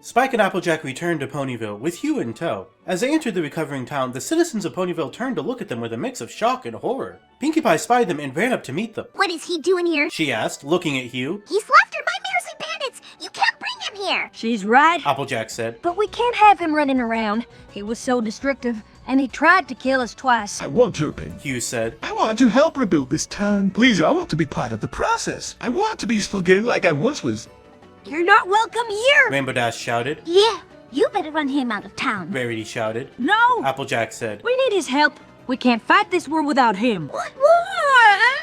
Spike and Applejack returned to Ponyville, with Hugh in tow. As they entered the recovering town, the citizens of Ponyville turned to look at them with a mix of shock and horror. Pinkie Pie spied them and ran up to meet them. What is he doing here? She asked, looking at Hugh. He's left her nightmares and bandits! You can't bring him here! She's right. Applejack said. But we can't have him running around. He was so destructive, and he tried to kill us twice. I want to, Pink. Hugh said. I want to help rebuild this town. Please, I want to be part of the process. I want to be useful again like I once was. You're not welcome here! Rainbow Dash shouted. Yeah, you better run him out of town. Rarity shouted. No! Applejack said. We need his help. We can't fight this war without him. What?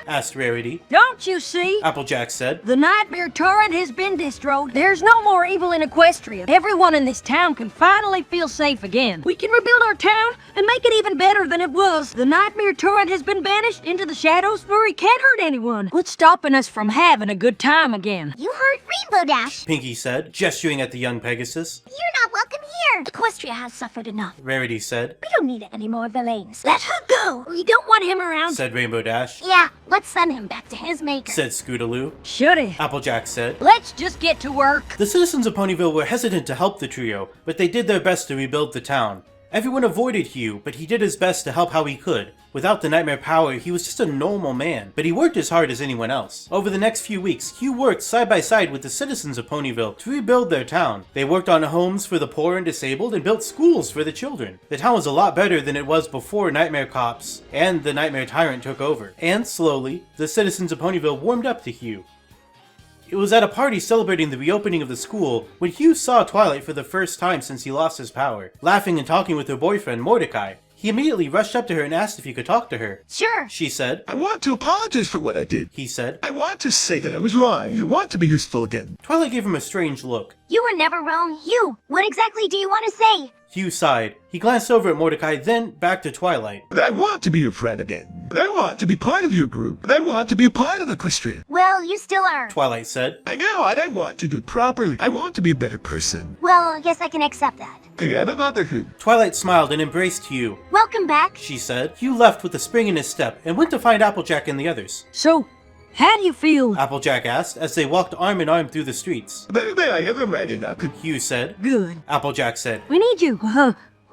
Asked Rarity. Don't you see? Applejack said. The Nightmare Torrent has been destroyed. There's no more evil in Equestria. Everyone in this town can finally feel safe again. We can rebuild our town and make it even better than it was. The Nightmare Torrent has been banished into the shadows where he can't hurt anyone. What's stopping us from having a good time again? You heard Rainbow Dash. Pinkie said, gesturing at the young Pegasus. You're not welcome here. Equestria has suffered enough. Rarity said. We don't need any more villains. Let her go. We don't want him around. Said Rainbow Dash. Yeah, let's send him back to his maker. Said Scootaloo. Should he? Applejack said. Let's just get to work. The citizens of Ponyville were hesitant to help the trio, but they did their best to rebuild the town. Everyone avoided Hugh, but he did his best to help how he could. Without the nightmare power, he was just a normal man, but he worked as hard as anyone else. Over the next few weeks, Hugh worked side by side with the citizens of Ponyville to rebuild their town. They worked on homes for the poor and disabled and built schools for the children. The town was a lot better than it was before Nightmare Cops and the Nightmare Tyrant took over. And slowly, the citizens of Ponyville warmed up to Hugh. It was at a party celebrating the reopening of the school when Hugh saw Twilight for the first time since he lost his power, laughing and talking with her boyfriend, Mordecai. He immediately rushed up to her and asked if he could talk to her. Sure. She said. I want to apologize for what I did. He said. I want to say that I was wrong. I want to be useful again. Twilight gave him a strange look. You were never wrong. Hugh, what exactly do you want to say? Hugh sighed. He glanced over at Mordecai, then back to Twilight. But I want to be your friend again. But I want to be part of your group. But I want to be a part of Equestria. Well, you still are. Twilight said. I know, and I want to do it properly. I want to be a better person. Well, I guess I can accept that. Forget about motherhood. Twilight smiled and embraced Hugh. Welcome back. She said. Hugh left with a spring in his step and went to find Applejack and the others. So, how do you feel? Applejack asked as they walked arm in arm through the streets. But I have a right enough. Hugh said. Good. Applejack said. We need you.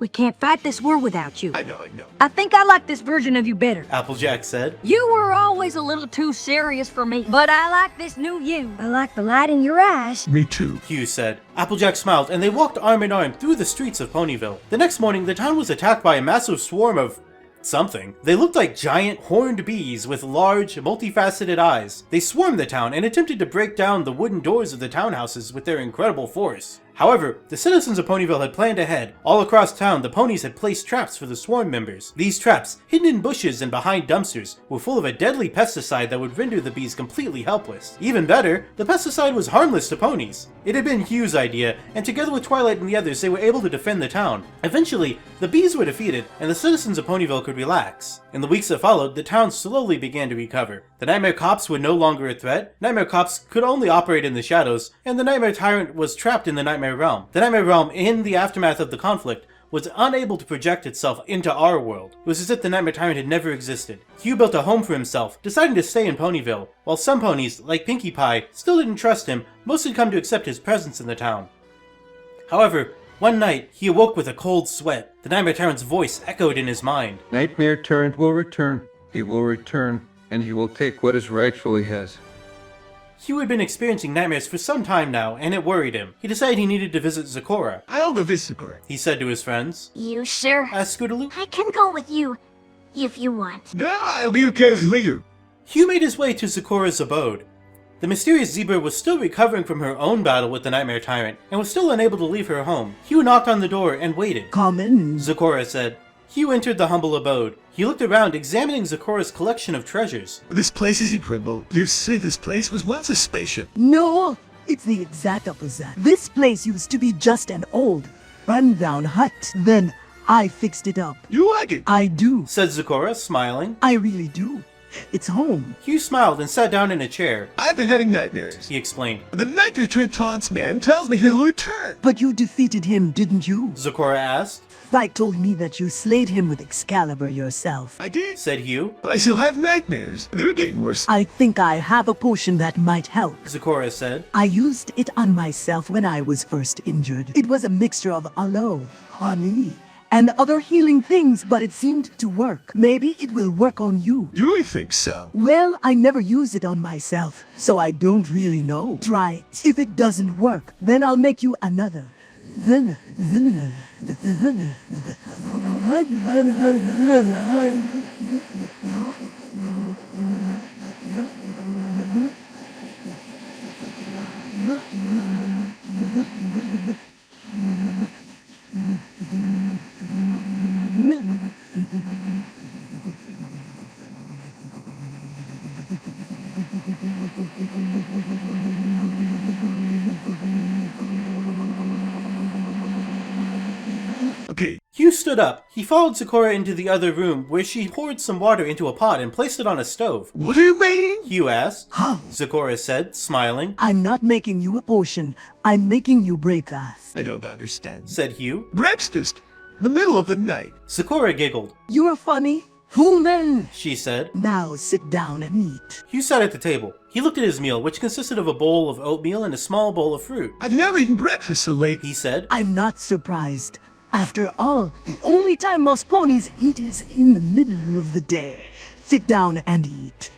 We can't fight this war without you. I know. I think I like this version of you better. Applejack said. You were always a little too serious for me, but I like this new you. I like the light in your eyes. Me too. Hugh said. Applejack smiled and they walked arm in arm through the streets of Ponyville. The next morning, the town was attacked by a massive swarm of something. They looked like giant horned bees with large, multifaceted eyes. They swarmed the town and attempted to break down the wooden doors of the townhouses with their incredible force. However, the citizens of Ponyville had planned ahead. All across town, the ponies had placed traps for the swarm members. These traps, hidden in bushes and behind dumpsters, were full of a deadly pesticide that would render the bees completely helpless. Even better, the pesticide was harmless to ponies. It had been Hugh's idea, and together with Twilight and the others, they were able to defend the town. Eventually, the bees were defeated, and the citizens of Ponyville could relax. In the weeks that followed, the town slowly began to recover. The Nightmare Cops were no longer a threat, Nightmare Cops could only operate in the shadows, and the Nightmare Tyrant was trapped in the Nightmare Realm. The Nightmare Realm, in the aftermath of the conflict, was unable to project itself into our world. It was as if the Nightmare Tyrant had never existed. Hugh built a home for himself, deciding to stay in Ponyville, while some ponies, like Pinkie Pie, still didn't trust him. Most had come to accept his presence in the town. However, one night, he awoke with a cold sweat. The Nightmare Tyrant's voice echoed in his mind. Nightmare Tyrant will return. He will return, and he will take what is rightfully his. Hugh had been experiencing nightmares for some time now, and it worried him. He decided he needed to visit Zecora. I'll go visit Zecora, he said to his friends. You sure? Asked Scootaloo. I can go with you, if you want. No, I'll be your guest later. Hugh made his way to Zecora's abode. The mysterious zebra was still recovering from her own battle with the Nightmare Tyrant, and was still unable to leave her home. Hugh knocked on the door and waited. Come in. Zecora said. Hugh entered the humble abode. He looked around, examining Zecora's collection of treasures. This place is incredible. You say this place was once a spaceship. No, it's the exact opposite. This place used to be just an old, run-down hut. Then I fixed it up. You like it? I do. Said Zecora, smiling. I really do. It's home. Hugh smiled and sat down in a chair. I've been having nightmares. He explained. The Nightmare Tyrant taunts me and tells me he'll return. But you defeated him, didn't you? Zecora asked. Fight told me that you slayed him with Excalibur yourself. I did, said Hugh. but I still have nightmares. They're getting worse. I think I have a potion that might help. Zecora said. I used it on myself when I was first injured. It was a mixture of aloe, honey, and other healing things, but it seemed to work. Maybe it will work on you. You really think so? Well, I never use it on myself, so I don't really know. Try it. If it doesn't work, then I'll make you another. Okay, Hugh stood up. He followed Zecora into the other room, where she poured some water into a pot and placed it on a stove. what are you making? Hugh asked. Huh. Zecora said, smiling. I'm not making you a potion. I'm making you break fast. I don't understand. Said Hugh. Breakfast? The middle of the night. Zecora giggled. You're funny. Human. She said. Now sit down and eat. Hugh sat at the table. He looked at his meal, which consisted of a bowl of oatmeal and a small bowl of fruit. I've never eaten breakfast so late. He said. I'm not surprised. After all, the only time most ponies eat is in the middle of the day. Sit down and eat.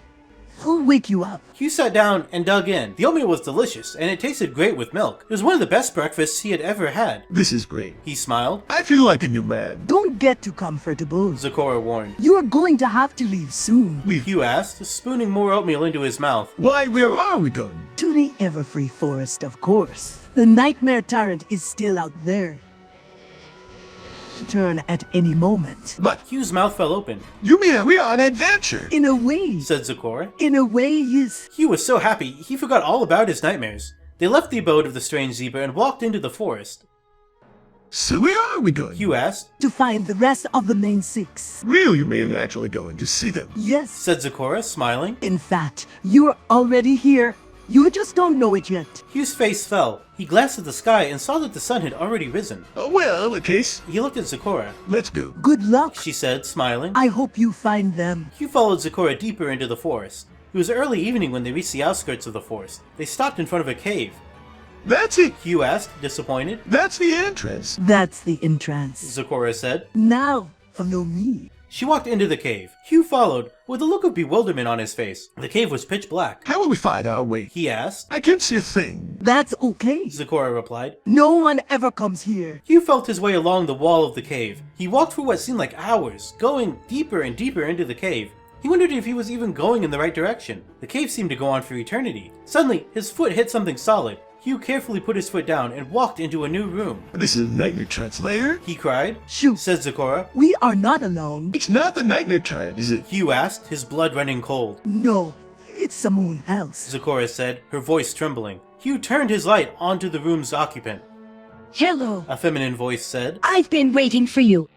I'll wake you up. Hugh sat down and dug in. The oatmeal was delicious, and it tasted great with milk. It was one of the best breakfasts he had ever had. This is great. He smiled. I feel like a new man. Don't get too comfortable. Zecora warned. You're going to have to leave soon. Hugh asked, spooning more oatmeal into his mouth. Why, where are we going? To the Everfree Forest, of course. The Nightmare Tyrant is still out there. Turn at any moment. But Hugh's mouth fell open. you mean we are on an adventure? In a way. Said Zecora. In a way, yes. Hugh was so happy, he forgot all about his nightmares. They left the abode of the strange zebra and walked into the forest. So where are we going? Hugh asked. To find the rest of the main six. Really, you mean actually going to see them? Yes. Said Zecora, smiling. In fact, you're already here. You just don't know it yet. Hugh's face fell. He glanced at the sky and saw that the sun had already risen. Oh, well, in case, He looked at Zecora. let's go. Good luck. She said, smiling. I hope you find them. Hugh followed Zecora deeper into the forest. It was early evening when they reached the outskirts of the forest. They stopped in front of a cave. That's it. Hugh asked, disappointed. That's the entrance. That's the entrance. Zecora said. Now, follow me. She walked into the cave. Hugh followed, with a look of bewilderment on his face. The cave was pitch black. How will we find our way? He asked. I can't see a thing. That's okay. Zecora replied. No one ever comes here. Hugh felt his way along the wall of the cave. He walked for what seemed like hours, going deeper and deeper into the cave. He wondered if he was even going in the right direction. The cave seemed to go on for eternity. Suddenly, his foot hit something solid. Hugh carefully put his foot down and walked into a new room. This is the Nightmare Giant's lair? He cried. Shoot. Said Zecora. We are not alone. It's not the Nightmare Giant, is it? Hugh asked, his blood running cold. No, it's someone else. Zecora said, her voice trembling. Hugh turned his light onto the room's occupant. Hello. A feminine voice said. I've been waiting for you.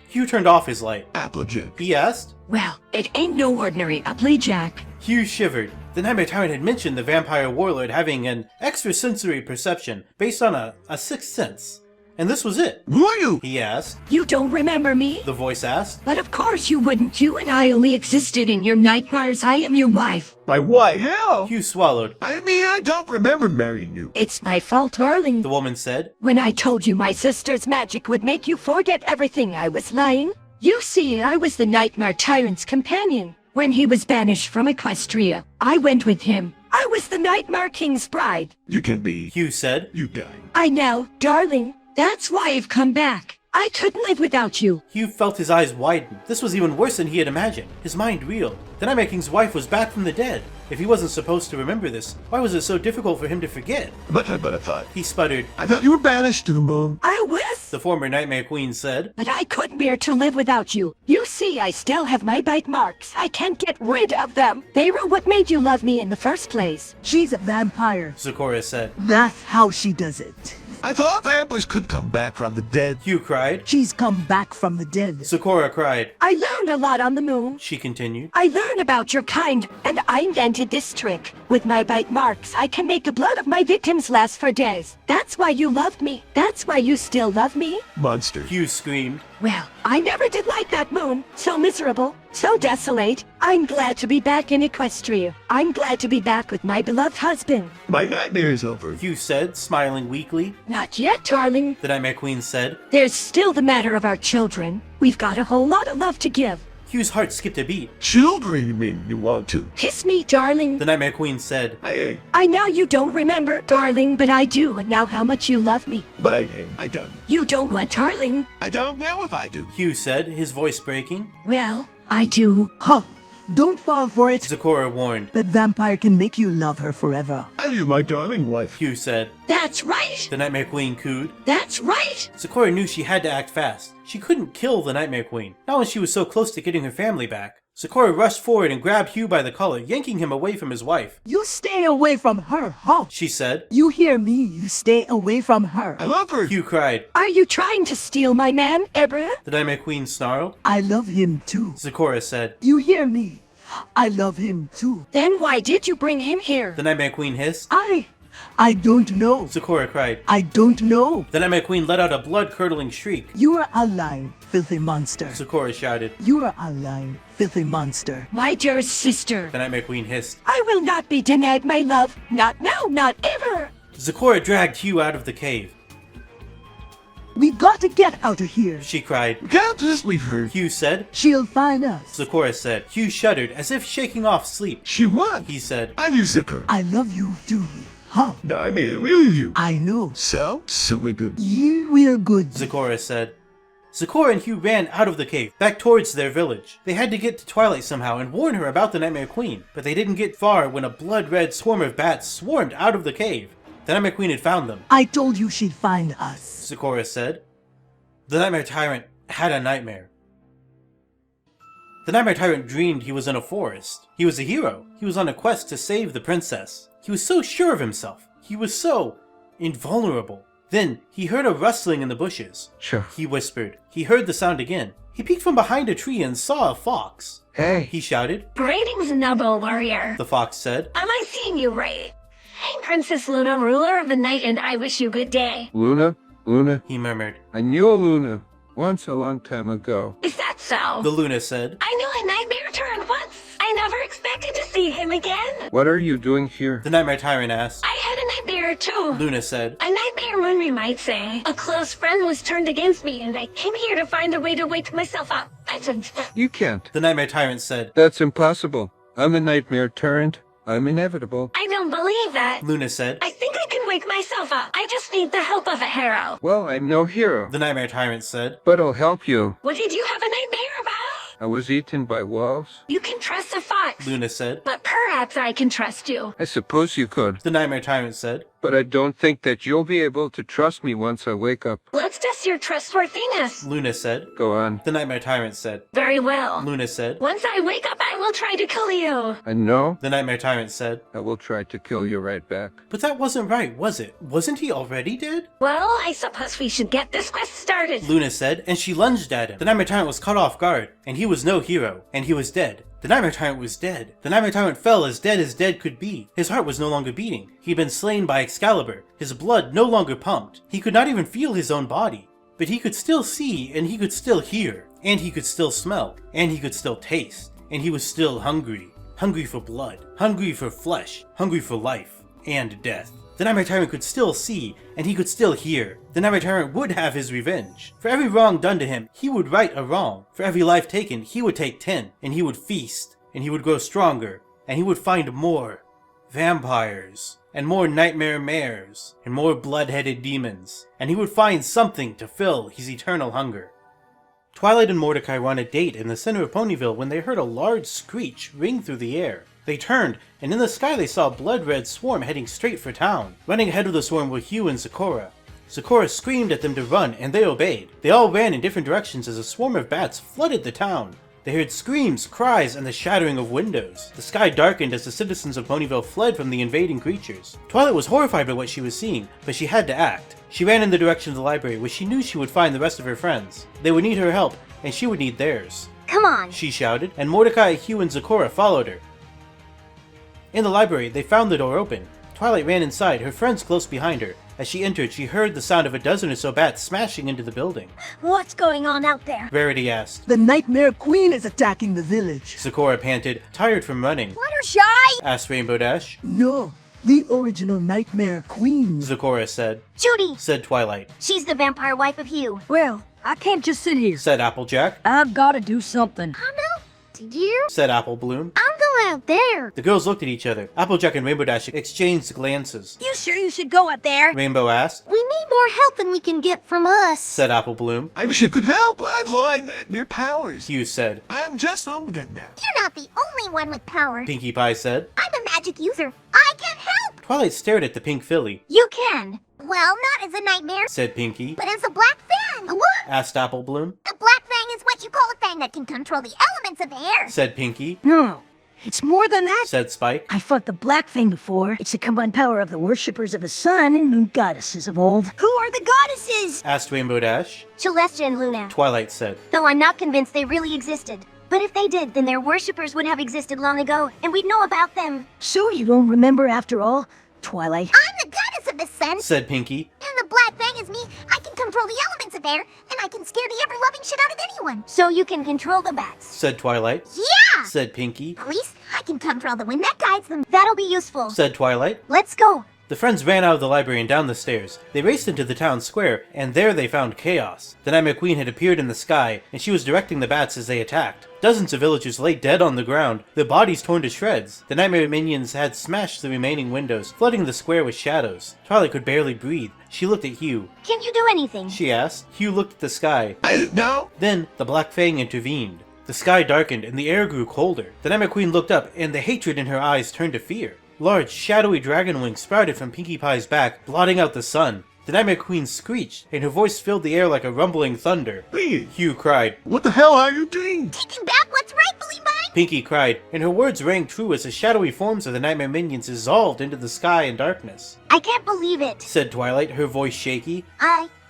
Hugh turned off his light. Applejack. He asked. Well, it ain't no ordinary Applejack. Hugh shivered. The Nightmare Tyrant had mentioned the vampire warlord having an extrasensory perception based on a sixth sense. And this was it. Who are you? He asked. You don't remember me? The voice asked. But of course you wouldn't. You and I only existed in your nightmares. I am your wife. My wife? How? Hugh swallowed. I mean, I don't remember marrying you. It's my fault, darling. The woman said. When I told you my sister's magic would make you forget everything, I was lying. You see, I was the Nightmare Tyrant's companion. When he was banished from Equestria, I went with him. I was the Nightmare King's bride. You can be. Hugh said. You die. I know, darling. That's why I've come back. I couldn't live without you. Hugh felt his eyes widen. This was even worse than he had imagined. His mind reeled. The Nightmare King's wife was back from the dead. If he wasn't supposed to remember this, why was it so difficult for him to forget? But I thought. He sputtered. I thought you were banished to the moon. I was. The former Nightmare Queen said. But I couldn't bear to live without you. You see, I still have my bite marks. I can't get rid of them. They were what made you love me in the first place. She's a vampire. Zecora said. That's how she does it. I thought vampires could come back from the dead. Hugh cried. She's come back from the dead. Sakura cried. I learned a lot on the moon. She continued. I learned about your kind, and I invented this trick. With my bite marks, I can make the blood of my victims last for days. That's why you loved me. That's why you still love me. Monster. Hugh screamed. Well, I never did like that moon. So miserable, so desolate. I'm glad to be back in Equestria. I'm glad to be back with my beloved husband. My nightmare is over. Hugh said, smiling weakly. Not yet, darling. The Nightmare Queen said. There's still the matter of our children. We've got a whole lot of love to give. Hugh's heart skipped a beat. Children, you mean you want to? Kiss me, darling. The Nightmare Queen said. I know you don't remember, darling, but I do, and now how much you love me. But I don't. You don't want darling. I don't know if I do. Hugh said, his voice breaking. Well, I do. Huh. Don't fall for it. Sakura warned. That vampire can make you love her forever. I love my darling wife. Hugh said. That's right. The Nightmare Queen cooed. That's right. Sakura knew she had to act fast. She couldn't kill the Nightmare Queen, not when she was so close to getting her family back. Sakura rushed forward and grabbed Hugh by the collar, yanking him away from his wife. You stay away from her, huh? She said. You hear me? You stay away from her. I love her. Hugh cried. Are you trying to steal my man, Ebra? The Nightmare Queen snarled. I love him too. Sakura said. You hear me? I love him too. Then why did you bring him here? The Nightmare Queen hissed. I don't know. Sakura cried. I don't know. The Nightmare Queen let out a blood-curdling shriek. You are a lying, filthy monster. Sakura shouted. You are a lying, filthy monster. My dear sister. The Nightmare Queen hissed. I will not be denied my love. Not now, not ever. Sakura dragged Hugh out of the cave. We got to get out of here. She cried. We can't just leave her. Hugh said. She'll find us. Sakura said. Hugh shuddered, as if shaking off sleep. She what? He said. I knew Zipper. I love you too. Huh? No, I mean, really you. I know. So we're good. You will good. Sakura said. Sakura and Hugh ran out of the cave, back towards their village. They had to get to Twilight somehow and warn her about the Nightmare Queen, but they didn't get far when a blood-red swarm of bats swarmed out of the cave. The Nightmare Queen had found them. I told you she'd find us. Sakura said. The Nightmare Tyrant had a nightmare. The Nightmare Tyrant dreamed he was in a forest. He was a hero. He was on a quest to save the princess. He was so sure of himself. He was so invulnerable. Then he heard a rustling in the bushes. Sure. He whispered. He heard the sound again. He peeked from behind a tree and saw a fox. Hey. He shouted. Greetings, noble warrior. The fox said. Am I seeing you right? I'm Princess Luna, ruler of the night, and I wish you good day. Luna? He murmured. I knew a Luna once a long time ago. Is that so? The Luna said. I knew a nightmare turned once. I never expected to see him again. What are you doing here? The Nightmare Tyrant asked. I had a nightmare too. Luna said. A nightmare moon, we might say. A close friend was turned against me, and I came here to find a way to wake myself up. You can't. The Nightmare Tyrant said. That's impossible. I'm a nightmare tyrant. I'm inevitable. I don't believe that. Luna said. I think I can wake myself up. I just need the help of a hero. Well, I'm no hero. The Nightmare Tyrant said. But I'll help you. What did you have a nightmare about? I was eaten by wolves. You can trust a fox. Luna said. But perhaps I can trust you. I suppose you could. The Nightmare Tyrant said. But I don't think that you'll be able to trust me once I wake up. Let's test your trustworthiness. Luna said. Go on. The Nightmare Tyrant said. Very well. Luna said. Once I wake up, I will try to kill you. I know. The Nightmare Tyrant said. I will try to kill you right back. But that wasn't right, was it? Wasn't he already dead? Well, I suppose we should get this quest started. Luna said, and she lunged at him. The Nightmare Tyrant was caught off guard, and he was no hero, and he was dead. The Nightmare Tyrant was dead. The Nightmare Tyrant fell as dead could be. His heart was no longer beating. He'd been slain by Excalibur. His blood no longer pumped. He could not even feel his own body. But he could still see, and he could still hear, and he could still smell, and he could still taste, and he was still hungry. Hungry for blood, hungry for flesh, hungry for life, and death. The Nightmare Tyrant could still see, and he could still hear. The Nightmare Tyrant would have his revenge. For every wrong done to him, he would right a wrong. For every life taken, he would take 10, and he would feast, and he would grow stronger, and he would find more vampires, and more nightmare mares, and more blood-headed demons, and he would find something to fill his eternal hunger. Twilight and Mordecai were on a date in the center of Ponyville when they heard a large screech ring through the air. They turned, and in the sky they saw a blood-red swarm heading straight for town. Running ahead of the swarm were Hugh and Sakura. Sakura screamed at them to run, and they obeyed. They all ran in different directions as a swarm of bats flooded the town. They heard screams, cries, and the shattering of windows. The sky darkened as the citizens of Ponyville fled from the invading creatures. Twilight was horrified by what she was seeing, but she had to act. She ran in the direction of the library, where she knew she would find the rest of her friends. They would need her help, and she would need theirs. Come on. She shouted, and Mordecai, Hugh, and Zecora followed her. In the library, they found the door open. Twilight ran inside, her friends close behind her. As she entered, she heard the sound of a dozen or so bats smashing into the building. What's going on out there? Rarity asked. The Nightmare Queen is attacking the village. Zecora panted, tired from running. Fluttershy! Asked Rainbow Dash. No, the original Nightmare Queen. Zecora said. Judy! Said Twilight. She's the vampire wife of Hugh. Well, I can't just sit here. Said Applejack. I've gotta do something. I know. Did you? Said Apple Bloom. I'm going out there. The girls looked at each other. Applejack and Rainbow Dash exchanged glances. You sure you should go out there? Rainbow asked. We need more help than we can get from us. Said Apple Bloom. I wish I could help. I've learned their powers. Hugh said. I'm just older now. You're not the only one with power. Pinkie Pie said. I'm a magic user. I can help. Twilight stared at the pink filly. You can. Well, not as a nightmare, Said Pinkie. but as a black fang. What? Asked Apple Bloom. A black fang is what you call a fang that can control the elements of the air. Said Pinkie. No, it's more than that. Said Spike. I fought the Black Fang before. It's the combined power of the worshippers of the sun and goddesses of old. Who are the goddesses? Asked Rainbow Dash. Celestia and Luna. Twilight said. Though I'm not convinced they really existed. But if they did, then their worshippers would have existed long ago, and we'd know about them. So you don't remember after all, Twilight? I'm the goddess of the sun, Said Pinkie. and the black fang is me. I can control the elements of air, and I can scare the ever-loving shit out of anyone. So you can control the bats. Said Twilight. Yeah! Said Pinkie. At least I can control the wind that guides them. That'll be useful. Said Twilight. Let's go. The friends ran out of the library and down the stairs. They raced into the town square, and there they found chaos. The Nightmare Queen had appeared in the sky, and she was directing the bats as they attacked. Dozens of villagers lay dead on the ground, their bodies torn to shreds. The Nightmare minions had smashed the remaining windows, flooding the square with shadows. Twilight could barely breathe. She looked at Hugh. Can you do anything? She asked. Hugh looked at the sky. I don't know. Then, the Black Fang intervened. The sky darkened, and the air grew colder. The Nightmare Queen looked up, and the hatred in her eyes turned to fear. Large, shadowy dragon wings sprouted from Pinkie Pie's back, blotting out the sun. The Nightmare Queen screeched, and her voice filled the air like a rumbling thunder. Please. Hugh cried. What the hell are you doing? Taking back what's rightfully mine? Pinkie cried, and her words rang true as the shadowy forms of the Nightmare minions dissolved into the sky and darkness. I can't believe it. Said Twilight, her voice shaky.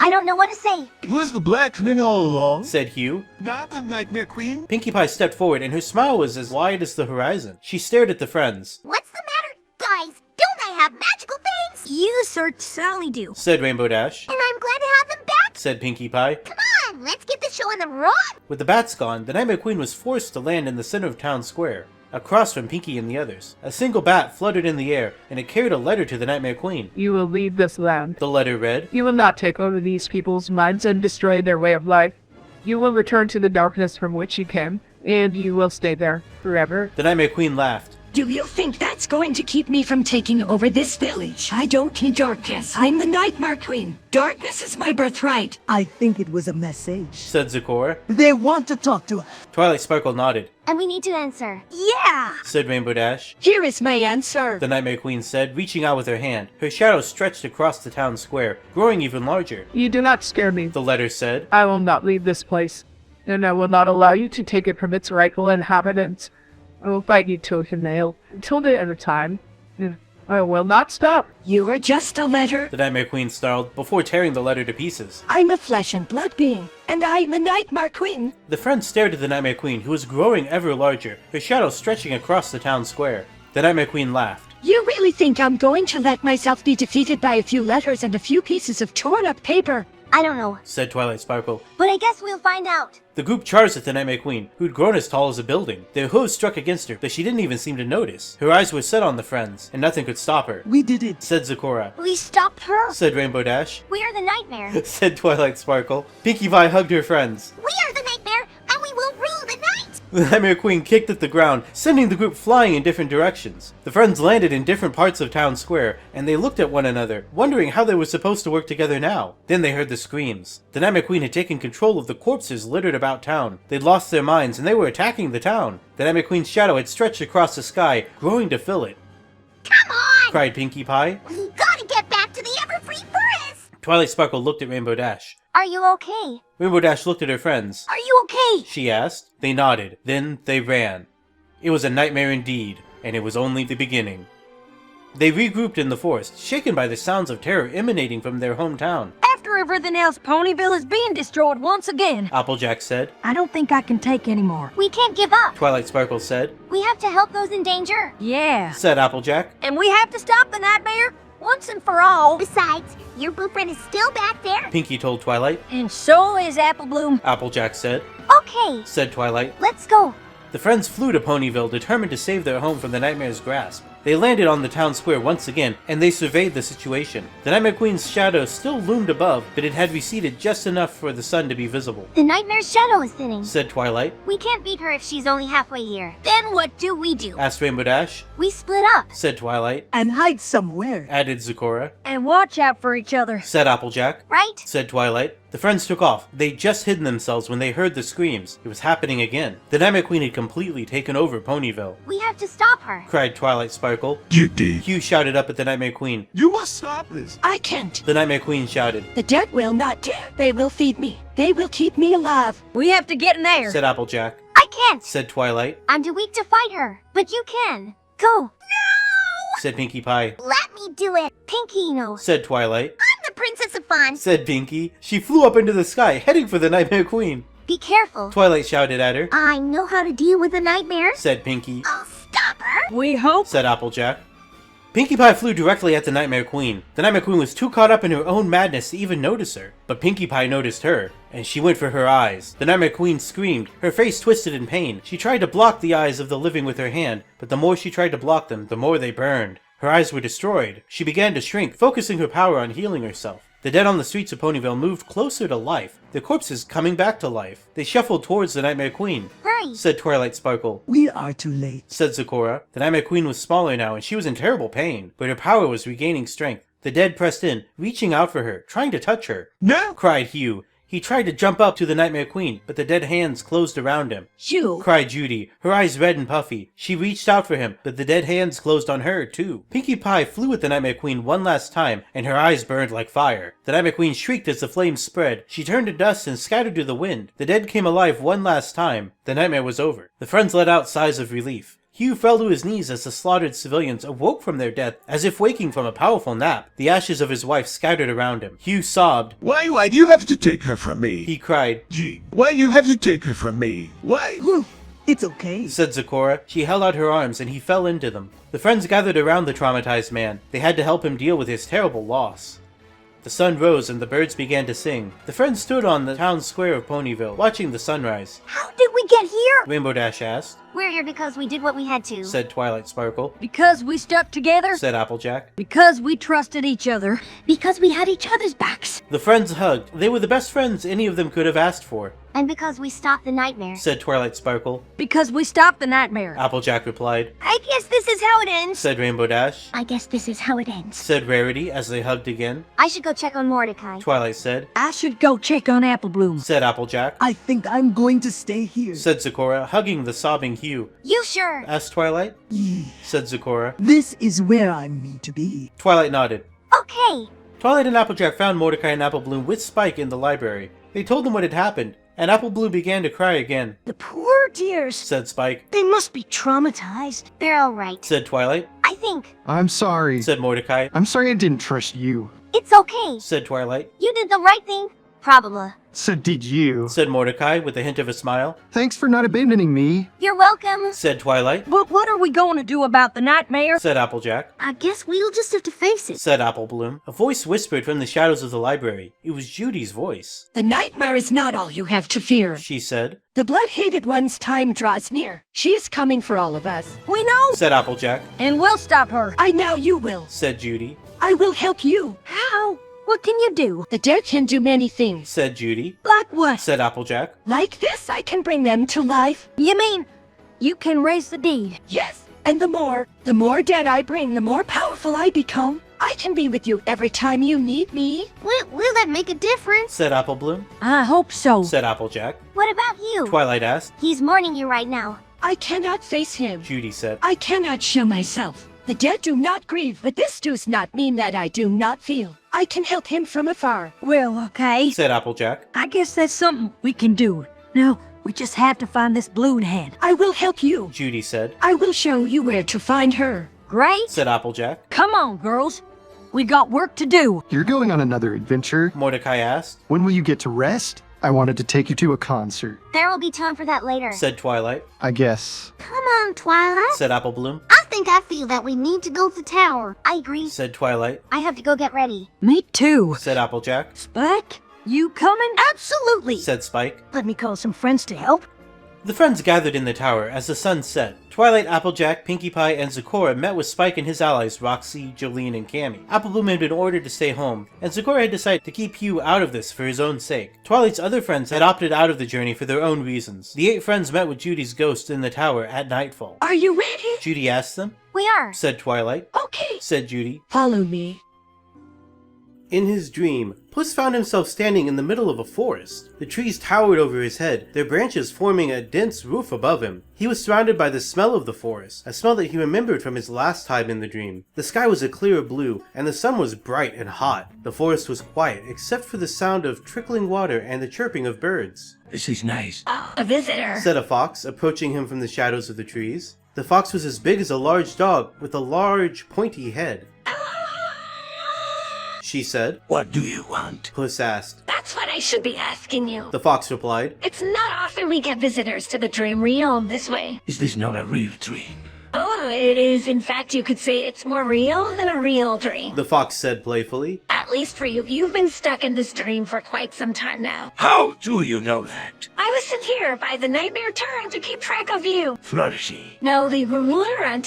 I don't know what to say. It was the black thing all along. Said Hugh. Not the Nightmare Queen. Pinkie Pie stepped forward, and her smile was as wide as the horizon. She stared at the friends. What's the matter? Guys, don't I have magical things? You certainly do. Said Rainbow Dash. And I'm glad to have them back. Said Pinkie Pie. Come on, let's get this show on the road. With the bats gone, the Nightmare Queen was forced to land in the center of town square, across from Pinkie and the others. A single bat fluttered in the air, and it carried a letter to the Nightmare Queen. You will leave this land. The letter read. You will not take over these people's minds and destroy their way of life. You will return to the darkness from which you came, and you will stay there forever. The Nightmare Queen laughed. Do you think that's going to keep me from taking over this village? I don't need darkness. I'm the Nightmare Queen. Darkness is my birthright. I think it was a message. Said Zecora. They want to talk to us. Twilight Sparkle nodded. And we need to answer. Yeah! Said Rainbow Dash. Here is my answer. The Nightmare Queen said, reaching out with her hand. Her shadow stretched across the town square, growing even larger. You do not scare me. The letter said. I will not leave this place, and I will not allow you to take it from its rightful inhabitants. I will fight you tooth and nail until the end of time. And I will not stop. You are just a letter. The Nightmare Queen snarled, before tearing the letter to pieces. I'm a flesh and blood being, and I'm the Nightmare Queen. The friends stared at the Nightmare Queen, who was growing ever larger, her shadow stretching across the town square. The Nightmare Queen laughed. You really think I'm going to let myself be defeated by a few letters and a few pieces of torn up paper? I don't know, Said Twilight Sparkle. but I guess we'll find out. The group charged at the Nightmare Queen, who'd grown as tall as a building. Their hooves struck against her, but she didn't even seem to notice. Her eyes were set on the friends, and nothing could stop her. We did it. Said Zecora. We stopped her. Said Rainbow Dash. We are the nightmare. Said Twilight Sparkle. Pinkie Pie hugged her friends. We are the nightmare, and we will rule the night. The Nightmare Queen kicked at the ground, sending the group flying in different directions. The friends landed in different parts of town square, and they looked at one another, wondering how they were supposed to work together now. Then they heard the screams. The Nightmare Queen had taken control of the corpses littered about town. They'd lost their minds, and they were attacking the town. The Nightmare Queen's shadow had stretched across the sky, growing to fill it. Come on! Cried Pinkie Pie. We gotta get back to the ever-free forest. Twilight Sparkle looked at Rainbow Dash. Are you okay? Rainbow Dash looked at her friends. Are you okay? She asked. They nodded. Then they ran. It was a nightmare indeed, and it was only the beginning. They regrouped in the forest, shaken by the sounds of terror emanating from their hometown. After everything else, Ponyville is being destroyed once again. Applejack said. I don't think I can take any more. We can't give up. Twilight Sparkle said. We have to help those in danger. Yeah. Said Applejack. And we have to stop the nightmare once and for all. Besides, your boyfriend is still back there. Pinky told Twilight. And so is Apple Bloom. Applejack said. Okay, Said Twilight. let's go. The friends flew to Ponyville, determined to save their home from the Nightmare's grasp. They landed on the town square once again, and they surveyed the situation. The Nightmare Queen's shadow still loomed above, but it had receded just enough for the sun to be visible. The nightmare's shadow is thinning. Said Twilight. We can't beat her if she's only halfway here. Then what do we do? Asked Rainbow Dash. We split up. Said Twilight. And hide somewhere. Added Zecora. And watch out for each other. Said Applejack. Right? Said Twilight. The friends took off. They'd just hidden themselves when they heard the screams. It was happening again. The Nightmare Queen had completely taken over Ponyville. We have to stop her. Cried Twilight Sparkle. Judy, Hugh shouted up at the Nightmare Queen. you must stop this. I can't. The Nightmare Queen shouted. The dead will not dare. They will feed me. They will keep me alive. We have to get in there. Said Applejack. I can't. Said Twilight. I'm too weak to fight her. But you can. Go. Said Pinkie Pie. Let me do it. Pinky, no. Said Twilight. I'm the Princess of Fun. Said Pinkie. She flew up into the sky, heading for the Nightmare Queen. Be careful. Twilight shouted at her. I know how to deal with a nightmare. Said Pinkie. I'll stop her. We hope. Said Applejack. Pinkie Pie flew directly at the Nightmare Queen. The Nightmare Queen was too caught up in her own madness to even notice her. But Pinkie Pie noticed her, and she went for her eyes. The Nightmare Queen screamed, her face twisted in pain. She tried to block the eyes of the living with her hand, but the more she tried to block them, the more they burned. Her eyes were destroyed. She began to shrink, focusing her power on healing herself. The dead on the streets of Ponyville moved closer to life, their corpses coming back to life. They shuffled towards the Nightmare Queen. Hurry. Said Twilight Sparkle. We are too late. Said Zecora. The Nightmare Queen was smaller now, and she was in terrible pain, but her power was regaining strength. The dead pressed in, reaching out for her, trying to touch her. No. Cried Hugh. He tried to jump up to the Nightmare Queen, but the dead hands closed around him. You. Cried Judy, her eyes red and puffy. She reached out for him, but the dead hands closed on her, too. Pinkie Pie flew at the Nightmare Queen one last time, and her eyes burned like fire. The Nightmare Queen shrieked as the flames spread. She turned to dust and scattered to the wind. The dead came alive one last time. The nightmare was over. The friends let out sighs of relief. Hugh fell to his knees as the slaughtered civilians awoke from their death, as if waking from a powerful nap. The ashes of his wife scattered around him. Hugh sobbed. Why do you have to take her from me? He cried. Gee, why you have to take her from me? Why? Whew, it's okay. Said Zecora. She held out her arms and he fell into them. The friends gathered around the traumatized man. They had to help him deal with his terrible loss. The sun rose and the birds began to sing. The friends stood on the town square of Ponyville, watching the sunrise. How did we get here? Rainbow Dash asked. We're here because we did what we had to. Said Twilight Sparkle. Because we stuck together. Said Applejack. Because we trusted each other. Because we had each other's backs. The friends hugged. They were the best friends any of them could have asked for. And because we stopped the nightmare. Said Twilight Sparkle. Because we stopped the nightmare. Applejack replied. I guess this is how it ends. Said Rainbow Dash. I guess this is how it ends. Said Rarity as they hugged again. I should go check on Mordecai. Twilight said. I should go check on Apple Bloom. Said Applejack. I think I'm going to stay here. Said Zecora, hugging the sobbing Hugh. You sure? Asked Twilight. Said Zecora. This is where I'm meant to be. Twilight nodded. Okay. Twilight and Applejack found Mordecai and Apple Bloom with Spike in the library. They told them what had happened, and Apple Bloom began to cry again. The poor dears. Said Spike. They must be traumatized. They're all right. Said Twilight. I think. I'm sorry. Said Mordecai. I'm sorry I didn't trust you. It's okay. Said Twilight. You did the right thing. Probably. So did you. Said Mordecai with a hint of a smile. Thanks for not abandoning me. You're welcome. Said Twilight. But what are we going to do about the nightmare? Said Applejack. I guess we'll just have to face it. Said Apple Bloom. A voice whispered from the shadows of the library. It was Judy's voice. The nightmare is not all you have to fear. She said. The blood-hated one's time draws near. She is coming for all of us. We know. Said Applejack. And we'll stop her. I know you will. Said Judy. I will help you. How? What can you do? The dead can do many things. Said Judy. Like what? Said Applejack. Like this, I can bring them to life. You mean you can raise the deed? Yes, and the more dead I bring, the more powerful I become. I can be with you every time you need me. Will that make a difference? Said Apple Bloom. I hope so. Said Applejack. What about you? Twilight asked. He's mourning you right now. I cannot face him. Judy said. I cannot show myself. The dead do not grieve, but this does not mean that I do not feel. I can help him from afar. Well, okay. Said Applejack. I guess that's something we can do. Now, we just have to find this balloon head. I will help you. Judy said. I will show you where to find her. Great. said Applejack. Come on, girls. We got work to do. You're going on another adventure. Mordecai asked, When will you get to rest? I wanted to take you to a concert. There will be time for that later. said Twilight, I guess. Come on, Twilight. said Applebloom, I feel that we need to go to the tower. I agree. said Twilight, I have to go get ready. Me too. said Applejack, Spike, you coming? Absolutely. said Spike. Let me call some friends to help. The friends gathered in the tower as the sun set. Twilight, Applejack, Pinkie Pie, and Zecora met with Spike and his allies Roxy, Jolene, and Cammy. Applebloom had been ordered to stay home, and Zecora had decided to keep Hugh out of this for his own sake. Twilight's other friends had opted out of the journey for their own reasons. The 8 friends met with Judy's ghost in the tower at nightfall. Are you ready? Judy asked them, We are. said Twilight, Okay. said Judy. Follow me. In his dream, Puss found himself standing in the middle of a forest. The trees towered over his head, their branches forming a dense roof above him. He was surrounded by the smell of the forest, a smell that he remembered from his last time in the dream. The sky was a clear blue, and the sun was bright and hot. The forest was quiet, except for the sound of trickling water and the chirping of birds. This is nice. Oh, a visitor. Said a fox, approaching him from the shadows of the trees. The fox was as big as a large dog, with a large, pointy head. She said. What do you want? Puss asked. That's what I should be asking you. The fox replied. It's not often we get visitors to the dream realm this way. Is this not a real dream? Oh, it is. In fact, you could say it's more real than a real dream. The fox said playfully. At least for you, you've been stuck in this dream for quite some time now. How do you know that? I was sent here by the Nightmare Turn to keep track of you. Flourishy. No, the ruler and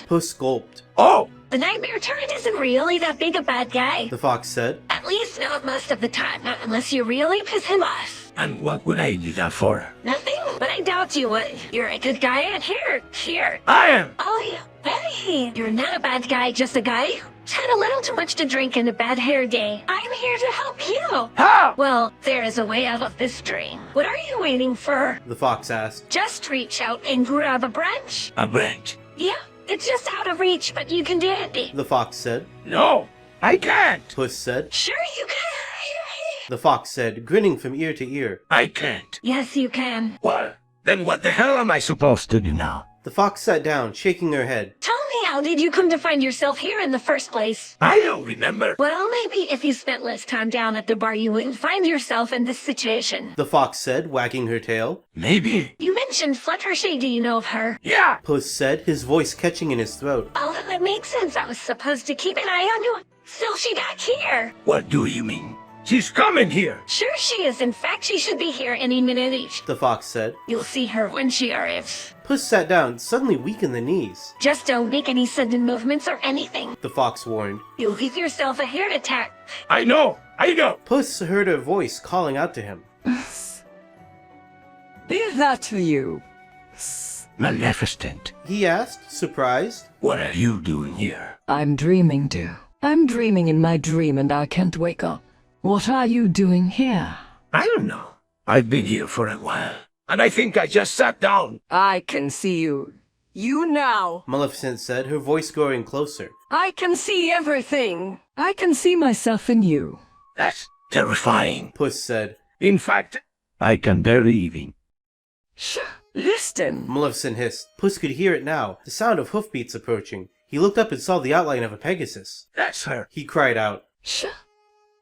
Puss gulped. Oh! The Nightmare Turret isn't really that big a bad guy. The fox said. At least not most of the time, not unless you really piss him off. And what would I do that for? Nothing, but I doubt you would. You're a good guy, and here. I am! Oh, yeah. Hey, you're not a bad guy, just a guy who's had a little too much to drink and a bad hair day. I'm here to help you. How? Well, there is a way out of this dream. What are you waiting for? The fox asked. Just reach out and grab a branch. A branch? Yeah, it's just out of reach, but you can do it. The fox said. No, I can't. Puss said. Sure you can. The fox said, grinning from ear to ear. I can't. Yes, you can. Well, then what the hell am I supposed to do now? The fox sat down, shaking her head. Tell me, how did you come to find yourself here in the first place? I don't remember. Well, maybe if you spent less time down at the bar, you wouldn't find yourself in this situation. The fox said, wagging her tail. Maybe. You mentioned Fluttershy. Do you know of her? Yeah. Puss said, his voice catching in his throat. Oh, that makes sense. I was supposed to keep an eye on you. Still, she got here. What do you mean? She's coming here. Sure she is. In fact, she should be here any minute each. The fox said. You'll see her when she arrives. Puss sat down, suddenly weak in the knees. Just don't make any sudden movements or anything. The fox warned. You'll give yourself a heart attack. I know. Puss heard her voice calling out to him. Is that to you? Maleficent. He asked, surprised. What are you doing here? I'm dreaming, dear. I'm dreaming in my dream and I can't wake up. What are you doing here? I don't know. I've been here for a while. And I think I just sat down. I can see you. You now. Maleficent said, her voice growing closer. I can see everything. I can see myself in you. That's terrifying. Puss said. In fact, I can barely even. Shh. Listen. Maleficent hissed. Puss could hear it now, the sound of hoofbeats approaching. He looked up and saw the outline of a Pegasus. That's her. He cried out. Shh.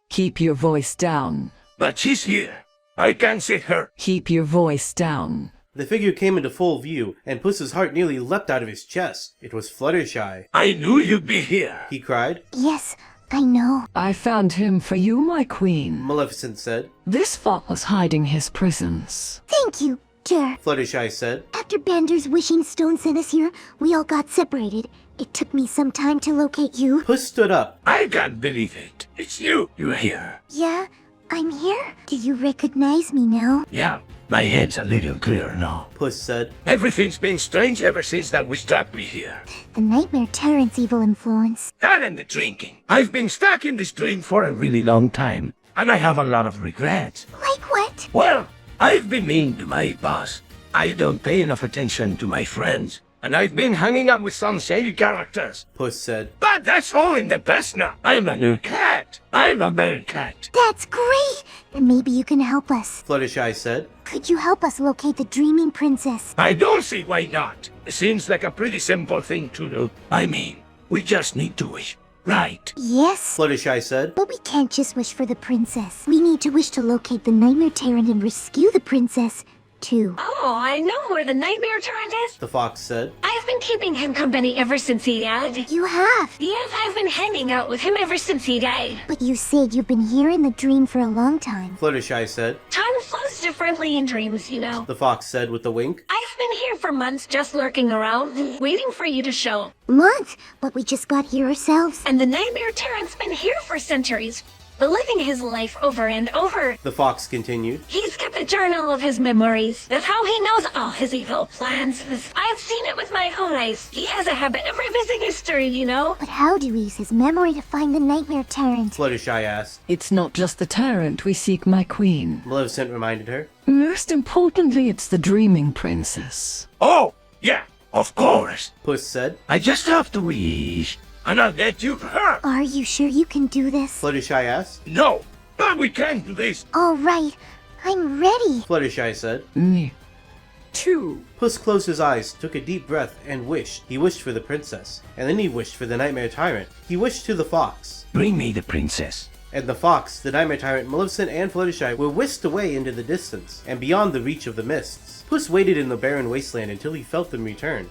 Keep your voice down. But she's here. I can see her. Keep your voice down. The figure came into full view, and Puss's heart nearly leapt out of his chest. It was Fluttershy. I knew you'd be here. He cried. Yes, I know. I found him for you, my queen. Maleficent said. This fox was hiding his presence. Thank you, dear. Fluttershy said. After Bander's wishing stone sent us here, we all got separated. It took me some time to locate you. Puss stood up. I can't believe it. It's you. You're here. Yeah, I'm here. Do you recognize me now? Yeah, my head's a little clearer now. Puss said. Everything's been strange ever since that we trapped me here. The Nightmare Tyrant's evil influence. That and the drinking. I've been stuck in this dream for a really long time, and I have a lot of regrets. Like what? Well, I've been mean to my boss. I don't pay enough attention to my friends. and I've been hanging out with some shady characters. Puss said. But that's all in the best now. I'm a new cat. I'm a bear cat. That's great! And maybe you can help us. Fluttershy said. Could you help us locate the dreaming princess? I don't see why not. It seems like a pretty simple thing to do. I mean, we just need to wish, right? Yes. Fluttershy said. But we can't just wish for the princess. We need to wish to locate the Nightmare Tyrant and rescue the princess, too. Oh, I know where the Nightmare Tyrant is. The fox said. I've been keeping him company ever since he died. You have. Yes, I've been hanging out with him ever since he died. But you said you've been here in the dream for a long time. Fluttershy said. Time flows differently in dreams, you know. The fox said with a wink. I've been here for months just lurking around, waiting for you to show. Month? But we just got here ourselves. And the Nightmare Tyrant's been here for centuries, living his life over and over. The fox continued. He's kept a journal of his memories. That's how he knows all his evil plans. I've seen it with my own eyes. He has a habit of revising history, you know. But how do we use his memory to find the Nightmare Tyrant? Fluttershy asked. It's not just the tyrant we seek, my queen. Maleficent reminded her. Most importantly, it's the dreaming princess. Oh, yeah, of course. Puss said. I just have to wish, and I'll get you her. Are you sure you can do this? Fluttershy asked. No, but we can do this. All right. I'm ready. Fluttershy said. Me too. Puss closed his eyes, took a deep breath, and wished. He wished for the princess. And then he wished for the Nightmare Tyrant. He wished to the fox. Bring me the princess. And the fox, the Nightmare Tyrant, Maleficent, and Fluttershy were whisked away into the distance, and beyond the reach of the mists. Puss waited in the barren wasteland until he felt them return.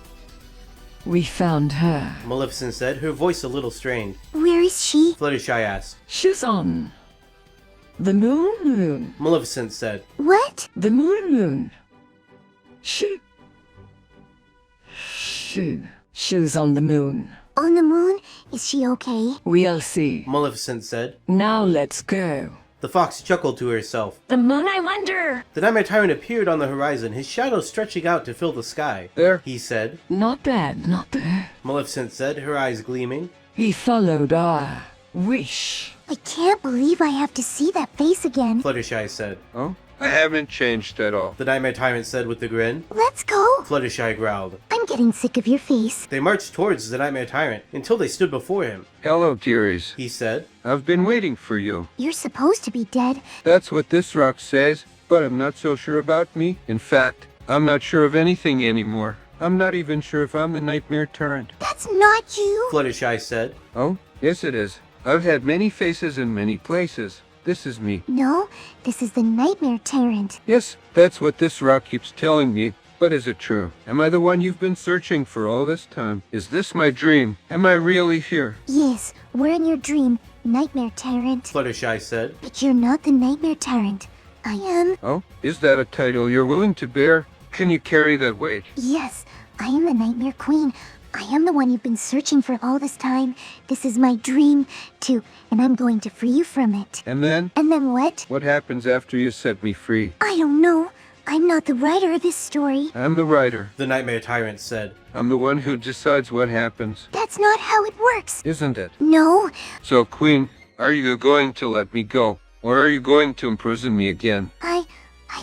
We found her. Maleficent said, her voice a little strained. Where is she? Fluttershy asked. She's on the moon. Maleficent said. What? The moon. She's on the moon. On the moon? Is she okay? We'll see. Maleficent said. Now let's go. The fox chuckled to herself. The moon, I wonder. The Nightmare Tyrant appeared on the horizon, his shadow stretching out to fill the sky. There. He said. Not bad, not bad. Maleficent said, her eyes gleaming. He followed our wish. I can't believe I have to see that face again. Fluttershy said. Oh, I haven't changed at all. The Nightmare Tyrant said with a grin. Let's go. Fluttershy growled. I'm getting sick of your face. They marched towards the Nightmare Tyrant until they stood before him. Hello, dearies. He said. I've been waiting for you. You're supposed to be dead. That's what this rock says, but I'm not so sure about me. In fact, I'm not sure of anything anymore. I'm not even sure if I'm the Nightmare Tyrant. That's not you. Fluttershy said. Oh, yes it is. I've had many faces in many places. This is me. No, this is the Nightmare Tyrant. Yes, that's what this rock keeps telling me. But is it true? Am I the one you've been searching for all this time? Is this my dream? Am I really here? Yes, we're in your dream, Nightmare Tyrant. Fluttershy said. But you're not the Nightmare Tyrant. I am. Oh, is that a title you're willing to bear? Can you carry that weight? Yes, I am the Nightmare Queen. I am the one you've been searching for all this time. This is my dream, too, and I'm going to free you from it. And then? And then what? What happens after you set me free? I don't know. I'm not the writer of this story. I'm the writer. The Nightmare Tyrant said. I'm the one who decides what happens. That's not how it works. Isn't it? No. So, Queen, are you going to let me go? Or are you going to imprison me again? I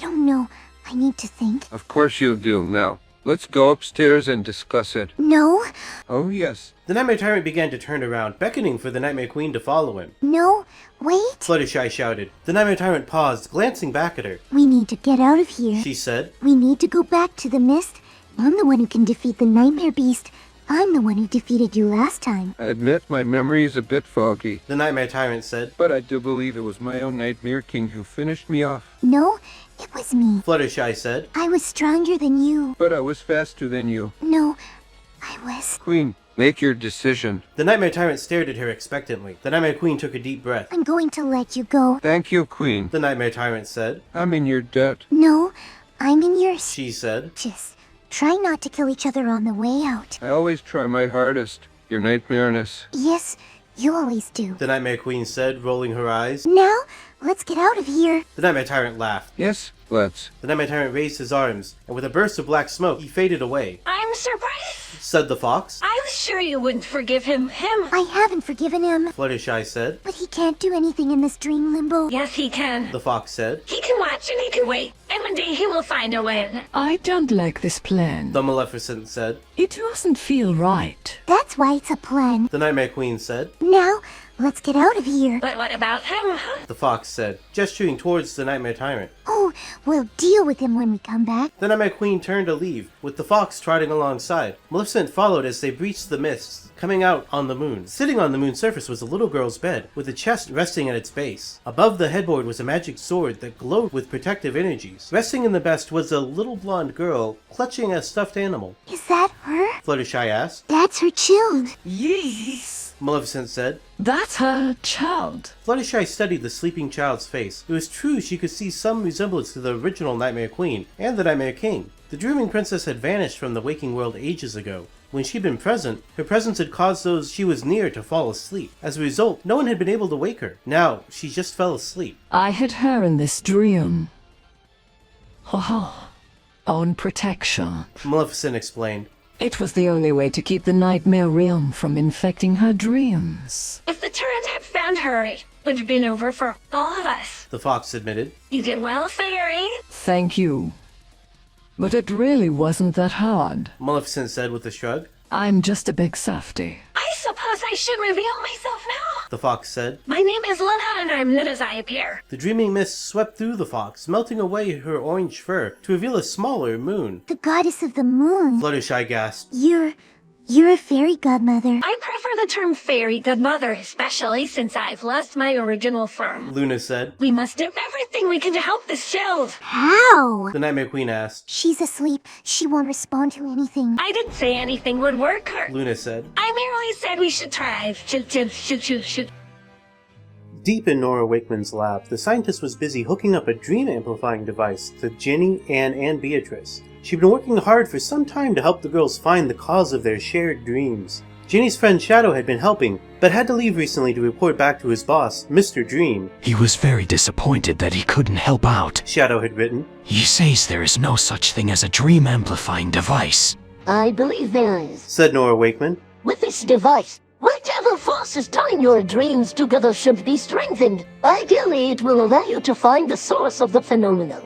don't know. I need to think. Of course you do. Now, let's go upstairs and discuss it. No. Oh, yes. The Nightmare Tyrant began to turn around, beckoning for the Nightmare Queen to follow him. No. Wait. Fluttershy shouted. The Nightmare Tyrant paused, glancing back at her. We need to get out of here. She said. We need to go back to the mist. I'm the one who can defeat the Nightmare Beast. I'm the one who defeated you last time. I admit my memory is a bit foggy. The Nightmare Tyrant said. But I do believe it was my own Nightmare King who finished me off. No, it was me. Fluttershy said. I was stronger than you. But I was faster than you. No, I was. Queen, make your decision. The Nightmare Tyrant stared at her expectantly. The Nightmare Queen took a deep breath. I'm going to let you go. Thank you, Queen. The Nightmare Tyrant said. I'm in your debt. No, I'm in yours. She said. Just try not to kill each other on the way out. I always try my hardest. Your nightmareness. Yes, you always do. The Nightmare Queen said, rolling her eyes. Now, let's get out of here. The Nightmare Tyrant laughed. Yes, let's. The Nightmare Tyrant raised his arms, and with a burst of black smoke, he faded away. I'm surprised. Said the fox. I was sure you wouldn't forgive him. I haven't forgiven him. Fluttershy said. But he can't do anything in this dream limbo. Yes, he can. The fox said. He can much and he can wait. And one day he will find a way. I don't like this plan. the Maleficent said. It doesn't feel right. That's why it's a plan. The Nightmare Queen said. Now, let's get out of here. But what about him? The Fox said, gesturing towards the Nightmare Tyrant. Oh, we'll deal with him when we come back. The Nightmare Queen turned to leave, with the Fox trotting alongside. Maleficent followed as they breached the mists, coming out on the moon. Sitting on the moon's surface was a little girl's bed, with a chest resting at its base. Above the headboard was a magic sword that glowed with protective energies. Resting in the best was a little blonde girl, clutching a stuffed animal. Is that her? Fluttershy asked. That's her child. Yes. Maleficent said. That's her child. Fluttershy studied the sleeping child's face. It was true she could see some resemblance to the original Nightmare Queen and the Nightmare King. The dreaming princess had vanished from the waking world ages ago. When she'd been present, her presence had caused those she was near to fall asleep. As a result, no one had been able to wake her. Now, she just fell asleep. I had her in this dream. Own protection. Maleficent explained. It was the only way to keep the nightmare realm from infecting her dreams. If the turret had found her, it would have been over for all of us. The Fox admitted. You did well, Fairy. Thank you. But it really wasn't that hard. Maleficent said with a shrug. I'm just a big softy. I suppose I should reveal myself now. The Fox said. My name is Luna and I'm not as I appear. The dreaming mist swept through the Fox, melting away her orange fur to reveal a smaller moon. The goddess of the moon. Fluttershy gasped. You're a fairy godmother. I prefer the term fairy godmother, especially since I've lost my original form. Luna said. We must do everything we can to help this child. How? The Nightmare Queen asked. She's asleep. She won't respond to anything. I didn't say anything would work her. Luna said. I merely said we should try. Shoot. Deep in Nora Wakeman's lab, the scientist was busy hooking up a dream-amplifying device to Ginny, Anne, and Beatrice. She'd been working hard for some time to help the girls find the cause of their shared dreams. Ginny's friend Shadow had been helping, but had to leave recently to report back to his boss, Mr. Dream. He was very disappointed that he couldn't help out. Shadow had written. He says there is no such thing as a dream-amplifying device. I believe there is, said Nora Wakeman. With this device, whatever forces tying your dreams together should be strengthened. Ideally, it will allow you to find the source of the phenomenon.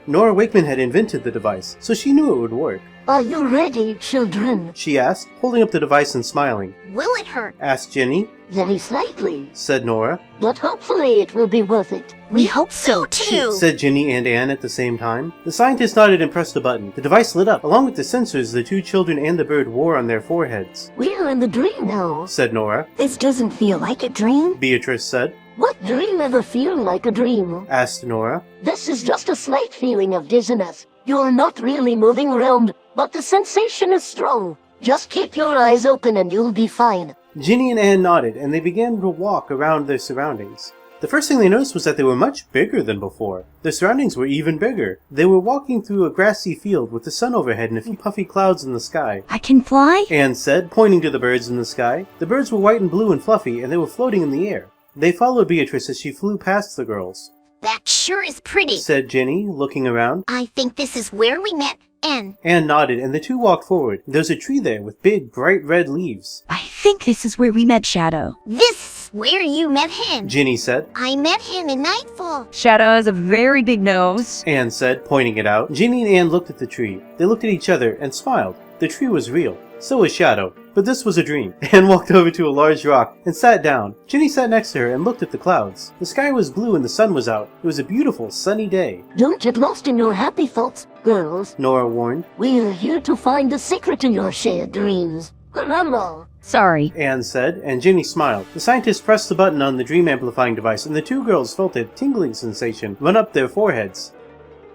Nora Wakeman had invented the device, so she knew it would work. Are you ready, children? She asked, holding up the device and smiling. Will it hurt? Asked Ginny. Very slightly, said Nora. But hopefully it will be worth it. We hope so, too, said Ginny and Anne at the same time. The scientist nodded and pressed a button. The device lit up, along with the sensors the two children and the bird wore on their foreheads. We're in the dream now, said Nora. This doesn't feel like a dream, Beatrice said. What dream ever feel like a dream? Asked Nora. This is just a slight feeling of dizziness. You're not really moving around, but the sensation is strong. Just keep your eyes open and you'll be fine. Ginny and Anne nodded, and they began to walk around their surroundings. The first thing they noticed was that they were much bigger than before. Their surroundings were even bigger. They were walking through a grassy field with the sun overhead and a few puffy clouds in the sky. I can fly? Anne said, pointing to the birds in the sky. The birds were white and blue and fluffy, and they were floating in the air. They followed Beatrice as she flew past the girls. That sure is pretty, said Ginny, looking around. I think this is where we met Anne. Anne nodded, and the two walked forward. There's a tree there with big, bright red leaves. I think this is where we met Shadow. This is where you met him, Ginny said. I met him in Nightfall. Shadow has a very big nose, Anne said, pointing it out. Ginny and Anne looked at the tree. They looked at each other and smiled. The tree was real. So was Shadow. But this was a dream. Anne walked over to a large rock and sat down. Ginny sat next to her and looked at the clouds. The sky was blue and the sun was out. It was a beautiful, sunny day. Don't get lost in your happy thoughts, girls. Nora warned. We're here to find the secret to your shared dreams. Remember. Sorry, Anne said, and Ginny smiled. The scientist pressed the button on the dream-amplifying device, and the two girls felt a tingling sensation run up their foreheads.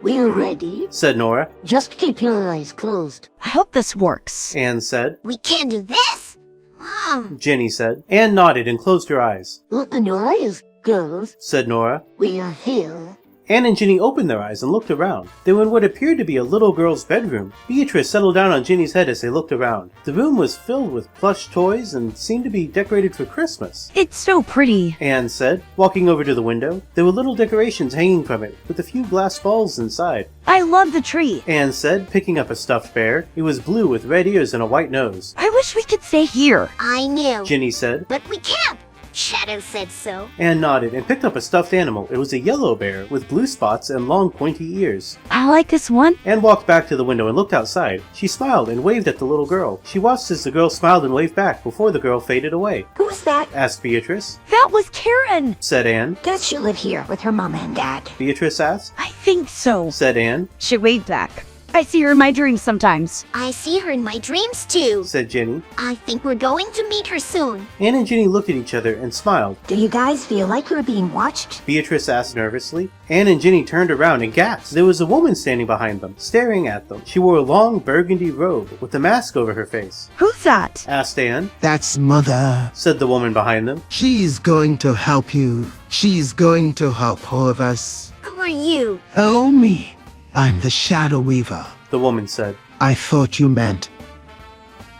We're ready, said Nora. Just keep your eyes closed. I hope this works. Anne said. We can do this? Mom. Ginny said. Anne nodded and closed her eyes. Open your eyes, girls, said Nora. We are here. Anne and Ginny opened their eyes and looked around. They were in what appeared to be a little girl's bedroom. Beatrice settled down on Ginny's head as they looked around. The room was filled with plush toys and seemed to be decorated for Christmas. It's so pretty, Anne said, walking over to the window. There were little decorations hanging from it, with a few glass balls inside. I love the tree, Anne said, picking up a stuffed bear. It was blue with red ears and a white nose. I wish we could stay here. I knew. Ginny said. But we can't. Shadow said so. Anne nodded and picked up a stuffed animal. It was a yellow bear with blue spots and long pointy ears. I like this one. Anne walked back to the window and looked outside. She smiled and waved at the little girl. She watched as the girl smiled and waved back before the girl faded away. Who's that? Asked Beatrice. That was Karen. Said Anne. Does she live here with her mama and dad? Beatrice asked. I think so. Said Anne. She waved back. I see her in my dreams sometimes. I see her in my dreams too. Said Ginny. I think we're going to meet her soon. Anne and Ginny looked at each other and smiled. Do you guys feel like you're being watched? Beatrice asked nervously. Anne and Ginny turned around and gasped. There was a woman standing behind them, staring at them. She wore a long burgundy robe with a mask over her face. Who's that? Asked Anne. That's Mother. Said the woman behind them. She's going to help you. She's going to help all of us. Who are you? Oh, me. I'm the Shadow Weaver. The woman said. I thought you meant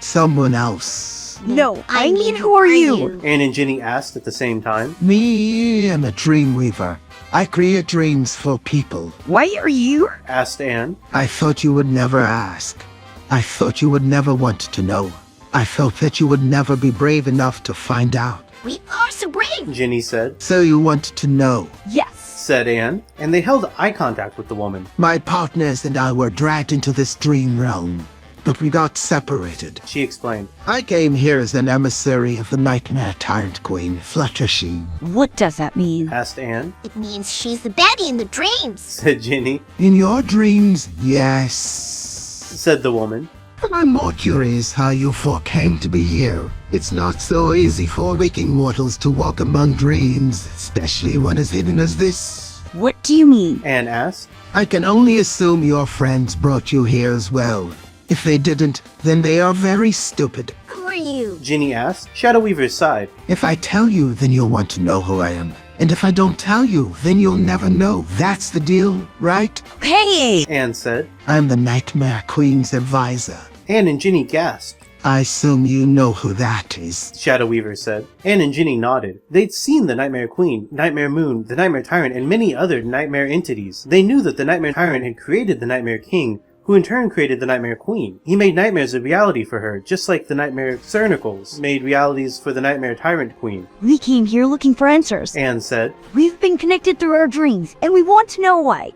someone else. No, I mean, who are you? Anne and Ginny asked at the same time. Me am a dream weaver. I create dreams for people. Why are you? Asked Anne. I thought you would never ask. I thought you would never want to know. I felt that you would never be brave enough to find out. We are so brave. Ginny said. So you want to know? Yes. Said Anne, and they held eye contact with the woman. My partners and I were dragged into this dream realm, but we got separated. She explained. I came here as an emissary of the Nightmare Tyrant Queen, Fluttershy. What does that mean? Asked Anne. It means she's the baddie in the dreams. Said Ginny. In your dreams, yes. Said the woman. But I'm more curious how you four came to be here. It's not so easy for waking mortals to walk among dreams, especially one as hidden as this. What do you mean? Anne asked. I can only assume your friends brought you here as well. If they didn't, then they are very stupid. Who are you? Ginny asked. Shadow Weaver sighed. If I tell you, then you'll want to know who I am. And if I don't tell you, then you'll never know. That's the deal, right? Hey! Anne said. I'm the Nightmare Queen's advisor. Anne and Ginny gasped. I assume you know who that is. Shadow Weaver said. Anne and Ginny nodded. They'd seen the Nightmare Queen, Nightmare Moon, the Nightmare Tyrant, and many other nightmare entities. They knew that the Nightmare Tyrant had created the Nightmare King, who in turn created the Nightmare Queen. He made nightmares a reality for her, just like the Nightmare Cernicles made realities for the Nightmare Tyrant Queen. We came here looking for answers. Anne said. We've been connected through our dreams, and we want to know why.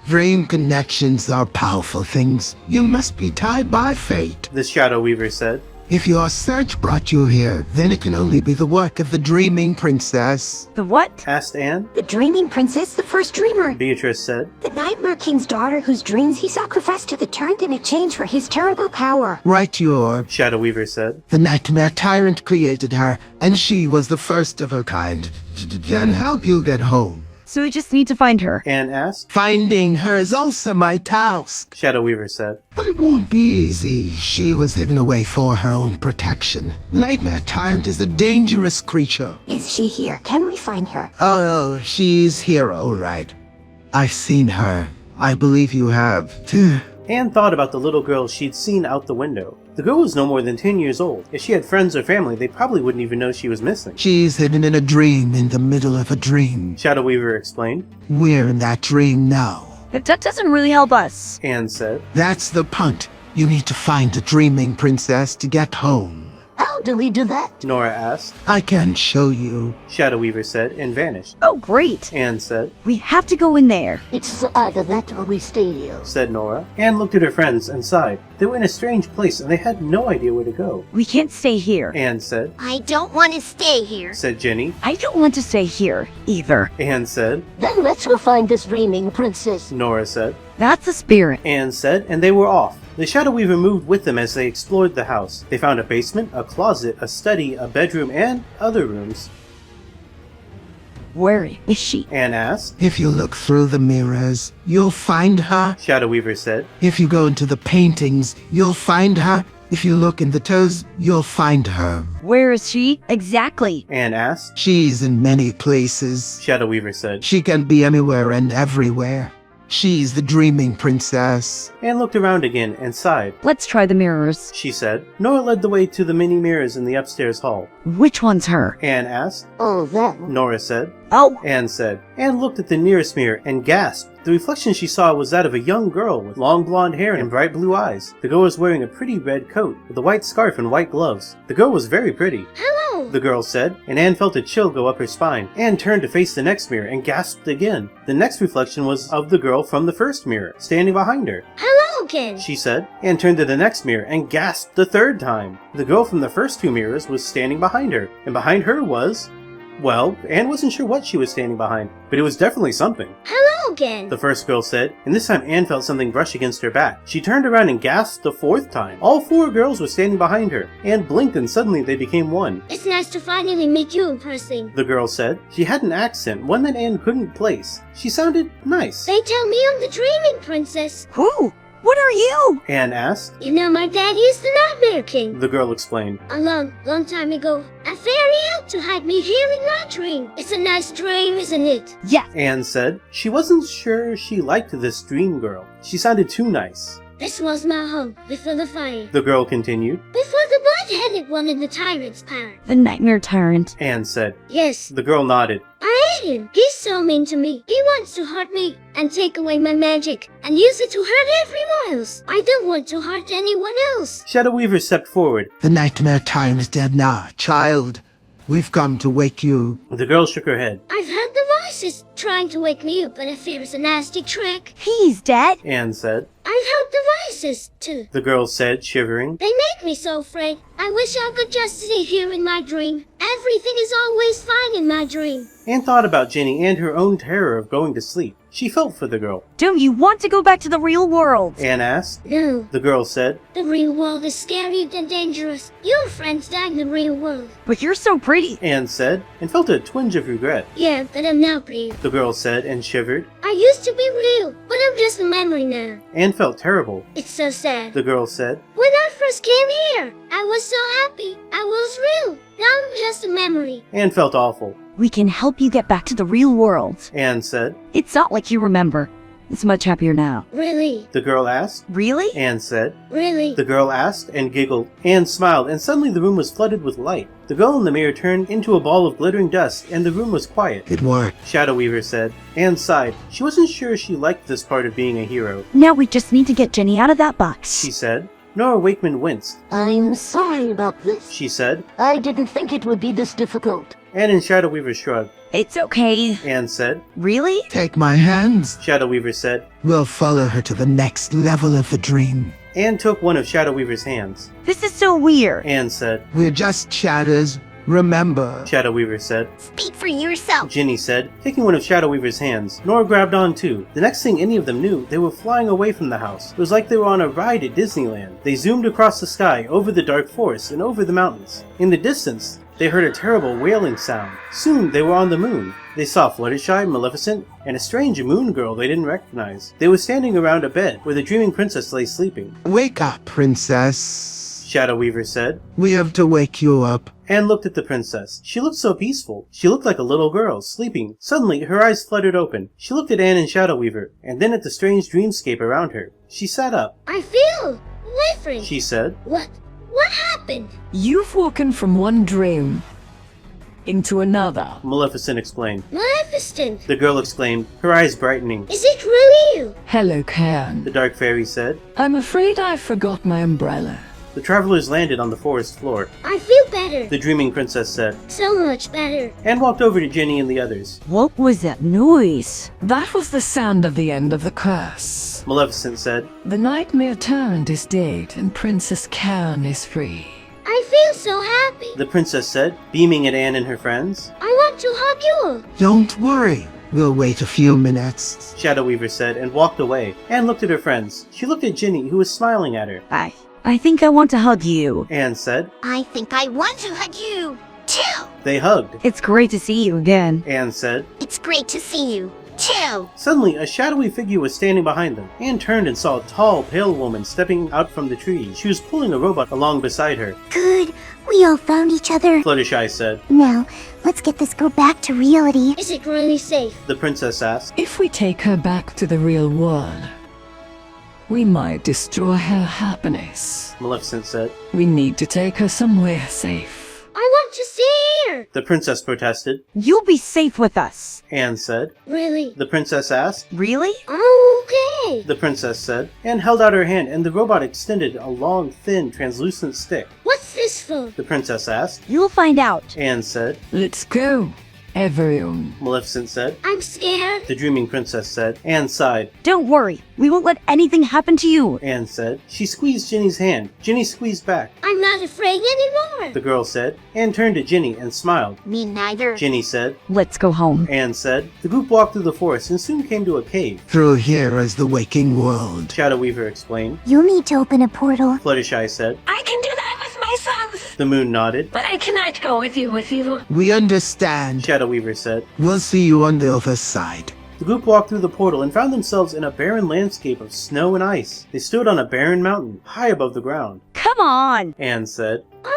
Dream connections are powerful things. You must be tied by fate. The Shadow Weaver said. If your search brought you here, then it can only be the work of the Dreaming Princess. The what? Asked Anne. The Dreaming Princess, the first dreamer. Beatrice said. The Nightmare King's daughter whose dreams he sacrificed to the Tyrant in exchange for his terrible power. Right, your Shadow Weaver said. The Nightmare Tyrant created her, and she was the first of her kind. Can help you get home. So we just need to find her. Anne asked. Finding her is also my task. Shadow Weaver said. But it won't be easy. She was hidden away for her own protection. Nightmare Tyrant is a dangerous creature. Is she here? Can we find her? Oh, she's here, all right. I've seen her. I believe you have. Anne thought about the little girl she'd seen out the window. The girl was no more than 10 years old. If she had friends or family, they probably wouldn't even know she was missing. She's hidden in a dream in the middle of a dream. Shadow Weaver explained. We're in that dream now. But that doesn't really help us. Anne said. That's the point. You need to find the Dreaming Princess to get home. How do we do that? Nora asked. I can show you. Shadow Weaver said and vanished. Oh, great. Anne said. We have to go in there. It's either that or we stay here. Said Nora. Anne looked at her friends and sighed. They were in a strange place and they had no idea where to go. We can't stay here. Anne said. I don't want to stay here. Said Ginny. I don't want to stay here, either. Anne said. Then let's go find this Dreaming Princess. Nora said. That's the spirit. Anne said, and they were off. The Shadow Weaver moved with them as they explored the house. They found a basement, a closet, a study, a bedroom, and other rooms. Where is she? Anne asked. If you look through the mirrors, you'll find her. Shadow Weaver said. If you go into the paintings, you'll find her. If you look in the toes, you'll find her. Where is she? Exactly. Anne asked. She's in many places. Shadow Weaver said. She can be anywhere and everywhere. She's the Dreaming Princess. Anne looked around again and sighed. Let's try the mirrors. She said. Nora led the way to the many mirrors in the upstairs hall. Which one's her? Anne asked. Oh, that. Nora said. Oh! Anne said. Anne looked at the nearest mirror and gasped. The reflection she saw was that of a young girl with long blonde hair and bright blue eyes. The girl was wearing a pretty red coat with a white scarf and white gloves. The girl was very pretty. Hello! The girl said, and Anne felt a chill go up her spine. Anne turned to face the next mirror and gasped again. The next reflection was of the girl from the first mirror, standing behind her. Hello again! She said, and turned to the next mirror and gasped the third time. The girl from the first two mirrors was standing behind her, and behind her was... Well, Anne wasn't sure what she was standing behind, but it was definitely something. Hello again! The first girl said, and this time Anne felt something brush against her back. She turned around and gasped the fourth time. All four girls were standing behind her. Anne blinked and suddenly they became one. It's nice to finally meet you in person. The girl said. She had an accent, one that Anne couldn't place. She sounded nice. They tell me I'm the dreaming princess. Who? What are you? Anne asked. You know my daddy is the Nightmare King. The girl explained. A long time ago, a fairy helped to hide me here in my dream. It's a nice dream, isn't it? Yeah. Anne said. She wasn't sure she liked this dream girl. She sounded too nice. This was my home before the fire. The girl continued. Before the blood-headed one in the tyrant's power. The Nightmare Tyrant. Anne said. Yes. The girl nodded. I hate him. He's so mean to me. He wants to hurt me and take away my magic and use it to hurt everyone else. I don't want to hurt anyone else. Shadow Weaver stepped forward. The Nightmare Time is dead now, child. We've come to wake you. The girl shook her head. I've heard the voices trying to wake me up, but I fear it's a nasty trick. He's dead. Anne said. I've heard the voices, too. The girl said, shivering. They make me so afraid. I wish I could just stay here in my dream. Everything is always fine in my dream. Anne thought about Jenny and her own terror of going to sleep. She felt for the girl. Do you want to go back to the real world? Anne asked. No. The girl said. The real world is scary and dangerous. Your friends died in the real world. But you're so pretty. Anne said, and felt a twinge of regret. Yeah, but I'm not real. The girl said, and shivered. I used to be real, but I'm just a memory now. Anne felt terrible. It's so sad. The girl said. When I first came here, I was so happy. I was real. Now I'm just a memory. Anne felt awful. We can help you get back to the real world. Anne said. It's not like you remember. It's much happier now. Really? The girl asked. Really? Anne said. Really? The girl asked and giggled. Anne smiled, and suddenly the room was flooded with light. The girl in the mirror turned into a ball of glittering dust, and the room was quiet. It worked. Shadow Weaver said. Anne sighed. She wasn't sure she liked this part of being a hero. Now we just need to get Jenny out of that box. She said. Nora Wakeman winced. I'm sorry about this. She said. I didn't think it would be this difficult. Anne and Shadow Weaver shrugged. It's okay. Anne said. Really? Take my hands. Shadow Weaver said. We'll follow her to the next level of the dream. Anne took one of Shadow Weaver's hands. This is so weird. Anne said. We're just shadows. Remember. Shadow Weaver said. Speak for yourself. Ginny said, taking one of Shadow Weaver's hands. Nora grabbed on too. The next thing any of them knew, they were flying away from the house. It was like they were on a ride at Disneyland. They zoomed across the sky, over the dark forest, and over the mountains. In the distance, they heard a terrible wailing sound. Soon, they were on the moon. They saw Fluttershy, Maleficent, and a strange moon girl they didn't recognize. They were standing around a bed where the dreaming princess lay sleeping. Wake up, princess. Shadow Weaver said. We have to wake you up. Anne looked at the princess. She looked so peaceful. She looked like a little girl, sleeping. Suddenly, her eyes fluttered open. She looked at Anne and Shadow Weaver, and then at the strange dreamscape around her. She sat up. I feel different. She said. What happened? You've woken from one dream into another. Maleficent explained. Maleficent! The girl exclaimed, her eyes brightening. Is it really you? Hello, Cairn. The dark fairy said. I'm afraid I forgot my umbrella. The travelers landed on the forest floor. I feel better. The dreaming princess said. So much better. Anne walked over to Ginny and the others. What was that noise? That was the sound of the end of the curse. Maleficent said. The Nightmare Tyrant is dead and Princess Cairn is free. I feel so happy. The princess said, beaming at Anne and her friends. I want to hug you all. Don't worry. We'll wait a few minutes. Shadow Weaver said and walked away. Anne looked at her friends. She looked at Ginny, who was smiling at her. I think I want to hug you. Anne said. I think I want to hug you, too. They hugged. It's great to see you again. Anne said. It's great to see you, too. Suddenly, a shadowy figure was standing behind them. Anne turned and saw a tall, pale woman stepping out from the trees. She was pulling a robot along beside her. Good. We all found each other. Fluttershy said. Now, let's get this girl back to reality. Is it really safe? The princess asked. If we take her back to the real world, we might destroy her happiness. Maleficent said. We need to take her somewhere safe. I want to see here. The princess protested. You'll be safe with us. Anne said. Really? The princess asked. Really? Okay. The princess said. Anne held out her hand and the robot extended a long, thin, translucent stick. What's this for? The princess asked. You'll find out. Anne said. Let's go, everyone. Maleficent said. I'm scared. The dreaming princess said. Anne sighed. Don't worry. We won't let anything happen to you. Anne said. She squeezed Ginny's hand. Ginny squeezed back. I'm not afraid anymore. The girl said. Anne turned to Ginny and smiled. Me neither. Ginny said. Let's go home. Anne said. The group walked through the forest and soon came to a cave. Through here is the waking world. Shadow Weaver explained. You'll need to open a portal. Fluttershy said. I can do that with my sons. The moon nodded. But I cannot go with you. We understand. Shadow Weaver said. We'll see you on the other side. The group walked through the portal and found themselves in a barren landscape of snow and ice. They stood on a barren mountain, high above the ground. Come on. Anne said. Are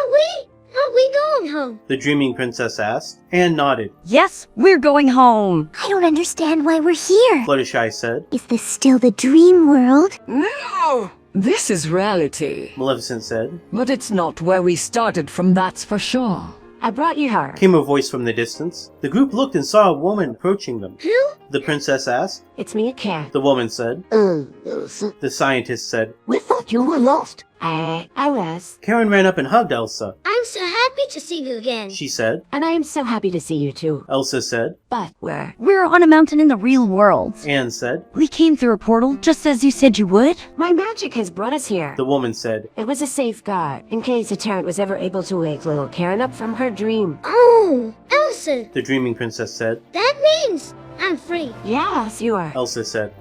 we going home? The dreaming princess asked. Anne nodded. Yes, we're going home. I don't understand why we're here. Fluttershy said. Is this still the dream world? No! This is reality. Maleficent said. But it's not where we started from, that's for sure. I brought you her. Came a voice from the distance. The group looked and saw a woman approaching them. Who? The princess asked. It's me, Karen. The woman said. Elsa. The scientist said. We thought you were lost. I was. Karen ran up and hugged Elsa. I'm so happy to see you again. She said. And I am so happy to see you too. Elsa said. But where? We're on a mountain in the real world. Anne said. We came through a portal just as you said you would. My magic has brought us here. The woman said. It was a safeguard, in case the Tarrant was ever able to wake little Karen up from her dream. Oh, Elsa. The dreaming princess said. That means I'm free. Yes, you are. Elsa said.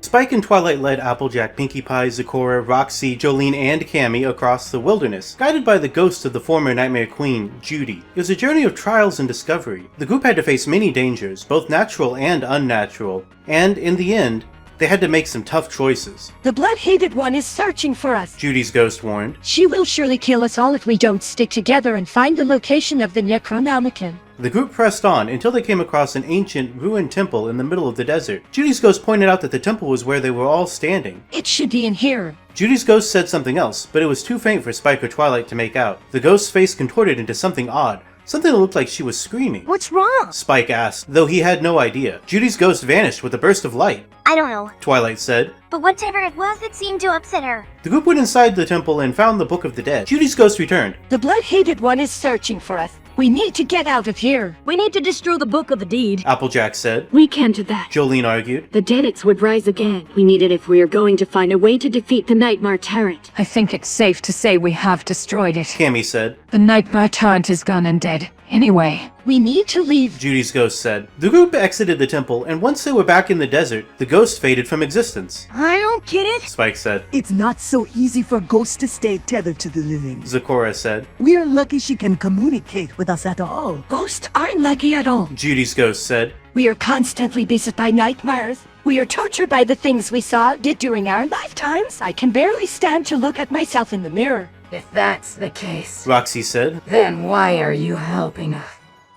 Spike and Twilight led Applejack, Pinkie Pie, Zecora, Roxy, Jolene, and Cammy across the wilderness, guided by the ghost of the former Nightmare Queen, Judy. It was a journey of trials and discovery. The group had to face many dangers, both natural and unnatural, and in the end, they had to make some tough choices. The blood-hated one is searching for us. Judy's ghost warned. She will surely kill us all if we don't stick together and find the location of the Necronomicon. The group pressed on until they came across an ancient, ruined temple in the middle of the desert. Judy's ghost pointed out that the temple was where they were all standing. It should be in here. Judy's ghost said something else, but it was too faint for Spike or Twilight to make out. The ghost's face contorted into something odd. Something that looked like she was screaming. What's wrong? Spike asked, though he had no idea. Judy's ghost vanished with a burst of light. I don't know. Twilight said. But whatever it was, it seemed to upset her. The group went inside the temple and found the Book of the Dead. Judy's ghost returned. The blood-hated one is searching for us. We need to get out of here. We need to destroy the Book of the Deed. Applejack said. We can't do that. Jolene argued. The Deadites would rise again. We need it if we are going to find a way to defeat the Nightmare Tyrant. I think it's safe to say we have destroyed it. Cammy said. The Nightmare Tyrant is gone and dead. Anyway, we need to leave. Judy's ghost said. The group exited the temple, and once they were back in the desert, the ghost faded from existence. I don't get it. Spike said. It's not so easy for ghosts to stay tethered to the living. Zecora said. We're lucky she can communicate with us at all. Ghosts aren't lucky at all. Judy's ghost said. We are constantly beset by nightmares. We are tortured by the things we saw, did during our lifetimes. I can barely stand to look at myself in the mirror. if that's the case, Roxy said. then why are you helping us?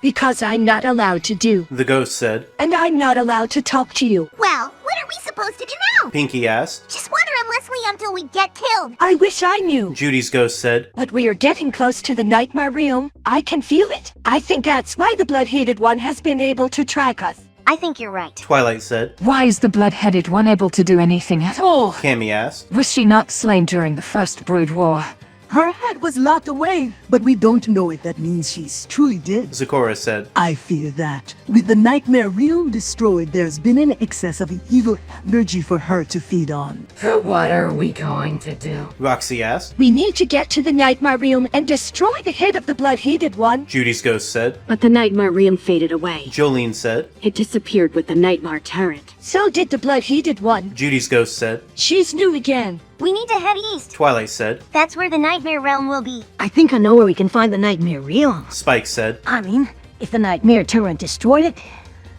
Because I'm not allowed to do. The ghost said. And I'm not allowed to talk to you. Well, what are we supposed to do now? Pinkie asked. Just water and Leslie until we get killed. I wish I knew. Judy's ghost said. But we are getting close to the Nightmare Realm. I can feel it. I think that's why the Blood-Hated One has been able to track us. I think you're right. Twilight said. Why is the blood-headed one able to do anything at all? Cammy asked. Was she not slain during the First Brood War? Her head was locked away, but we don't know if that means she's truly dead. Zecora said. I fear that. With the Nightmare Realm destroyed, there's been an excess of evil energy for her to feed on. So what are we going to do? Roxy asked. We need to get to the Nightmare Realm and destroy the head of the Blood-Hated One. Judy's ghost said. But the Nightmare Realm faded away. Jolene said. It disappeared with the Nightmare Tyrant. So did the Blood-Hated One. Judy's ghost said. She's new again. We need to head east. Twilight said. That's where the Nightmare Realm will be. I think I know where we can find the Nightmare Realm. Spike said. I mean, if the Nightmare Tyrant destroyed it,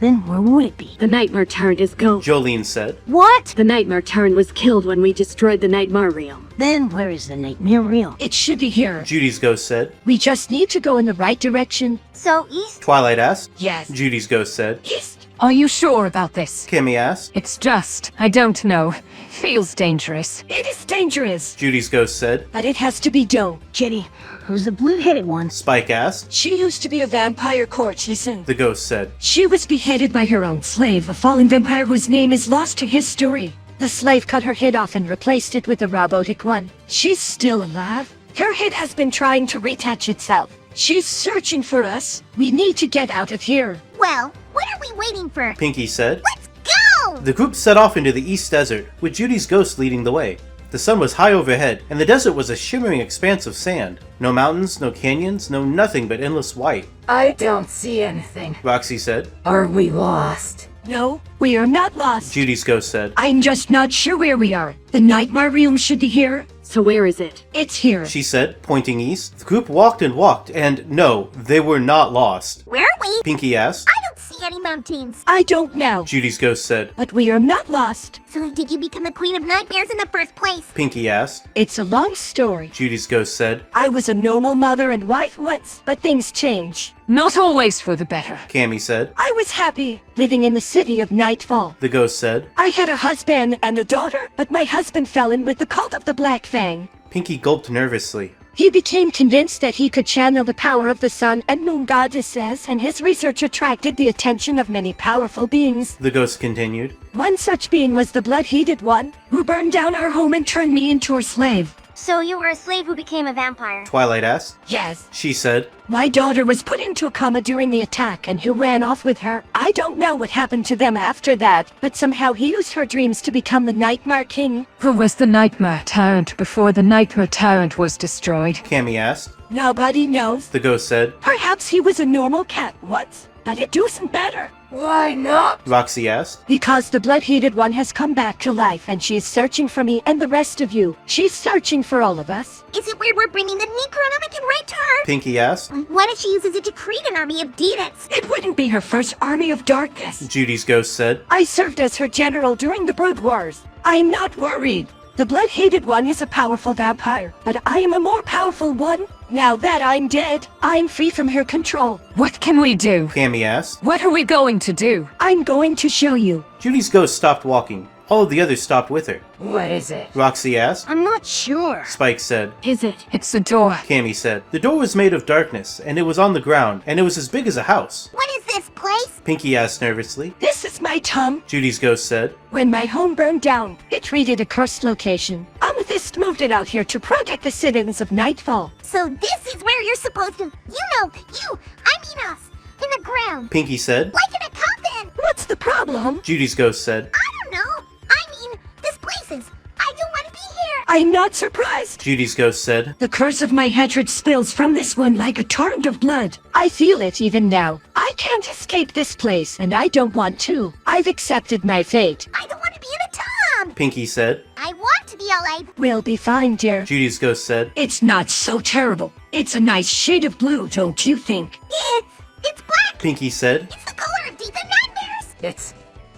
then where would it be? The Nightmare Tyrant is gone. Jolene said. What? The Nightmare Tyrant was killed when we destroyed the Nightmare Realm. Then where is the Nightmare Realm? It should be here. Judy's ghost said. We just need to go in the right direction. So east? Twilight asked. Yes. Judy's ghost said. East. Are you sure about this? Cammy asked. It's just, I don't know. Feels dangerous. It is dangerous, Judy's ghost said. but it has to be done. Jenny, who's the blue-headed one? Spike asked. She used to be a vampire courtesan. The ghost said. She was beheaded by her own slave, a fallen vampire whose name is lost to history. The slave cut her head off and replaced it with a robotic one. She's still alive. Her head has been trying to reattach itself. She's searching for us. We need to get out of here. Well, what are we waiting for? Pinky said. Let's go! The group set off into the East Desert, with Judy's ghost leading the way. The sun was high overhead, and the desert was a shimmering expanse of sand. No mountains, no canyons, no nothing but endless white. I don't see anything. Roxy said. Are we lost? No, we are not lost. Judy's ghost said. I'm just not sure where we are. The Nightmare Realm should be here. So where is it? It's here. She said, pointing east. The group walked and walked, and no, they were not lost. Where are we? Pinky asked. I don't see any mountains. I don't know. Judy's ghost said. But we are not lost. So did you become the queen of nightmares in the first place? Pinky asked. It's a long story. Judy's ghost said. I was a normal mother and wife once, but things change. Not always for the better. Cammy said. I was happy living in the city of Nightfall. The ghost said. I had a husband and a daughter, but my husband fell in with the cult of the Black Fang. Pinky gulped nervously. He became convinced that he could channel the power of the sun and moon goddesses, and his research attracted the attention of many powerful beings. The ghost continued. One such being was the blood-heated one, who burned down our home and turned me into her slave. So you were a slave who became a vampire? Twilight asked. Yes. She said. My daughter was put into a coma during the attack, and he ran off with her. I don't know what happened to them after that, but somehow he used her dreams to become the Nightmare King. Who was the Nightmare Tyrant before the Nightmare Tyrant was destroyed? Cammy asked. Nobody knows. The ghost said. Perhaps he was a normal cat once, but it doesn't matter. Why not? Roxy asked. Because the blood-heated one has come back to life, and she is searching for me and the rest of you. She's searching for all of us. Is it weird we're bringing the Necronomicon right to her? Pinky asked. Why does she use it to create an army of demons? It wouldn't be her first army of darkness. Judy's ghost said. I served as her general during the Brood Wars. I'm not worried. The blood-hated one is a powerful vampire, but I am a more powerful one. Now that I'm dead, I'm free from her control. What can we do? Cammy asked. What are we going to do? I'm going to show you. Judy's ghost stopped walking. All of the others stopped with her. What is it? Roxy asked. I'm not sure. Spike said. Is it? It's a door. Cammy said. The door was made of darkness, and it was on the ground, and it was as big as a house. What is this place? Pinky asked nervously. This is my tomb. Judy's ghost said. When my home burned down, it treated a cursed location. Amethyst moved it out here to protect the citizens of Nightfall. So this is where you're supposed to... I mean us. In the ground. Pinky said. Like in a coffin. What's the problem? Judy's ghost said. I don't know. I mean, this place is... I don't want to be here. I'm not surprised. Judy's ghost said. The curse of my hatred spills from this one like a torrent of blood. I feel it even now. I can't escape this place, and I don't want to. I've accepted my fate. I don't want to be in a tomb. Pinky said. I want to be alive. We'll be fine, dear. Judy's ghost said. It's not so terrible. It's a nice shade of blue, don't you think? It's black. Pinky said. It's the color of deep nightmares.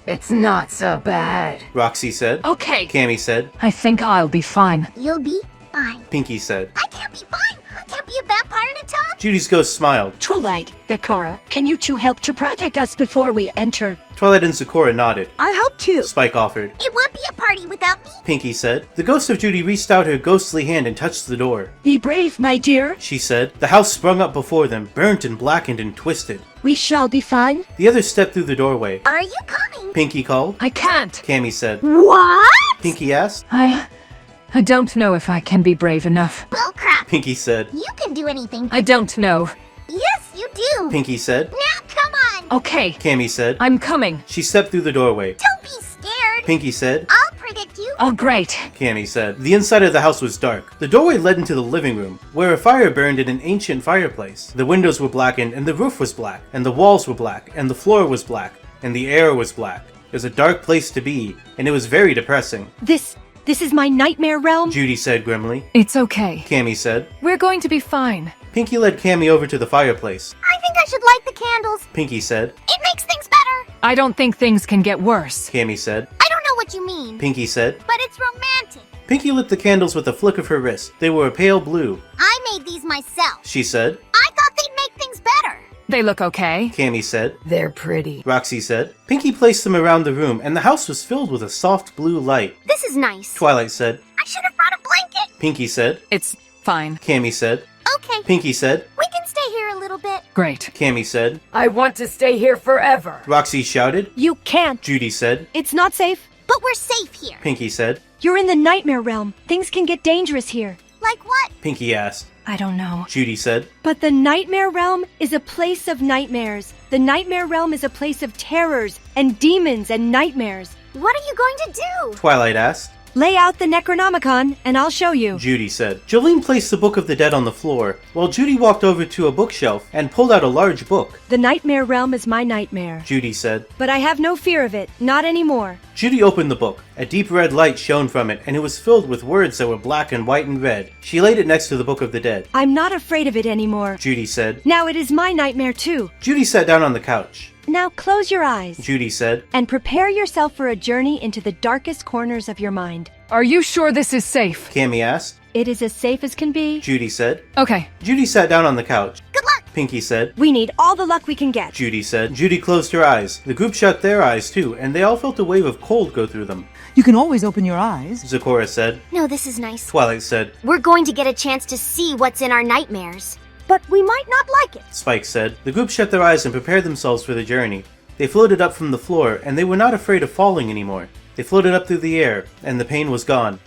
It's not so bad. Roxy said. Okay. Cammy said. I think I'll be fine. You'll be fine. Pinky said. I can't be fine. I can't be a vampire in a tomb. Judy's ghost smiled. Twilight, Dakora, can you two help to protect us before we enter? Twilight and Sakura nodded. I help too. Spike offered. It won't be a party without me. Pinky said. The ghost of Judy reached out her ghostly hand and touched the door. Be brave, my dear. She said. The house sprung up before them, burnt and blackened and twisted. We shall be fine. The others stepped through the doorway. Are you coming? Pinky called. I can't. Cammy said. What? Pinky asked. I don't know if I can be brave enough. Bullcrap. Pinky said. You can do anything. I don't know. Yes, you do. Pinky said. Now come on. Okay. Cammy said. I'm coming. She stepped through the doorway. Don't be scared. Pinky said. I'll predict you. Oh, great. Cammy said. The inside of the house was dark. The doorway led into the living room, where a fire burned in an ancient fireplace. The windows were blackened, and the roof was black, and the walls were black, and the floor was black, and the air was black. It was a dark place to be, and it was very depressing. This is my nightmare realm? Judy said grimly. It's okay. Cammy said. We're going to be fine. Pinky led Cammy over to the fireplace. I think I should light the candles. Pinky said. It makes things better. I don't think things can get worse. Cammy said. I don't know what you mean. Pinky said. But it's romantic. Pinky lit the candles with a flick of her wrist. They were a pale blue. I made these myself. She said. I thought they'd make things better. They look okay. Cammy said. They're pretty. Roxy said. Pinky placed them around the room, and the house was filled with a soft blue light. This is nice. Twilight said. I should have brought a blanket. Pinky said. It's fine. Cammy said. Okay. Pinky said. We can stay here a little bit. Great. Cammy said. I want to stay here forever. Roxy shouted. You can't. Judy said. It's not safe. But we're safe here. Pinky said. You're in the nightmare realm. Things can get dangerous here. Like what? Pinky asked. I don't know. Judy said. But the nightmare realm is a place of nightmares. The nightmare realm is a place of terrors and demons and nightmares. What are you going to do? Twilight asked. Lay out the Necronomicon, and I'll show you. Judy said. Jolene placed the Book of the Dead on the floor, while Judy walked over to a bookshelf and pulled out a large book. The nightmare realm is my nightmare. Judy said. But I have no fear of it. Not anymore. Judy opened the book. A deep red light shone from it, and it was filled with words that were black and white and red. She laid it next to the Book of the Dead. I'm not afraid of it anymore. Judy said. Now it is my nightmare too. Judy sat down on the couch. Now close your eyes. Judy said. And prepare yourself for a journey into the darkest corners of your mind. Are you sure this is safe? Cammy asked. It is as safe as can be. Judy said. Okay. Judy sat down on the couch. Good luck! Pinky said. We need all the luck we can get. Judy said. Judy closed her eyes. The group shut their eyes too, and they all felt a wave of cold go through them. You can always open your eyes. Zecora said. No, this is nice. Twilight said. We're going to get a chance to see what's in our nightmares. But we might not like it. Spike said. The group shut their eyes and prepared themselves for the journey. They floated up from the floor, and they were not afraid of falling anymore. They floated up through the air, and the pain was gone.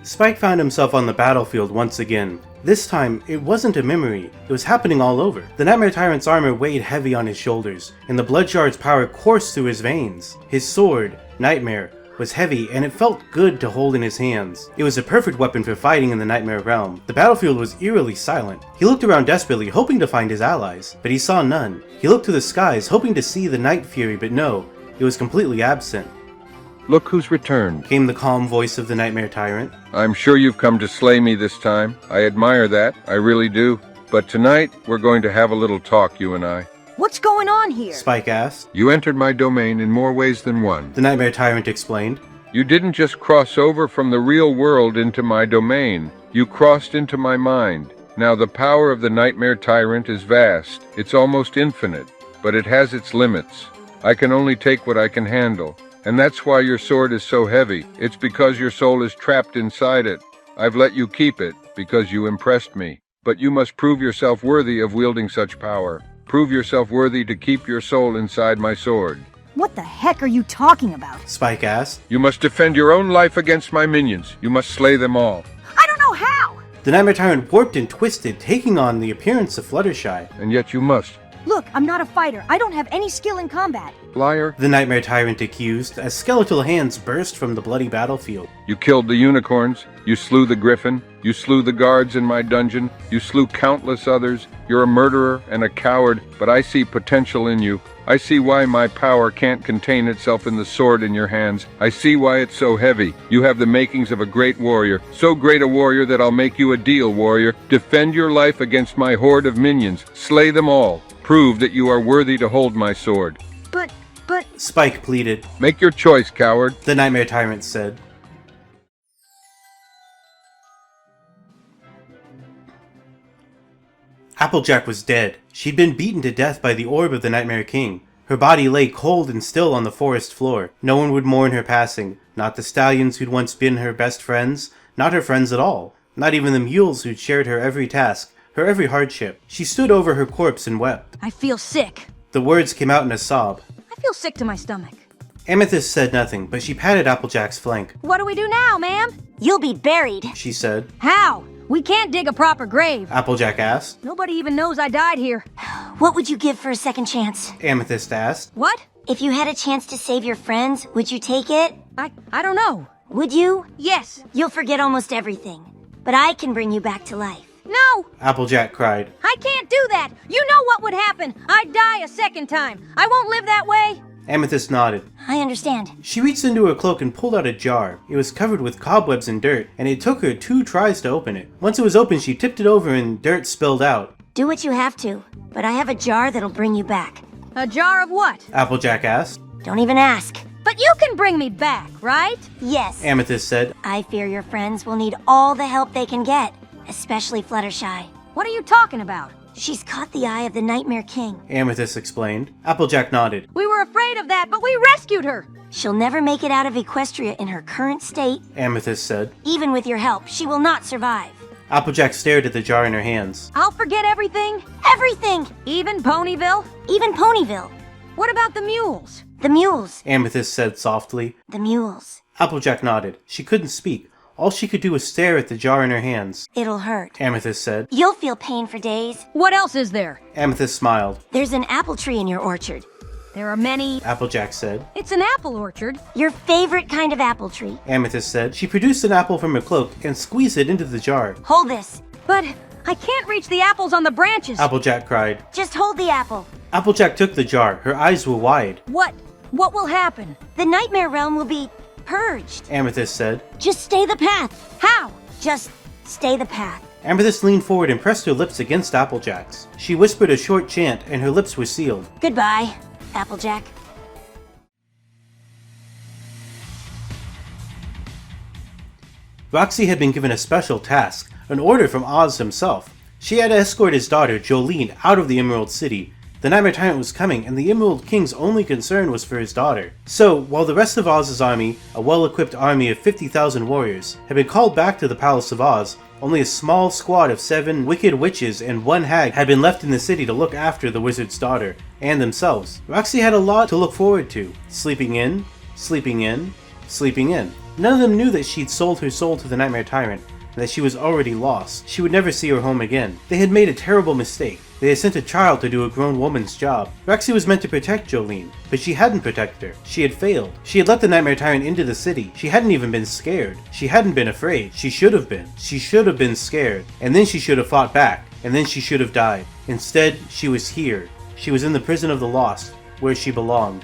Spike found himself on the battlefield once again. This time, it wasn't a memory, it was happening all over. The Nightmare Tyrant's armor weighed heavy on his shoulders, and the Blood Shard's power coursed through his veins. His sword, Nightmare, was heavy, and it felt good to hold in his hands. It was a perfect weapon for fighting in the Nightmare realm. The battlefield was eerily silent. He looked around desperately, hoping to find his allies, but he saw none. He looked to the skies, hoping to see the Night Fury, but no, it was completely absent. Look who's returned, came the calm voice of the Nightmare Tyrant. I'm sure you've come to slay me this time. I admire that, I really do. But tonight, we're going to have a little talk, you and I. What's going on here? Spike asked. You entered my domain in more ways than one. The Nightmare Tyrant explained. You didn't just cross over from the real world into my domain. You crossed into my mind. Now the power of the Nightmare Tyrant is vast. It's almost infinite, but it has its limits. I can only take what I can handle. And that's why your sword is so heavy. It's because your soul is trapped inside it. I've let you keep it because you impressed me. But you must prove yourself worthy of wielding such power. Prove yourself worthy to keep your soul inside my sword. What the heck are you talking about? Spike asked. You must defend your own life against my minions. You must slay them all. I don't know how! The Nightmare Tyrant warped and twisted, taking on the appearance of Fluttershy. And yet you must. Look, I'm not a fighter. I don't have any skill in combat. Liar. The Nightmare Tyrant accused, as skeletal hands burst from the bloody battlefield. You killed the unicorns. You slew the griffin. You slew the guards in my dungeon. You slew countless others. You're a murderer and a coward, but I see potential in you. I see why my power can't contain itself in the sword in your hands. I see why it's so heavy. You have the makings of a great warrior. So great a warrior that I'll make you a deal, warrior. Defend your life against my horde of minions. Slay them all. Prove that you are worthy to hold my sword. But... Spike pleaded. Make your choice, coward. The Nightmare Tyrant said. Applejack was dead. She'd been beaten to death by the orb of the Nightmare King. Her body lay cold and still on the forest floor. No one would mourn her passing. Not the stallions who'd once been her best friends. Not her friends at all. Not even the mules who'd shared her every task, her every hardship. She stood over her corpse and wept. I feel sick. The words came out in a sob. I feel sick to my stomach. Amethyst said nothing, but she patted Applejack's flank. What do we do now, ma'am? You'll be buried, she said. How? We can't dig a proper grave. Applejack asked. Nobody even knows I died here. What would you give for a second chance? Amethyst asked. What? If you had a chance to save your friends, would you take it? I don't know. Would you? Yes. You'll forget almost everything, but I can bring you back to life. No! Applejack cried. I can't do that! You know what would happen! I'd die a second time! I won't live that way! Amethyst nodded. I understand. She reached into her cloak and pulled out a jar. It was covered with cobwebs and dirt, and it took her 2 tries to open it. Once it was open, she tipped it over and dirt spilled out. Do what you have to, but I have a jar that'll bring you back. A jar of what? Applejack asked. Don't even ask. But you can bring me back, right? Yes. Amethyst said. I fear your friends will need all the help they can get, especially Fluttershy. What are you talking about? She's caught the eye of the Nightmare King. Amethyst explained. Applejack nodded. We were afraid of that, but we rescued her. She'll never make it out of Equestria in her current state. Amethyst said. Even with your help, she will not survive. Applejack stared at the jar in her hands. I'll forget everything. Everything! Even Ponyville? Even Ponyville. What about the mules? The mules. Amethyst said softly. The mules. Applejack nodded. She couldn't speak. All she could do was stare at the jar in her hands. It'll hurt. Amethyst said. You'll feel pain for days. What else is there? Amethyst smiled. There's an apple tree in your orchard. There are many. Applejack said. It's an apple orchard. Your favorite kind of apple tree. Amethyst said. She produced an apple from her cloak and squeezed it into the jar. Hold this. But I can't reach the apples on the branches. Applejack cried. Just hold the apple. Applejack took the jar. Her eyes were wide. What will happen? The Nightmare Realm will be purged. Amethyst said. Just stay the path. How? Just stay the path. Amethyst leaned forward and pressed her lips against Applejack's. She whispered a short chant and her lips were sealed. Goodbye, Applejack. Roxy had been given a special task, an order from Oz himself. She had to escort his daughter, Jolene, out of the Emerald City. The Nightmare Tyrant was coming, and the Emerald King's only concern was for his daughter. So, while the rest of Oz's army, a well-equipped army of 50,000 warriors, had been called back to the Palace of Oz, only a small squad of 7 wicked witches and 1 hag had been left in the city to look after the wizard's daughter, and themselves. Roxy had a lot to look forward to. Sleeping in, sleeping in, sleeping in. None of them knew that she'd sold her soul to the Nightmare Tyrant, and that she was already lost. She would never see her home again. They had made a terrible mistake. They had sent a child to do a grown woman's job. Roxy was meant to protect Jolene, but she hadn't protected her. She had failed. She had let the Nightmare Tyrant into the city. She hadn't even been scared. She hadn't been afraid. She should have been. She should have been scared. And then she should have fought back. And then she should have died. Instead, she was here. She was in the prison of the lost, where she belonged.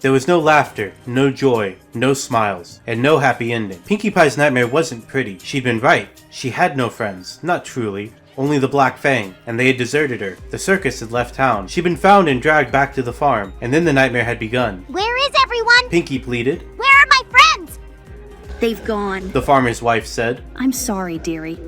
There was no laughter, no joy, no smiles, and no happy ending. Pinkie Pie's nightmare wasn't pretty. She'd been right. She had no friends. Not truly. Only the Black Fang, and they had deserted her. The circus had left town. She'd been found and dragged back to the farm, and then the nightmare had begun. Where is everyone? Pinkie pleaded. Where are my friends? They've gone. The farmer's wife said. I'm sorry, dearie.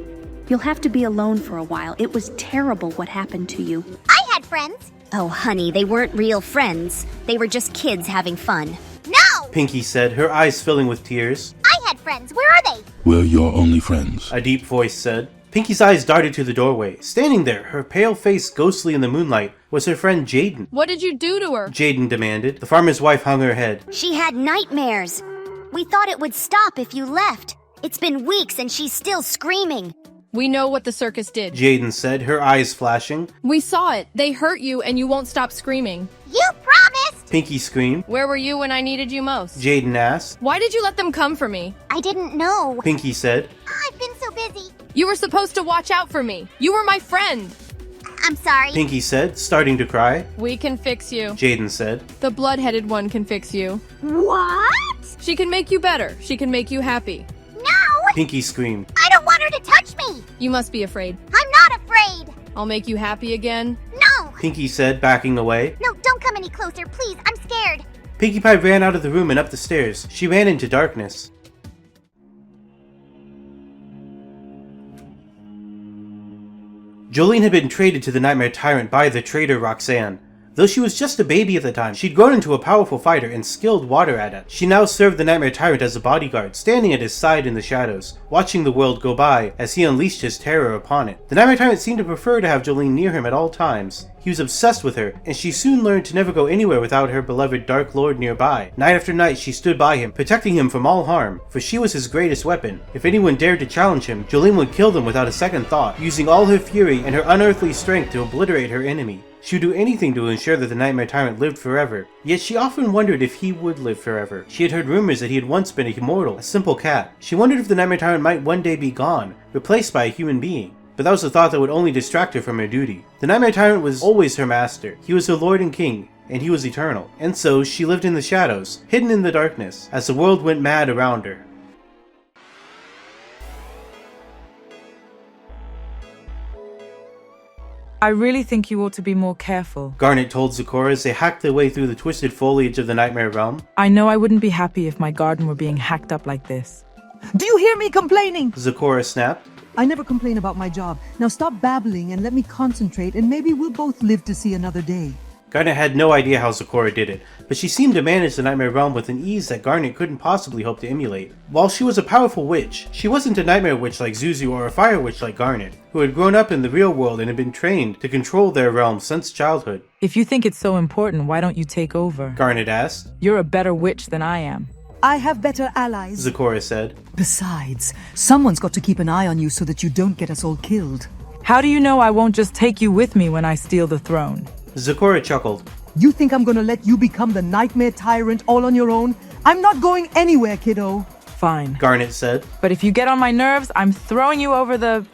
You'll have to be alone for a while. It was terrible what happened to you. I had friends. Oh, honey, they weren't real friends. They were just kids having fun. No! Pinkie said, her eyes filling with tears. I had friends. Where are they? We're your only friends. A deep voice said. Pinkie's eyes darted to the doorway. Standing there, her pale face ghostly in the moonlight, was her friend Jaden. What did you do to her? Jaden demanded. The farmer's wife hung her head. She had nightmares. We thought it would stop if you left. It's been weeks and she's still screaming. We know what the circus did. Jaden said, her eyes flashing. We saw it. They hurt you and you won't stop screaming. You promised! Pinkie screamed. Where were you when I needed you most? Jaden asked. Why did you let them come for me? I didn't know. Pinkie said. I've been so busy. You were supposed to watch out for me. You were my friend. I'm sorry. Pinkie said, starting to cry. We can fix you. Jaden said. The blood-headed one can fix you. What? She can make you better. She can make you happy. No! Pinkie screamed. I don't want her to touch me! You must be afraid. I'm not afraid! I'll make you happy again. No! Pinkie said, backing away. No, don't come any closer, please. I'm scared. Pinkie Pie ran out of the room and up the stairs. She ran into darkness. Jolene had been traded to the Nightmare Tyrant by the traitor Roxanne. Though she was just a baby at the time, she'd grown into a powerful fighter and skilled water adept. She now served the Nightmare Tyrant as a bodyguard, standing at his side in the shadows, watching the world go by as he unleashed his terror upon it. The Nightmare Tyrant seemed to prefer to have Jolene near him at all times. He was obsessed with her, and she soon learned to never go anywhere without her beloved Dark Lord nearby. Night after night she stood by him, protecting him from all harm, for she was his greatest weapon. If anyone dared to challenge him, Jolene would kill them without a second thought, using all her fury and her unearthly strength to obliterate her enemy. She would do anything to ensure that the Nightmare Tyrant lived forever. Yet she often wondered if he would live forever. She had heard rumors that he had once been immortal, a simple cat. She wondered if the Nightmare Tyrant might one day be gone, replaced by a human being. But that was a thought that would only distract her from her duty. The Nightmare Tyrant was always her master. He was her lord and king, and he was eternal. And so she lived in the shadows, hidden in the darkness, as the world went mad around her. I really think you ought to be more careful. Garnet told Zecora as they hacked their way through the twisted foliage of the Nightmare Realm. I know I wouldn't be happy if my garden were being hacked up like this. Do you hear me complaining? Zecora snapped. I never complain about my job. Now stop babbling and let me concentrate, and maybe we'll both live to see another day. Garnet had no idea how Zecora did it, but she seemed to manage the Nightmare Realm with an ease that Garnet couldn't possibly hope to emulate. While she was a powerful witch, she wasn't a nightmare witch like Zuzu or a fire witch like Garnet, who had grown up in the real world and had been trained to control their realm since childhood. If you think it's so important, why don't you take over? Garnet asked. You're a better witch than I am. I have better allies. Zecora said. Besides, someone's got to keep an eye on you so that you don't get us all killed. How do you know I won't just take you with me when I steal the throne? Zecora chuckled. You think I'm gonna let you become the Nightmare Tyrant all on your own? I'm not going anywhere, kiddo. Fine. Garnet said. But if you get on my nerves, I'm throwing you over the...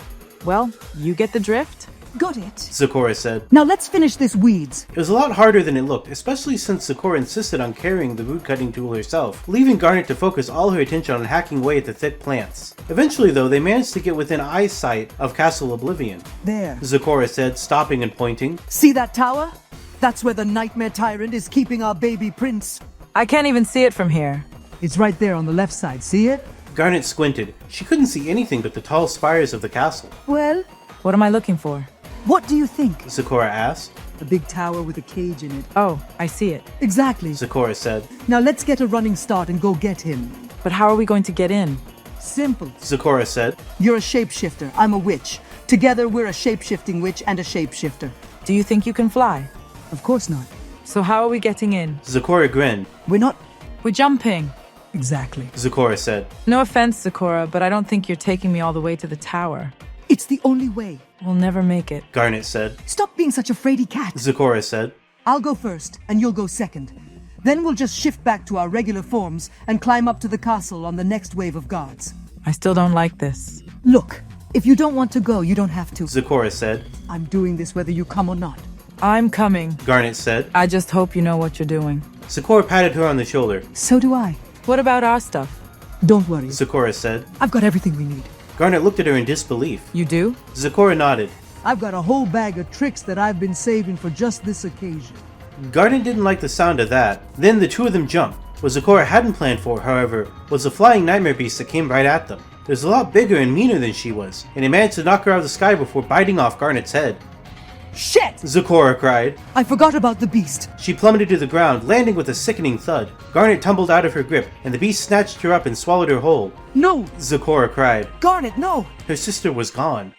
Well, you get the drift? Got it. Zecora said. Now let's finish this weeds. It was a lot harder than it looked, especially since Zecora insisted on carrying the root cutting tool herself, leaving Garnet to focus all her attention on hacking away at the thick plants. Eventually though, they managed to get within eyesight of Castle Oblivion. There. Zecora said, stopping and pointing. See that tower? That's where the Nightmare Tyrant is keeping our baby prince. I can't even see it from here. It's right there on the left side, see it? Garnet squinted. She couldn't see anything but the tall spires of the castle. Well? What am I looking for? What do you think? Zecora asked. A big tower with a cage in it. Oh, I see it. Exactly. Zecora said. Now let's get a running start and go get him. But how are we going to get in? Simple. Zecora said. You're a shapeshifter. I'm a witch. Together we're a shapeshifting witch and a shapeshifter. Do you think you can fly? Of course not. So how are we getting in? Zecora grinned. We're jumping. Exactly. Zecora said. No offense, Zecora, but I don't think you're taking me all the way to the tower. It's the only way. We'll never make it. Garnet said. Stop being such a fraidy cat. Zecora said. I'll go first, and you'll go second. Then we'll just shift back to our regular forms and climb up to the castle on the next wave of guards. I still don't like this. Look, if you don't want to go, you don't have to. Zecora said. I'm doing this whether you come or not. I'm coming. Garnet said. I just hope you know what you're doing. Zecora patted her on the shoulder. So do I. What about our stuff? Don't worry. Zecora said. I've got everything we need. Garnet looked at her in disbelief. You do? Zecora nodded. I've got a whole bag of tricks that I've been saving for just this occasion. Garnet didn't like the sound of that. Then the two of them jumped. What Zecora hadn't planned for, however, was a flying nightmare beast that came right at them. It was a lot bigger and meaner than she was, and it managed to knock her out of the sky before biting off Garnet's head. Shit! Zecora cried. I forgot about the beast. She plummeted to the ground, landing with a sickening thud. Garnet tumbled out of her grip, and the beast snatched her up and swallowed her whole. No! Zecora cried. Garnet, no! Her sister was gone.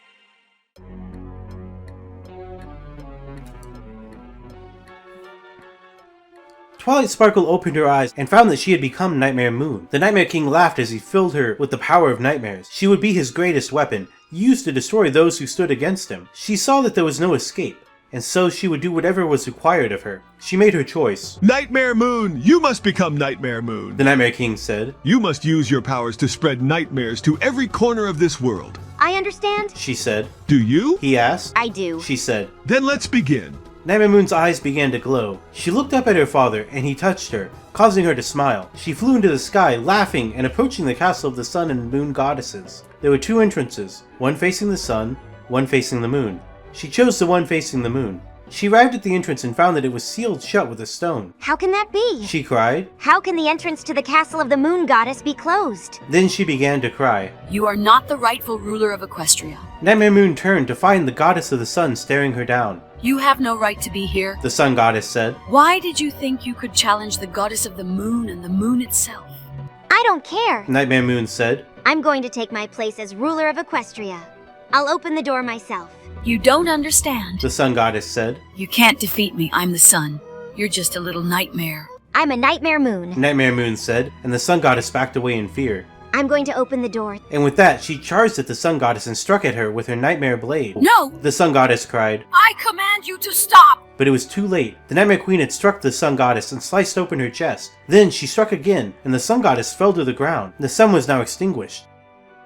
Twilight Sparkle opened her eyes and found that she had become Nightmare Moon. The Nightmare King laughed as he filled her with the power of nightmares. She would be his greatest weapon, used to destroy those who stood against him. She saw that there was no escape, and so she would do whatever was required of her. She made her choice. Nightmare Moon, you must become Nightmare Moon. The Nightmare King said. You must use your powers to spread nightmares to every corner of this world. I understand. She said. Do you? He asked. I do. She said. Then let's begin. Nightmare Moon's eyes began to glow. She looked up at her father, and he touched her, causing her to smile. She flew into the sky, laughing and approaching the castle of the sun and moon goddesses. There were two entrances, one facing the sun, one facing the moon. She chose the one facing the moon. She arrived at the entrance and found that it was sealed shut with a stone. How can that be? She cried. How can the entrance to the castle of the moon goddess be closed? Then she began to cry. You are not the rightful ruler of Equestria. Nightmare Moon turned to find the goddess of the sun staring her down. You have no right to be here. The sun goddess said. Why did you think you could challenge the goddess of the moon and the moon itself? I don't care. Nightmare Moon said. I'm going to take my place as ruler of Equestria. I'll open the door myself. You don't understand. The sun goddess said. You can't defeat me. I'm the sun. You're just a little nightmare. I'm a Nightmare Moon. Nightmare Moon said, and the sun goddess backed away in fear. I'm going to open the door. And with that, she charged at the sun goddess and struck at her with her nightmare blade. No! The sun goddess cried. I command you to stop! But it was too late. The Nightmare Queen had struck the sun goddess and sliced open her chest. Then she struck again, and the sun goddess fell to the ground. The sun was now extinguished.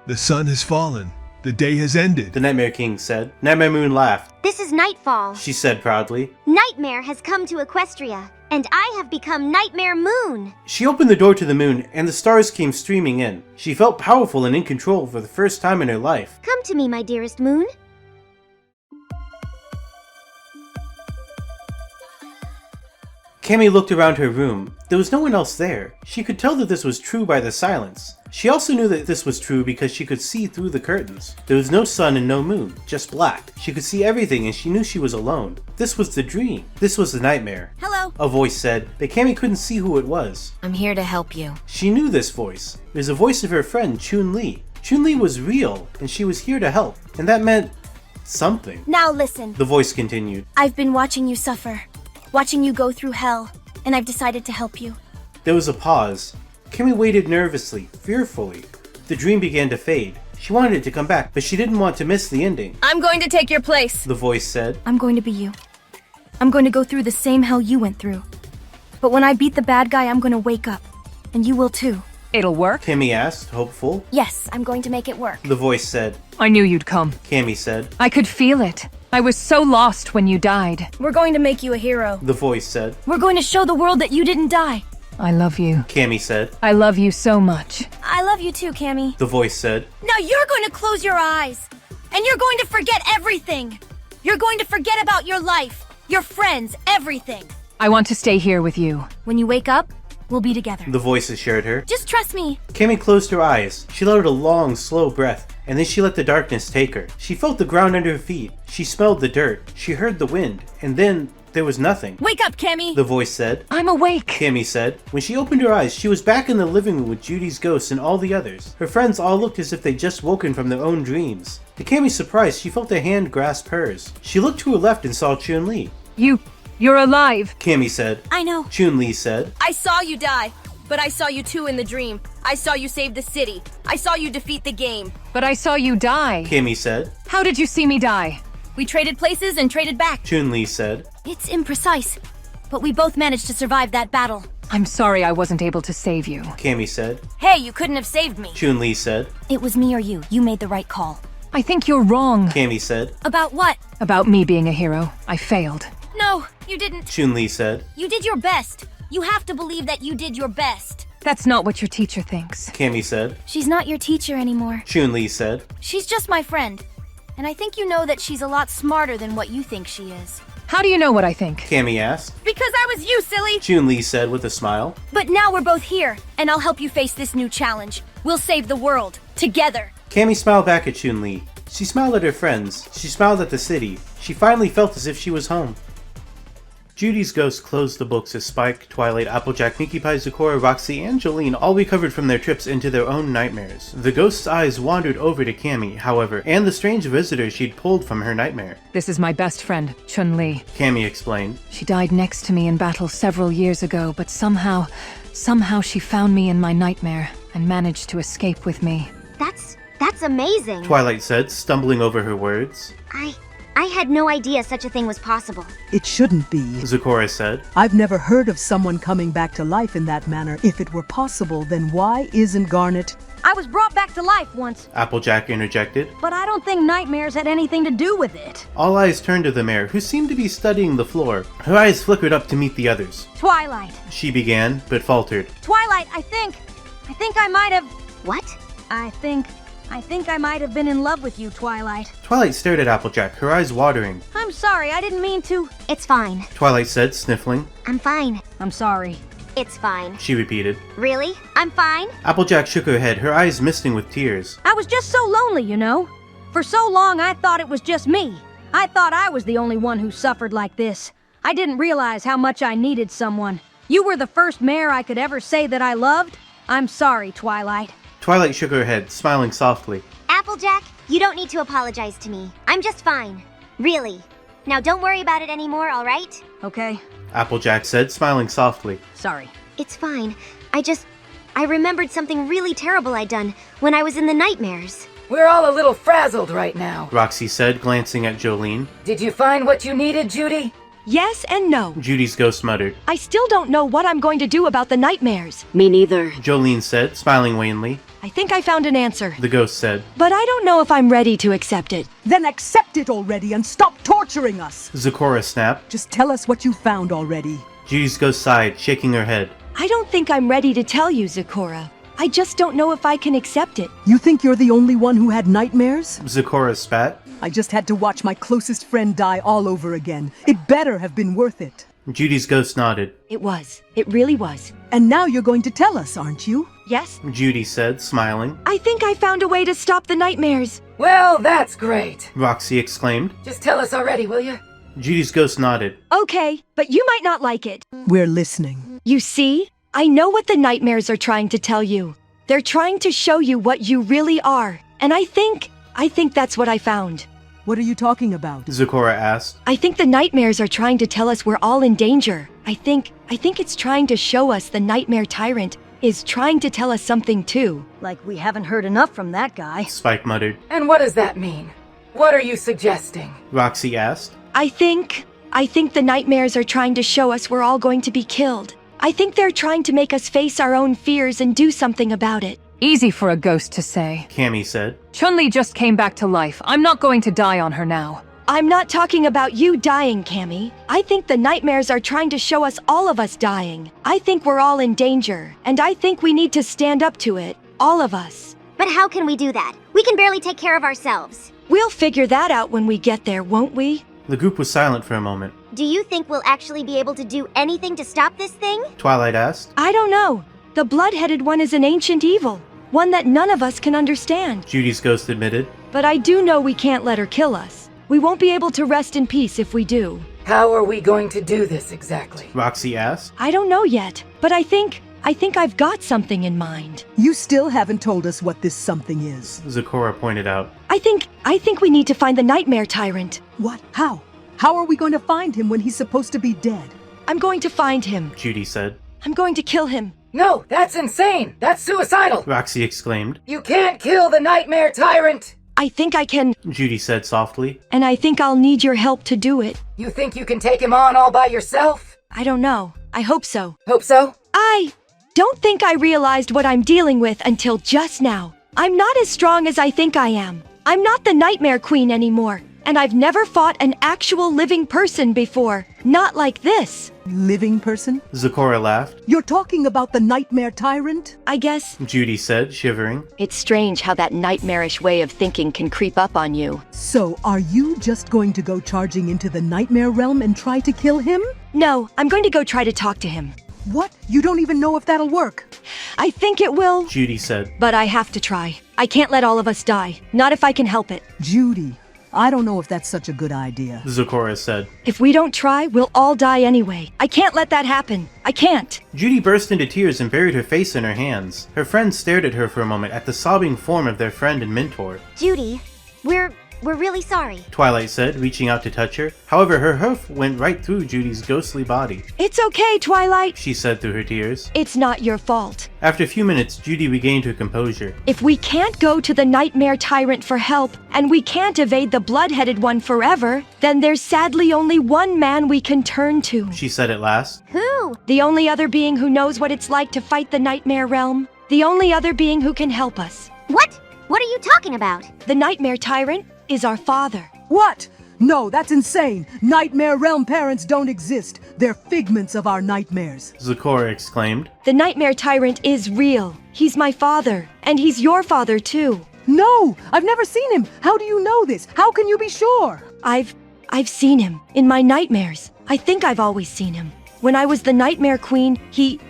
The sun has fallen. The day has ended. The Nightmare King said. Nightmare Moon laughed. This is Nightfall. She said proudly. Nightmare has come to Equestria, and I have become Nightmare Moon. She opened the door to the moon, and the stars came streaming in. She felt powerful and in control for the first time in her life. Come to me, my dearest Moon. Cammy looked around her room. There was no one else there. She could tell that this was true by the silence. She also knew that this was true because she could see through the curtains. There was no sun and no moon, just black. She could see everything and she knew she was alone. This was the dream. This was the nightmare. Hello. A voice said, but Cammy couldn't see who it was. I'm here to help you. She knew this voice. It was the voice of her friend, Chun-Li. Chun-Li was real, and she was here to help. And that meant something. Now listen. The voice continued. I've been watching you suffer. Watching you go through hell. And I've decided to help you. There was a pause. Cammy waited nervously, fearfully. The dream began to fade. She wanted it to come back, but she didn't want to miss the ending. I'm going to take your place. The voice said. I'm going to be you. I'm going to go through the same hell you went through. But when I beat the bad guy, I'm going to wake up. And you will too. It'll work? Cammy asked, hopeful. Yes, I'm going to make it work. The voice said. I knew you'd come. Cammy said. I could feel it. I was so lost when you died. We're going to make you a hero. The voice said. We're going to show the world that you didn't die. I love you. Cammy said. I love you so much. I love you too, Cammy. The voice said. Now you're going to close your eyes. And you're going to forget everything. You're going to forget about your life, your friends, everything. I want to stay here with you. When you wake up, we'll be together. The voice assured her. Just trust me. Cammy closed her eyes. She let out a long, slow breath, and then she let the darkness take her. She felt the ground under her feet. She smelled the dirt. She heard the wind, and then there was nothing. Wake up, Cammy! The voice said. I'm awake, Cammy said. When she opened her eyes, she was back in the living room with Judy's ghost and all the others. Her friends all looked as if they'd just woken from their own dreams. To Cammy's surprise, she felt a hand grasp hers. She looked to her left and saw Chun-Li. You're alive, Cammy said. I know. Chun-Li said. I saw you die, but I saw you too in the dream. I saw you save the city. I saw you defeat the game. but I saw you die. Cammy said. How did you see me die? We traded places and traded back. Chun-Li said. It's imprecise, but we both managed to survive that battle. I'm sorry I wasn't able to save you. Cammy said. Hey, you couldn't have saved me. Chun-Li said. It was me or you. You made the right call. I think you're wrong. Cammy said. About what? About me being a hero. I failed. No, you didn't. Chun-Li said. You did your best. You have to believe that you did your best. That's not what your teacher thinks. Cammy said. She's not your teacher anymore. Chun-Li said. She's just my friend. And I think you know that she's a lot smarter than what you think she is. How do you know what I think? Cammy asked. Because I was you, silly! Chun-Li said with a smile. But now we're both here, and I'll help you face this new challenge. We'll save the world. Together. Cammy smiled back at Chun-Li. She smiled at her friends. She smiled at the city. She finally felt as if she was home. Judy's ghost closed the books as Spike, Twilight, Applejack, Pinkie Pie, Zecora, Roxy, and Jolene all recovered from their trips into their own nightmares. The ghost's eyes wandered over to Cammy, however, and the strange visitor she'd pulled from her nightmare. This is my best friend, Chun-Li. Cammy explained. She died next to me in battle several years ago, but somehow she found me in my nightmare and managed to escape with me. That's amazing. Twilight said, stumbling over her words. I had no idea such a thing was possible. It shouldn't be. Zecora said. I've never heard of someone coming back to life in that manner. If it were possible, then why isn't Garnet? I was brought back to life once, Applejack interjected. but I don't think nightmares had anything to do with it. All eyes turned to the mare, who seemed to be studying the floor. Her eyes flickered up to meet the others. Twilight. She began, but faltered. Twilight, I think I might have... What? I think I might have been in love with you, Twilight. Twilight stared at Applejack, her eyes watering. I'm sorry, I didn't mean to... It's fine. Twilight said, sniffling. I'm fine. I'm sorry. It's fine. She repeated. Really? I'm fine? Applejack shook her head, her eyes misting with tears. I was just so lonely, you know? For so long, I thought it was just me. I thought I was the only one who suffered like this. I didn't realize how much I needed someone. You were the first mare I could ever say that I loved. I'm sorry, Twilight. Twilight shook her head, smiling softly. Applejack, you don't need to apologize to me. I'm just fine. Really. Now don't worry about it anymore, alright? Okay. Applejack said, smiling softly. Sorry. It's fine. I remembered something really terrible I'd done when I was in the nightmares. We're all a little frazzled right now. Roxy said, glancing at Jolene. Did you find what you needed, Judy? Yes and no. Judy's ghost muttered. I still don't know what I'm going to do about the nightmares. Me neither. Jolene said, smiling wanly. I think I found an answer. The ghost said. But I don't know if I'm ready to accept it. Then accept it already and stop torturing us. Zecora snapped. Just tell us what you found already. Judy's ghost sighed, shaking her head. I don't think I'm ready to tell you, Zecora. I just don't know if I can accept it. You think you're the only one who had nightmares? Zecora spat. I just had to watch my closest friend die all over again. It better have been worth it. Judy's ghost nodded. It was. It really was. And now you're going to tell us, aren't you? Yes? Judy said, smiling. I think I found a way to stop the nightmares. Well, that's great. Roxy exclaimed. Just tell us already, will you? Judy's ghost nodded. Okay, but you might not like it. We're listening. You see? I know what the nightmares are trying to tell you. They're trying to show you what you really are. And I think that's what I found. What are you talking about? Zecora asked. I think the nightmares are trying to tell us we're all in danger. I think it's trying to show us the nightmare tyrant is trying to tell us something too. Like we haven't heard enough from that guy. Spike muttered. And what does that mean? What are you suggesting? Roxy asked. I think the nightmares are trying to show us we're all going to be killed. I think they're trying to make us face our own fears and do something about it. Easy for a ghost to say. Cammy said. Chun-Li just came back to life. I'm not going to die on her now. I'm not talking about you dying, Cammy. I think the nightmares are trying to show us all of us dying. I think we're all in danger, and I think we need to stand up to it. All of us. But how can we do that? We can barely take care of ourselves. We'll figure that out when we get there, won't we? The group was silent for a moment. Do you think we'll actually be able to do anything to stop this thing? Twilight asked. I don't know. The blood-headed one is an ancient evil. One that none of us can understand. Judy's ghost admitted. But I do know we can't let her kill us. We won't be able to rest in peace if we do. How are we going to do this exactly? Roxy asked. I don't know yet, but I think I've got something in mind. You still haven't told us what this something is. Zecora pointed out. I think we need to find the nightmare tyrant. What? How? How are we going to find him when he's supposed to be dead? I'm going to find him. Judy said. I'm going to kill him. No, that's insane! That's suicidal! Roxy exclaimed. You can't kill the nightmare tyrant! I think I can, Judy said softly. And I think I'll need your help to do it. You think you can take him on all by yourself? I don't know. I hope so. Hope so? I don't think I realized what I'm dealing with until just now. I'm not as strong as I think I am. I'm not the Nightmare Queen anymore. And I've never fought an actual living person before. Not like this. Living person? Zecora laughed. You're talking about the nightmare tyrant? I guess. Judy said, shivering. It's strange how that nightmarish way of thinking can creep up on you. So, are you just going to go charging into the nightmare realm and try to kill him? No, I'm going to go try to talk to him. What? You don't even know if that'll work? I think it will. Judy said. But I have to try. I can't let all of us die. Not if I can help it. Judy, I don't know if that's such a good idea. Zecora said. If we don't try, we'll all die anyway. I can't let that happen. I can't. Judy burst into tears and buried her face in her hands. Her friends stared at her for a moment at the sobbing form of their friend and mentor. Judy, we're really sorry. Twilight said, reaching out to touch her. However, her hoof went right through Judy's ghostly body. It's okay, Twilight, she said through her tears. It's not your fault. After a few minutes, Judy regained her composure. If we can't go to the Nightmare Tyrant for help, and we can't evade the Blood-Headed one forever, then there's sadly only one man we can turn to. She said at last. Who? The only other being who knows what it's like to fight the Nightmare Realm. The only other being who can help us. What? What are you talking about? The Nightmare Tyrant is our father. What? No, that's insane. Nightmare Realm parents don't exist. They're figments of our nightmares. Zecora exclaimed. The Nightmare Tyrant is real. He's my father. And he's your father, too. No! I've never seen him! How do you know this? How can you be sure? I've seen him. In my nightmares. I think I've always seen him. When I was the Nightmare Queen, he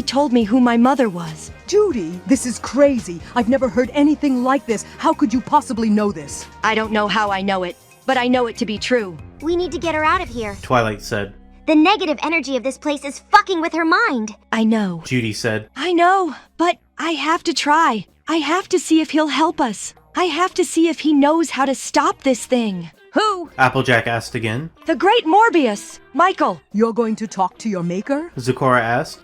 told me who my mother was. Judy, this is crazy. I've never heard anything like this. How could you possibly know this? I don't know how I know it, but I know it to be true. We need to get her out of here. Twilight said. The negative energy of this place is fucking with her mind. I know. Judy said. I know, but I have to try. I have to see if he'll help us. I have to see if he knows how to stop this thing. Who? Applejack asked again. The Great Morbius. Michael. You're going to talk to your maker? Zecora asked.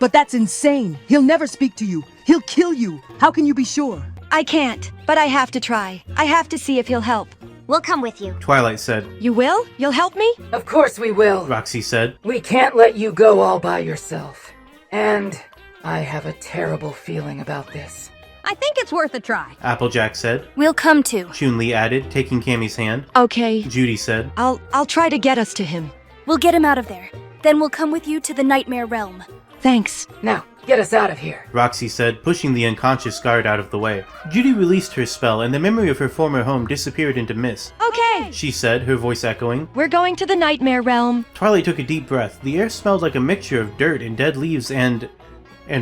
But that's insane. He'll never speak to you. He'll kill you. How can you be sure? I can't, but I have to try. I have to see if he'll help. We'll come with you. Twilight said. You will? You'll help me? Of course we will. Roxy said. We can't let you go all by yourself. And I have a terrible feeling about this. I think it's worth a try. Applejack said. We'll come to. Chun-Li added, taking Cammy's hand. Okay. Judy said. I'll try to get us to him. We'll get him out of there. Then we'll come with you to the Nightmare Realm. Thanks. Now, get us out of here. Roxy said, pushing the unconscious guard out of the way. Judy released her spell, and the memory of her former home disappeared into mist. Okay. Hooray! she said, her voice echoing. We're going to the Nightmare Realm. Twilight took a deep breath. The air smelled like a mixture of dirt and dead leaves and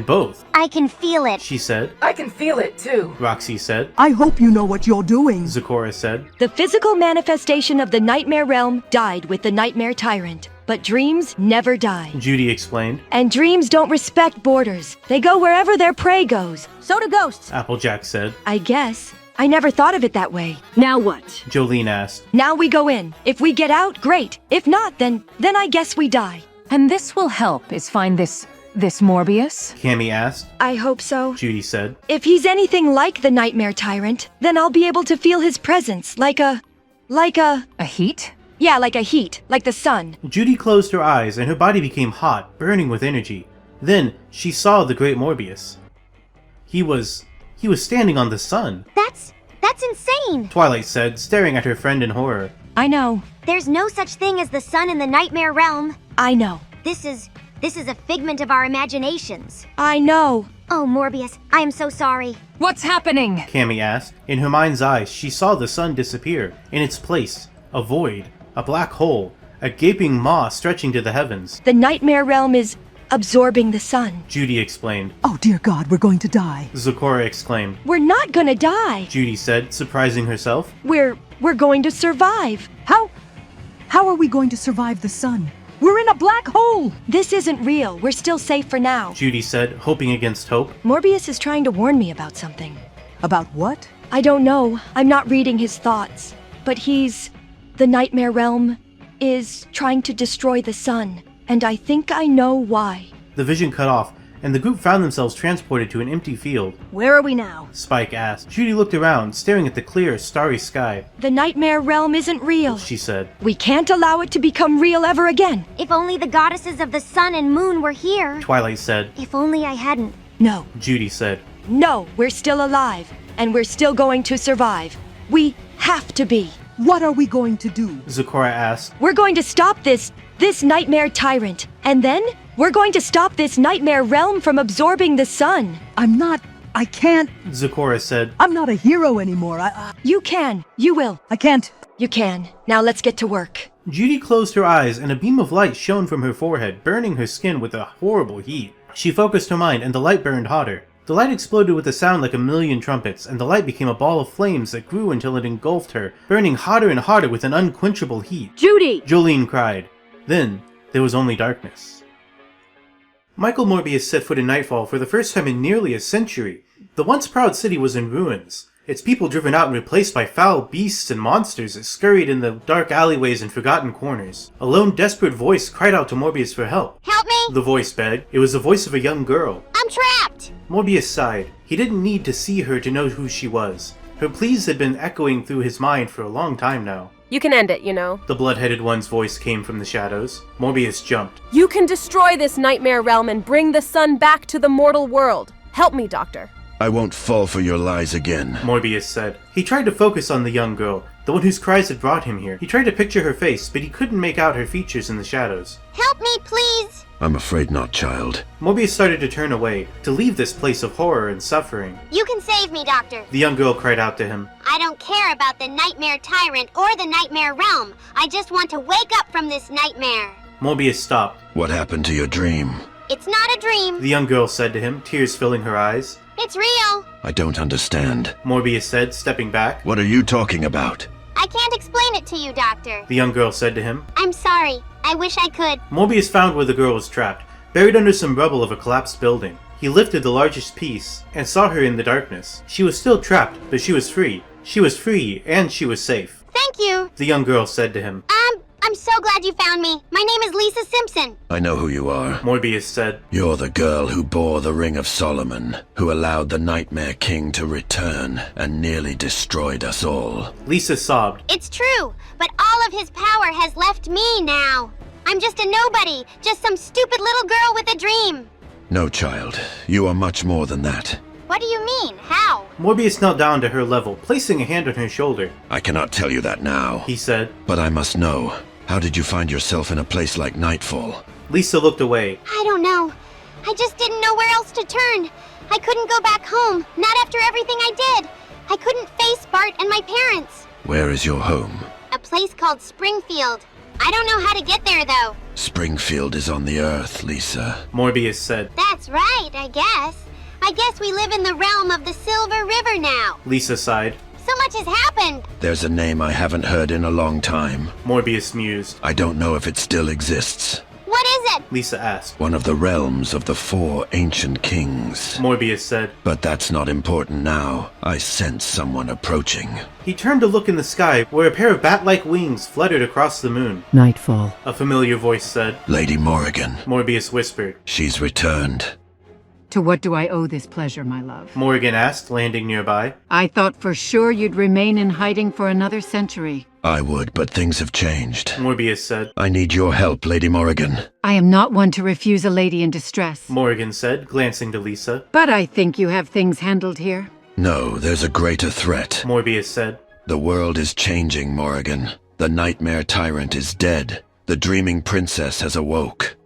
both, I can feel it. she said. I can feel it too. Roxy said. I hope you know what you're doing. Zecora said. The physical manifestation of the Nightmare Realm died with the Nightmare Tyrant, but dreams never die. Judy explained. And dreams don't respect borders. They go wherever their prey goes. So do ghosts. Applejack said. I guess. I never thought of it that way. Now what? Jolene asked. Now we go in. If we get out, great. If not, then I guess we die. And this will help, is find this Morbius? Cammy asked. I hope so. Judy said. If he's anything like the Nightmare Tyrant, then I'll be able to feel his presence, like a... A heat? Yeah, like a heat, like the sun. Judy closed her eyes and her body became hot, burning with energy. Then she saw the great Morbius. He was standing on the sun. That's insane. Twilight said, staring at her friend in horror. I know. There's no such thing as the sun in the Nightmare Realm. I know. This is a figment of our imaginations. I know. Oh, Morbius, I am so sorry. What's happening? Cammy asked. In her mind's eye, she saw the sun disappear. In its place, a void, a black hole, a gaping maw stretching to the heavens. The Nightmare Realm is absorbing the sun. Judy explained. Oh dear God, we're going to die. Zecora exclaimed. We're not gonna die. Judy said, surprising herself. We're going to survive. How are we going to survive the sun? We're in a black hole! This isn't real. We're still safe for now. Judy said, hoping against hope. Morbius is trying to warn me about something. About what? I don't know. I'm not reading his thoughts. But the Nightmare Realm is trying to destroy the sun. And I think I know why. The vision cut off, and the group found themselves transported to an empty field. Where are we now? Spike asked. Judy looked around, staring at the clear, starry sky. The Nightmare Realm isn't real, she said. We can't allow it to become real ever again. If only the goddesses of the sun and moon were here. Twilight said. If only I hadn't. No. Judy said. No, we're still alive, and we're still going to survive. We have to be. What are we going to do? Zecora asked. We're going to stop this Nightmare Tyrant, and then we're going to stop this Nightmare Realm from absorbing the sun. I can't. Zecora said. I'm not a hero anymore. You can. You will. I can't. You can. Now let's get to work. Judy closed her eyes and a beam of light shone from her forehead, burning her skin with a horrible heat. She focused her mind and the light burned hotter. The light exploded with a sound like a million trumpets, and the light became a ball of flames that grew until it engulfed her, burning hotter and hotter with an unquenchable heat. Judy! Jolene cried. Then, there was only darkness. Michael Morbius set foot in Nightfall for the first time in nearly a century. The once proud city was in ruins, its people driven out and replaced by foul beasts and monsters that scurried in the dark alleyways and forgotten corners. A lone, desperate voice cried out to Morbius for help. Help me! The voice begged. It was the voice of a young girl. I'm trapped! Morbius sighed. He didn't need to see her to know who she was. Her pleas had been echoing through his mind for a long time now. You can end it, you know. The blood-headed one's voice came from the shadows. Morbius jumped. You can destroy this nightmare realm and bring the sun back to the mortal world. Help me, Doctor. I won't fall for your lies again, Morbius said. He tried to focus on the young girl, the one whose cries had brought him here. He tried to picture her face, but he couldn't make out her features in the shadows. Help me, please! I'm afraid not, child. Morbius started to turn away, to leave this place of horror and suffering. You can save me, Doctor. The young girl cried out to him. I don't care about the Nightmare Tyrant or the Nightmare Realm. I just want to wake up from this nightmare. Morbius stopped. What happened to your dream? It's not a dream. The young girl said to him, tears filling her eyes. It's real. I don't understand. Morbius said, stepping back. What are you talking about? I can't explain it to you, Doctor. The young girl said to him. I'm sorry. I wish I could. Morbius found where the girl was trapped, buried under some rubble of a collapsed building. He lifted the largest piece and saw her in the darkness. She was still trapped, but she was free. She was free, and she was safe. Thank you. The young girl said to him. I'm so glad you found me. My name is Lisa Simpson. I know who you are. Morbius said. You're the girl who bore the Ring of Solomon, who allowed the Nightmare King to return and nearly destroyed us all. Lisa sobbed. It's true, but all of his power has left me now. I'm just a nobody, just some stupid little girl with a dream. No, child. You are much more than that. What do you mean? How? Morbius knelt down to her level, placing a hand on her shoulder. I cannot tell you that now, he said. But I must know. How did you find yourself in a place like Nightfall? Lisa looked away. I don't know. I just didn't know where else to turn. I couldn't go back home, not after everything I did. I couldn't face Bart and my parents. Where is your home? A place called Springfield. I don't know how to get there, though. Springfield is on the Earth, Lisa. Morbius said. That's right, I guess. I guess we live in the realm of the Silver River now. Lisa sighed. So much has happened. There's a name I haven't heard in a long time. Morbius mused. I don't know if it still exists. What is it? Lisa asked. One of the realms of the 4 ancient kings. Morbius said. But that's not important now. I sense someone approaching. He turned to look in the sky, where a pair of bat-like wings fluttered across the moon. Nightfall. A familiar voice said. Lady Morrigan. Morbius whispered. She's returned. To what do I owe this pleasure, my love? Morrigan asked, landing nearby. I thought for sure you'd remain in hiding for another century. I would, but things have changed. Morbius said. I need your help, Lady Morrigan. I am not one to refuse a lady in distress. Morrigan said, glancing to Lisa. But I think you have things handled here. No, there's a greater threat. Morbius said. The world is changing, Morrigan. The Nightmare Tyrant is dead. The Dreaming Princess has awoke.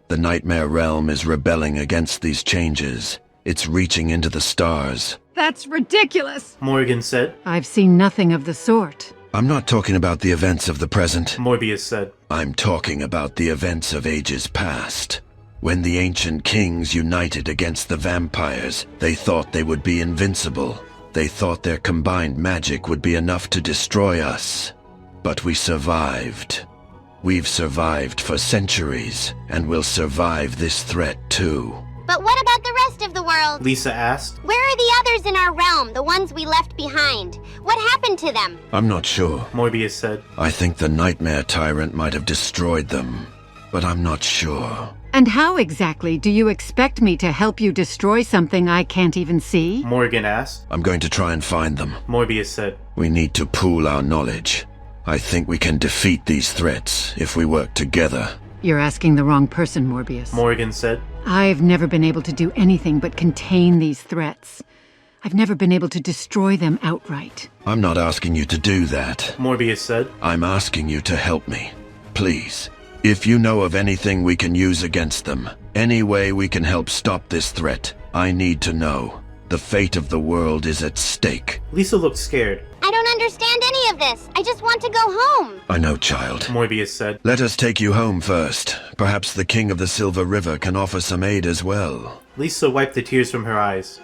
The Nightmare Realm is rebelling against these changes. It's reaching into the stars. That's ridiculous, Morrigan said. I've seen nothing of the sort. I'm not talking about the events of the present. Morbius said. I'm talking about the events of ages past. When the ancient kings united against the vampires, they thought they would be invincible. They thought their combined magic would be enough to destroy us. But we survived. We've survived for centuries, and we'll survive this threat too. But what about the rest of the world? Lisa asked. Where are the others in our realm, the ones we left behind? What happened to them? I'm not sure. Morbius said. I think the Nightmare Tyrant might have destroyed them, but I'm not sure. And how exactly do you expect me to help you destroy something I can't even see? Morrigan asked. I'm going to try and find them. Morbius said. We need to pool our knowledge. I think we can defeat these threats if we work together. You're asking the wrong person, Morbius. Morrigan said. I've never been able to do anything but contain these threats. I've never been able to destroy them outright. I'm not asking you to do that. Morbius said. I'm asking you to help me. Please. If you know of anything we can use against them, any way we can help stop this threat, I need to know. The fate of the world is at stake. Lisa looked scared. I don't understand any of this. I just want to go home. I know, child. Morbius said. Let us take you home first. Perhaps the King of the Silver River can offer some aid as well. Lisa wiped the tears from her eyes.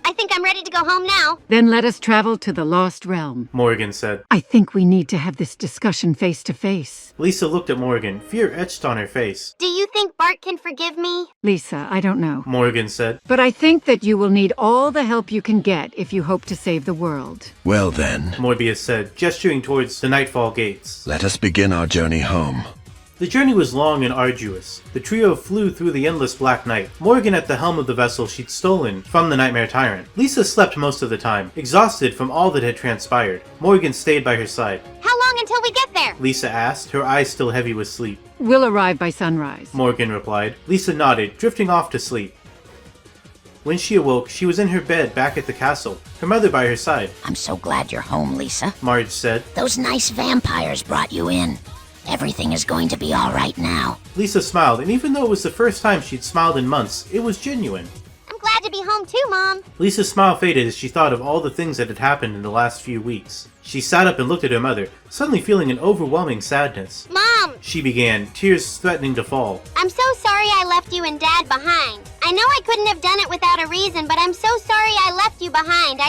I think I'm ready to go home now. Then let us travel to the Lost Realm. Morrigan said. I think we need to have this discussion face to face. Lisa looked at Morrigan, fear etched on her face. Do you think Bart can forgive me? Lisa, I don't know. Morrigan said. But I think that you will need all the help you can get if you hope to save the world. Well then, Morbius said, gesturing towards the Nightfall gates. Let us begin our journey home. The journey was long and arduous. The trio flew through the endless black night, Morrigan at the helm of the vessel she'd stolen from the Nightmare Tyrant. Lisa slept most of the time, exhausted from all that had transpired. Morrigan stayed by her side. How long until we get there? Lisa asked, her eyes still heavy with sleep. We'll arrive by sunrise. Morrigan replied. Lisa nodded, drifting off to sleep. When she awoke, she was in her bed back at the castle, her mother by her side. I'm so glad you're home, Lisa. Marge said. Those nice vampires brought you in. Everything is going to be all right now. Lisa smiled, and even though it was the first time she'd smiled in months, it was genuine. I'm glad to be home too, Mom. Lisa's smile faded as she thought of all the things that had happened in the last few weeks. She sat up and looked at her mother, suddenly feeling an overwhelming sadness. Mom! She began, tears threatening to fall. I'm so sorry I left you and Dad behind. I know I couldn't have done it without a reason, but I'm so sorry I left you behind.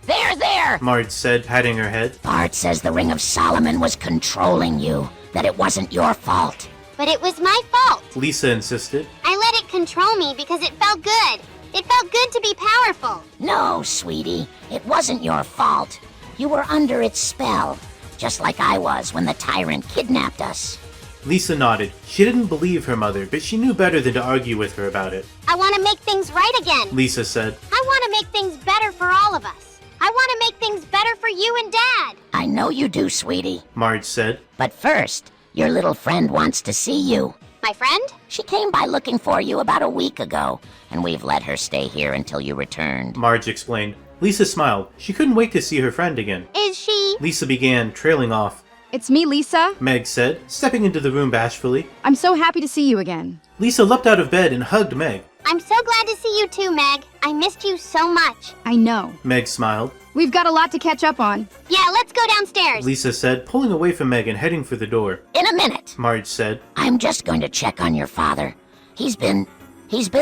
There! Marge said, patting her head. Bart says the Ring of Solomon was controlling you, that it wasn't your fault. But it was my fault. Lisa insisted. I let it control me because it felt good. It felt good to be powerful. No, sweetie, it wasn't your fault. You were under its spell, just like I was when the tyrant kidnapped us. Lisa nodded. She didn't believe her mother, but she knew better than to argue with her about it. I want to make things right again. Lisa said. I want to make things better for all of us. I want to make things better for you and Dad. I know you do, sweetie. Marge said. But first, your little friend wants to see you. My friend? She came by looking for you about a week ago, and we've let her stay here until you returned. Marge explained. Lisa smiled. She couldn't wait to see her friend again. Is she? Lisa began, trailing off. It's me, Lisa. Meg said, stepping into the room bashfully. I'm so happy to see you again. Lisa leapt out of bed and hugged Meg. I'm so glad to see you too, Meg. I missed you so much. I know. Meg smiled. We've got a lot to catch up on. Yeah, let's go downstairs. Lisa said, pulling away from Meg and heading for the door. In a minute. Marge said. I'm just going to check on your father. He's been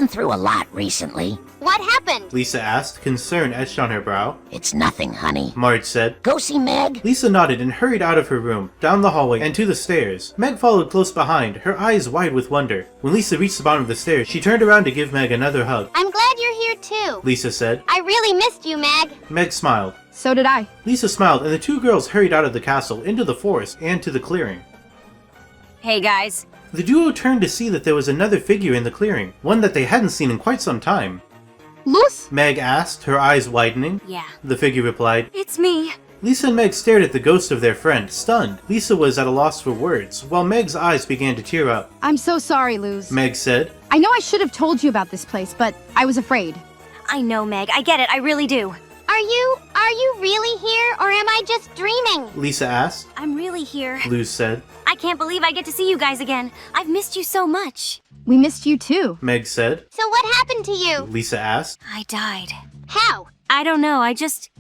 through a lot recently. What happened? Lisa asked, concern etched on her brow. It's nothing, honey. Marge said. Go see Meg. Lisa nodded and hurried out of her room, down the hallway, and to the stairs. Meg followed close behind, her eyes wide with wonder. When Lisa reached the bottom of the stairs, she turned around to give Meg another hug. I'm glad you're here too. Lisa said. I really missed you, Meg. Meg smiled. So did I. Lisa smiled, and the two girls hurried out of the castle, into the forest, and to the clearing. Hey guys. The duo turned to see that there was another figure in the clearing, one that they hadn't seen in quite some time. Luz? Meg asked, her eyes widening. Yeah. The figure replied. It's me. Lisa and Meg stared at the ghost of their friend, stunned. Lisa was at a loss for words, while Meg's eyes began to tear up. I'm so sorry, Luz. Meg said. I know I should have told you about this place, but I was afraid. I know, Meg. I get it. I really do. Are you really here, or am I just dreaming? Lisa asked. I'm really here. Luz said. I can't believe I get to see you guys again. I've missed you so much. We missed you too. Meg said. So what happened to you? Lisa asked. I died. How? I don't know. You just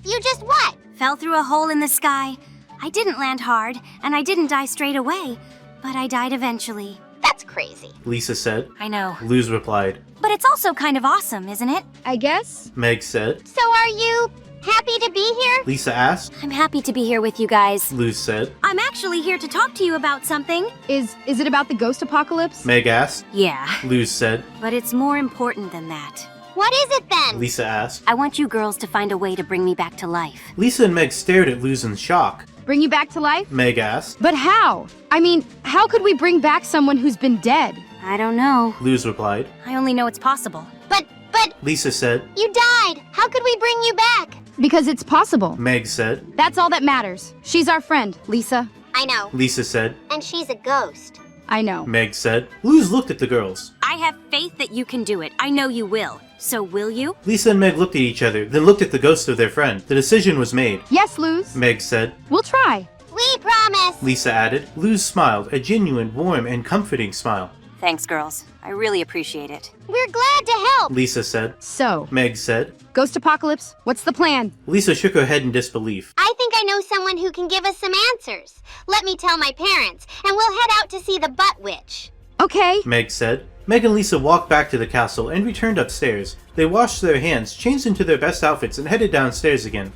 what? Fell through a hole in the sky. I didn't land hard, and I didn't die straight away, but I died eventually. That's crazy. Lisa said. I know. Luz replied. But it's also kind of awesome, isn't it? I guess. Meg said. So are you happy to be here? Lisa asked. I'm happy to be here with you guys. Luz said. I'm actually here to talk to you about something. Is it about the ghost apocalypse? Meg asked. Yeah. Luz said. But it's more important than that. What is it then? Lisa asked. I want you girls to find a way to bring me back to life. Lisa and Meg stared at Luz in shock. Bring you back to life? Meg asked. But how? I mean, how could we bring back someone who's been dead? I don't know. Luz replied. I only know it's possible. But Lisa said. You died. How could we bring you back? Because it's possible. Meg said. That's all that matters. She's our friend, Lisa. I know. Lisa said. And she's a ghost. I know. Meg said. Luz looked at the girls. I have faith that you can do it. I know you will. So will you? Lisa and Meg looked at each other, then looked at the ghost of their friend. The decision was made. Yes, Luz. Meg said. We'll try. We promise. Lisa added. Luz smiled, a genuine, warm, and comforting smile. Thanks, girls. I really appreciate it. We're glad to help. Lisa said. So. Meg said. Ghost apocalypse, what's the plan? Lisa shook her head in disbelief. I think I know someone who can give us some answers. Let me tell my parents, and we'll head out to see the butt witch. Okay. Meg said. Meg and Lisa walked back to the castle and returned upstairs. They washed their hands, changed into their best outfits, and headed downstairs again.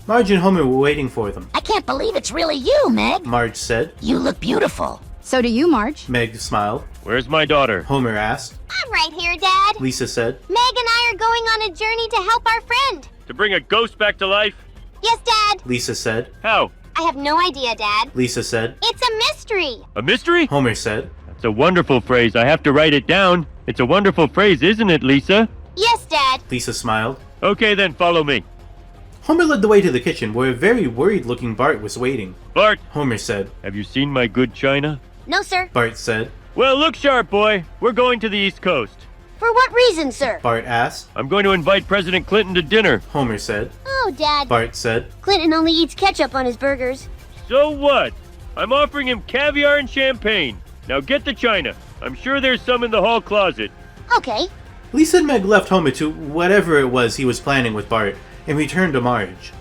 Marge and Homer were waiting for them. I can't believe it's really you, Meg. Marge said. You look beautiful. So do you, Marge. Meg smiled. Where's my daughter? Homer asked. I'm right here, Dad. Lisa said. Meg and I are going on a journey to help our friend. To bring a ghost back to life? Yes, Dad. Lisa said. How? I have no idea, Dad. Lisa said. It's a mystery. A mystery? Homer said. That's a wonderful phrase. I have to write it down. It's a wonderful phrase, isn't it, Lisa? Yes, Dad. Lisa smiled. Okay, then follow me. Homer led the way to the kitchen, where a very worried-looking Bart was waiting. Bart! Homer said. Have you seen my good china? No, sir. Bart said. Well, look sharp, boy. We're going to the East Coast. For what reason, sir? Bart asked. I'm going to invite President Clinton to dinner. Homer said. Oh, Dad. Bart said. Clinton only eats ketchup on his burgers. So what? I'm offering him caviar and champagne. Now get the china. I'm sure there's some in the hall closet. Okay. Lisa and Meg left Homer to whatever it was he was planning with Bart, and returned to Marge.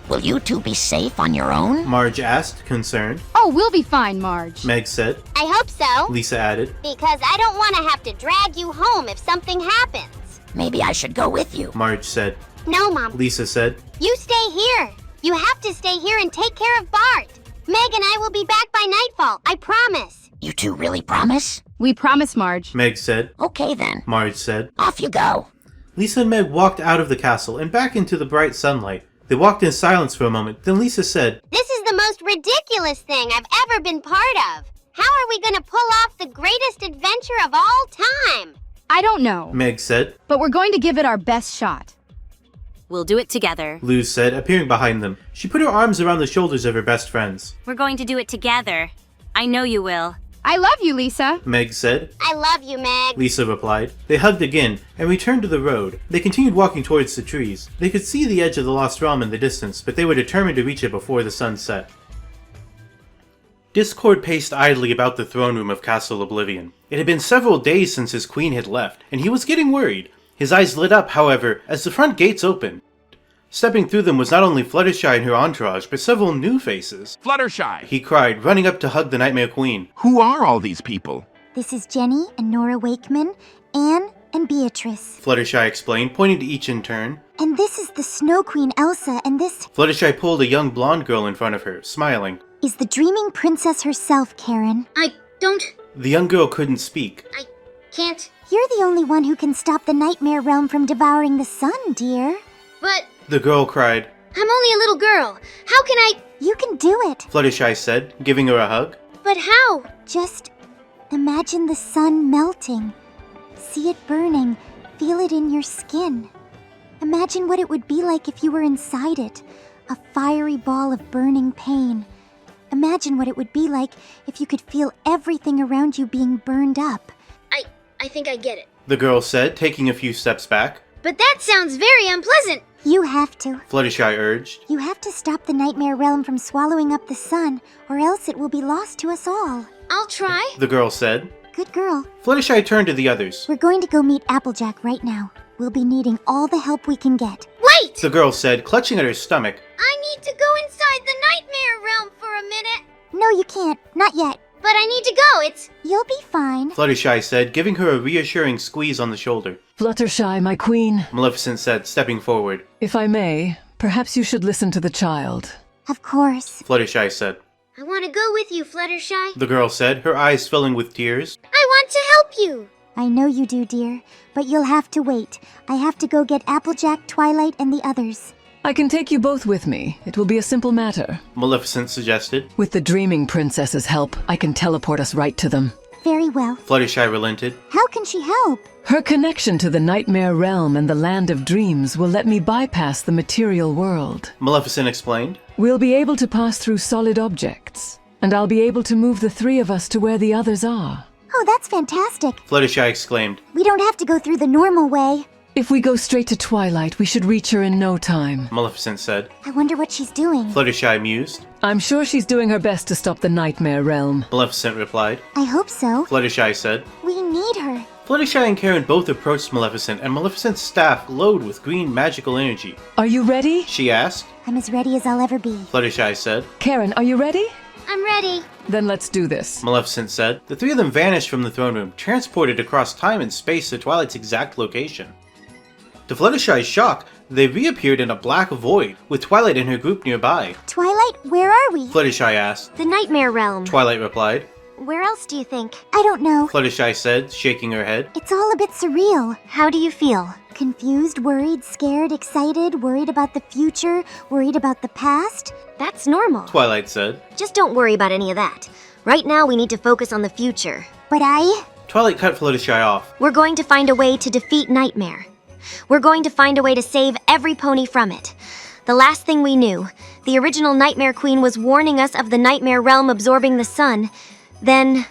Will you two be safe on your own? Marge asked, concerned. Oh, we'll be fine, Marge. Meg said. I hope so. Lisa added. Because I don't want to have to drag you home if something happens. Maybe I should go with you. Marge said. No, Mom. Lisa said. You stay here. You have to stay here and take care of Bart. Meg and I will be back by nightfall. I promise. You two really promise? We promise, Marge. Meg said. Okay, then. Marge said. Off you go. Lisa and Meg walked out of the castle and back into the bright sunlight. They walked in silence for a moment, then Lisa said, This is the most ridiculous thing I've ever been part of. How are we going to pull off the greatest adventure of all time? I don't know. Meg said. But we're going to give it our best shot. We'll do it together. Luz said, appearing behind them. She put her arms around the shoulders of her best friends. We're going to do it together. I know you will. I love you, Lisa. Meg said. I love you, Meg. Lisa replied. They hugged again and returned to the road. They continued walking towards the trees. They could see the edge of the Lost Realm in the distance, but they were determined to reach it before the sun set. Discord paced idly about the throne room of Castle Oblivion. It had been several days since his queen had left, and he was getting worried. His eyes lit up, however, as the front gates opened. Stepping through them was not only Fluttershy and her entourage, but several new faces. Fluttershy! He cried, running up to hug the Nightmare Queen. Who are all these people? This is Jenny and Nora Wakeman, Anne and Beatrice. Fluttershy explained, pointing to each in turn. And this is the Snow Queen Elsa, and this... Fluttershy pulled a young blonde girl in front of her, smiling. ...is the Dreaming Princess herself, Karen. I don't... The young girl couldn't speak. I can't... You're the only one who can stop the Nightmare Realm from devouring the sun, dear. But... The girl cried. I'm only a little girl. How can I... You can do it, Fluttershy said, giving her a hug. But how? Just imagine the sun melting. See it burning. Feel it in your skin. Imagine what it would be like if you were inside it. A fiery ball of burning pain. Imagine what it would be like if you could feel everything around you being burned up. I think I get it. The girl said, taking a few steps back. But that sounds very unpleasant. You have to. Fluttershy urged. You have to stop the Nightmare Realm from swallowing up the sun, or else it will be lost to us all. I'll try. The girl said. Good girl. Fluttershy turned to the others. We're going to go meet Applejack right now. We'll be needing all the help we can get. Wait! The girl said, clutching at her stomach. I need to go inside the Nightmare Realm for a minute. No, you can't. Not yet. But I need to go. You'll be fine. Fluttershy said, giving her a reassuring squeeze on the shoulder. Fluttershy, my queen. Maleficent said, stepping forward. If I may, perhaps you should listen to the child. Of course. Fluttershy said. I want to go with you, Fluttershy. The girl said, her eyes filling with tears. I want to help you. I know you do, dear. But you'll have to wait. I have to go get Applejack, Twilight, and the others. I can take you both with me. It will be a simple matter. Maleficent suggested. With the Dreaming Princess's help, I can teleport us right to them. Very well. Fluttershy relented. How can she help? Her connection to the Nightmare Realm and the Land of Dreams will let me bypass the material world. Maleficent explained. We'll be able to pass through solid objects, and I'll be able to move the three of us to where the others are. Oh, that's fantastic. Fluttershy exclaimed. We don't have to go through the normal way. If we go straight to Twilight, we should reach her in no time. Maleficent said. I wonder what she's doing. Fluttershy mused. I'm sure she's doing her best to stop the Nightmare Realm. Maleficent replied. I hope so. Fluttershy said. We need her. Fluttershy and Karen both approached Maleficent, and Maleficent's staff glowed with green magical energy. Are you ready? She asked. I'm as ready as I'll ever be. Fluttershy said. Karen, are you ready? I'm ready. Then let's do this. Maleficent said. The three of them vanished from the throne room, transported across time and space to Twilight's exact location. To Fluttershy's shock, they reappeared in a black void, with Twilight and her group nearby. Twilight, where are we? Fluttershy asked. The Nightmare Realm. Twilight replied. Where else do you think? I don't know. Fluttershy said, shaking her head. It's all a bit surreal. How do you feel? Confused, worried, scared, excited, worried about the future, worried about the past. That's normal. Twilight said. Just don't worry about any of that. Right now we need to focus on the future. But Twilight cut Fluttershy off. We're going to find a way to defeat Nightmare. We're going to find a way to save every pony from it. The last thing we knew, the original Nightmare Queen was warning us of the Nightmare Realm absorbing the sun. Then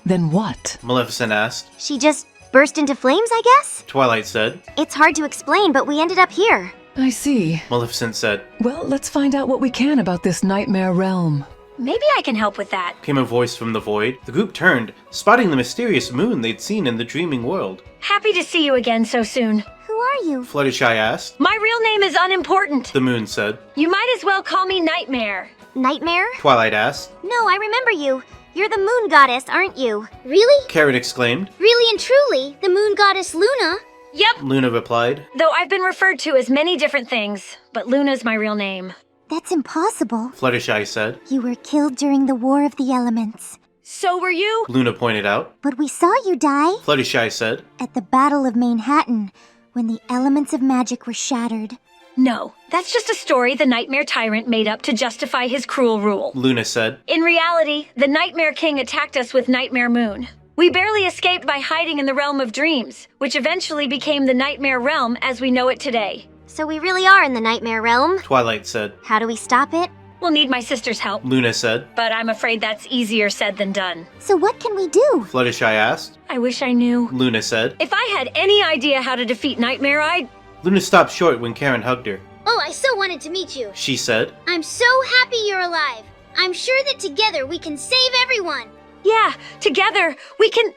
what? Maleficent asked. She just burst into flames, I guess? Twilight said. It's hard to explain, but we ended up here. I see. Maleficent said. Well, let's find out what we can about this Nightmare Realm. Maybe I can help with that. Came a voice from the void. The group turned, spotting the mysterious moon they'd seen in the dreaming world. Happy to see you again so soon. Who are you? Fluttershy asked. My real name is unimportant. The moon said. You might as well call me Nightmare. Nightmare? Twilight asked. No, I remember you. You're the moon goddess, aren't you? Really? Karen exclaimed. Really and truly, the moon goddess Luna? Yep. Luna replied. Though I've been referred to as many different things, but Luna's my real name. That's impossible. Fluttershy said. You were killed during the War of the Elements. So were you? Luna pointed out. But we saw you die. Fluttershy said. At the Battle of Manhattan, when the elements of magic were shattered. No, that's just a story the Nightmare Tyrant made up to justify his cruel rule. Luna said. In reality, the Nightmare King attacked us with Nightmare Moon. We barely escaped by hiding in the Realm of Dreams, which eventually became the Nightmare Realm as we know it today. So we really are in the Nightmare Realm? Twilight said. How do we stop it? We'll need my sister's help. Luna said. But I'm afraid that's easier said than done. So what can we do? Fluttershy asked. I wish I knew. Luna said. If I had any idea how to defeat Nightmare, I'd... Luna stopped short when Karen hugged her. Oh, I so wanted to meet you. She said. I'm so happy you're alive. I'm sure that together we can save everyone. Yeah, together we can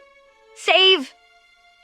save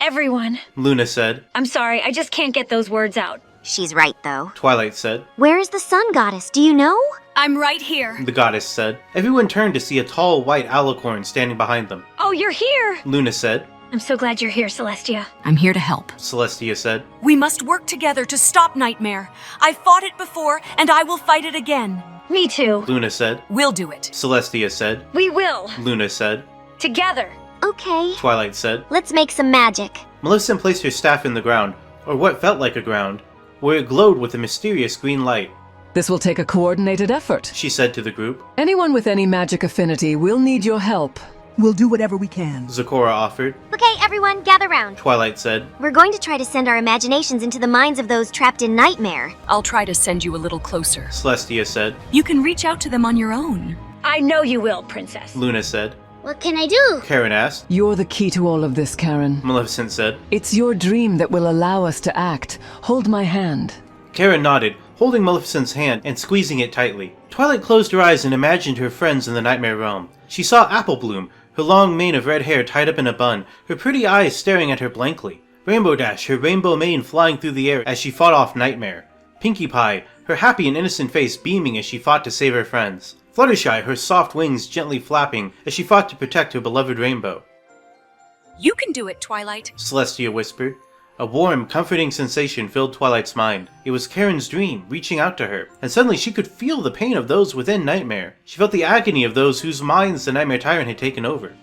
everyone. Luna said. I'm sorry, I just can't get those words out. She's right, though. Twilight said. Where is the sun goddess? Do you know? I'm right here. The goddess said. Everyone turned to see a tall white alicorn standing behind them. Oh, you're here! Luna said. I'm so glad you're here, Celestia. I'm here to help. Celestia said. We must work together to stop Nightmare. I've fought it before, and I will fight it again. Me too. Luna said. We'll do it. Celestia said. We will. Luna said. Together. Okay. Twilight said. Let's make some magic. Maleficent placed her staff in the ground, or what felt like a ground, where it glowed with a mysterious green light. This will take a coordinated effort, she said to the group. Anyone with any magic affinity will need your help. We'll do whatever we can, Zecora offered. Okay, everyone, gather round. Twilight said. We're going to try to send our imaginations into the minds of those trapped in Nightmare. I'll try to send you a little closer. Celestia said. You can reach out to them on your own. I know you will, Princess. Luna said. What can I do? Karen asked. You're the key to all of this, Karen. Maleficent said. It's your dream that will allow us to act. Hold my hand. Karen nodded, holding Maleficent's hand and squeezing it tightly. Twilight closed her eyes and imagined her friends in the Nightmare Realm. She saw Apple Bloom, her long mane of red hair tied up in a bun, her pretty eyes staring at her blankly. Rainbow Dash, her rainbow mane flying through the air as she fought off Nightmare. Pinkie Pie, her happy and innocent face beaming as she fought to save her friends. Fluttershy, her soft wings gently flapping as she fought to protect her beloved Rainbow. You can do it, Twilight. Celestia whispered. A warm, comforting sensation filled Twilight's mind. It was Karen's dream, reaching out to her, and suddenly she could feel the pain of those within Nightmare. She felt the agony of those whose minds the Nightmare Tyrant had taken over.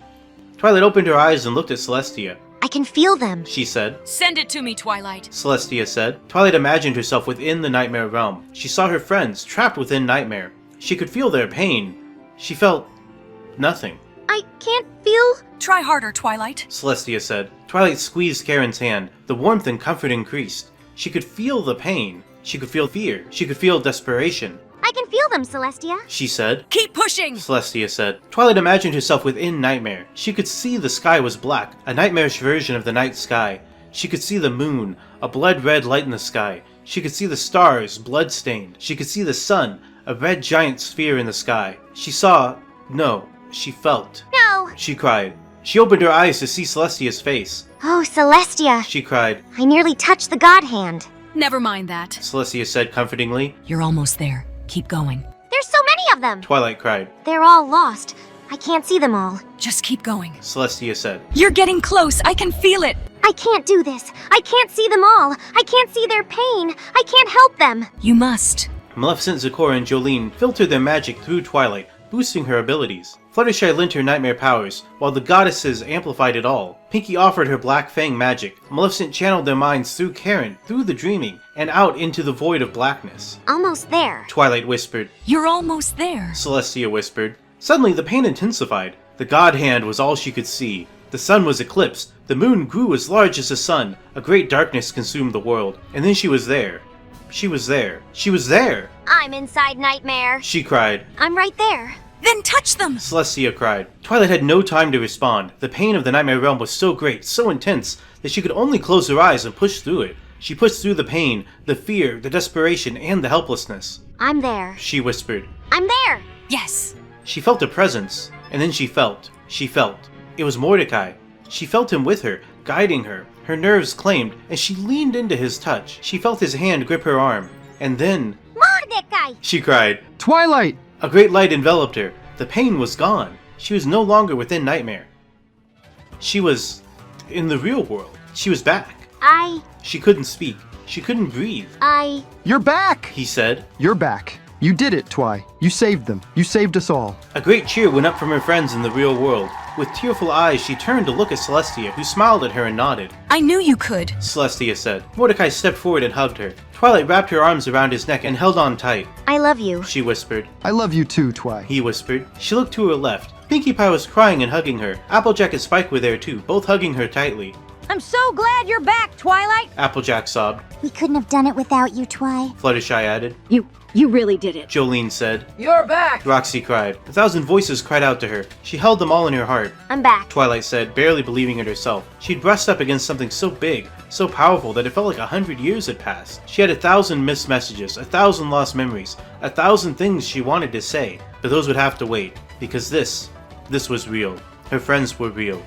Twilight opened her eyes and looked at Celestia. I can feel them, she said. Send it to me, Twilight. Celestia said. Twilight imagined herself within the Nightmare Realm. She saw her friends, trapped within Nightmare. She could feel their pain. She felt nothing. I can't feel... Try harder, Twilight. Celestia said. Twilight squeezed Karen's hand. The warmth and comfort increased. She could feel the pain. She could feel fear. She could feel desperation. I can feel them, Celestia, she said. Keep pushing, Celestia said. Twilight imagined herself within Nightmare. She could see the sky was black, a nightmarish version of the night sky. She could see the moon, a blood-red light in the sky. She could see the stars, blood-stained. She could see the sun, a red giant sphere in the sky. She saw... No, she felt. No! She cried. She opened her eyes to see Celestia's face. Oh, Celestia! She cried. I nearly touched the God Hand. Never mind that, Celestia said comfortingly. You're almost there. Keep going. There's so many of them! Twilight cried. They're all lost. I can't see them all. Just keep going. Celestia said. You're getting close. I can feel it. I can't do this. I can't see them all. I can't see their pain. I can't help them. You must. Maleficent, Zecora, and Jolene filtered their magic through Twilight, boosting her abilities. Fluttershy lent her nightmare powers, while the goddesses amplified it all. Pinkie offered her Black Fang magic. Maleficent channeled their minds through Karen, through the dreaming, and out into the void of blackness. Almost there. Twilight whispered. You're almost there. Celestia whispered. Suddenly the pain intensified. The God Hand was all she could see. The sun was eclipsed. The moon grew as large as the sun. A great darkness consumed the world. And then she was there. She was there. She was there! I'm inside Nightmare. She cried. I'm right there. Then touch them! Celestia cried. Twilight had no time to respond. The pain of the Nightmare Realm was so great, so intense, that she could only close her eyes and push through it. She pushed through the pain, the fear, the desperation, and the helplessness. I'm there. She whispered. I'm there! Yes. She felt a presence, and then she felt. It was Mordecai. She felt him with her, guiding her. Her nerves claimed, and she leaned into his touch. She felt his hand grip her arm, and then... Mordecai! She cried. Twilight! A great light enveloped her. The pain was gone. She was no longer within Nightmare. She was... in the real world. She was back. She couldn't speak. She couldn't breathe. You're back! He said. You're back. You did it, Twi. You saved them. You saved us all. A great cheer went up from her friends in the real world. With tearful eyes, she turned to look at Celestia, who smiled at her and nodded. I knew you could, Celestia said. Mordecai stepped forward and hugged her. Twilight wrapped her arms around his neck and held on tight. I love you, she whispered. I love you too, Twi. He whispered. She looked to her left. Pinkie Pie was crying and hugging her. Applejack and Spike were there too, both hugging her tightly. I'm so glad you're back, Twilight! Applejack sobbed. We couldn't have done it without you, Twi. Fluttershy added. You really did it. Jolene said. You're back! Roxy cried. 1,000 voices cried out to her. She held them all in her heart. I'm back, Twilight said, barely believing it herself. She'd brushed up against something so big, so powerful that it felt like 100 years had passed. She had 1,000 missed messages, 1,000 lost memories, 1,000 things she wanted to say. But those would have to wait, because this was real. Her friends were real.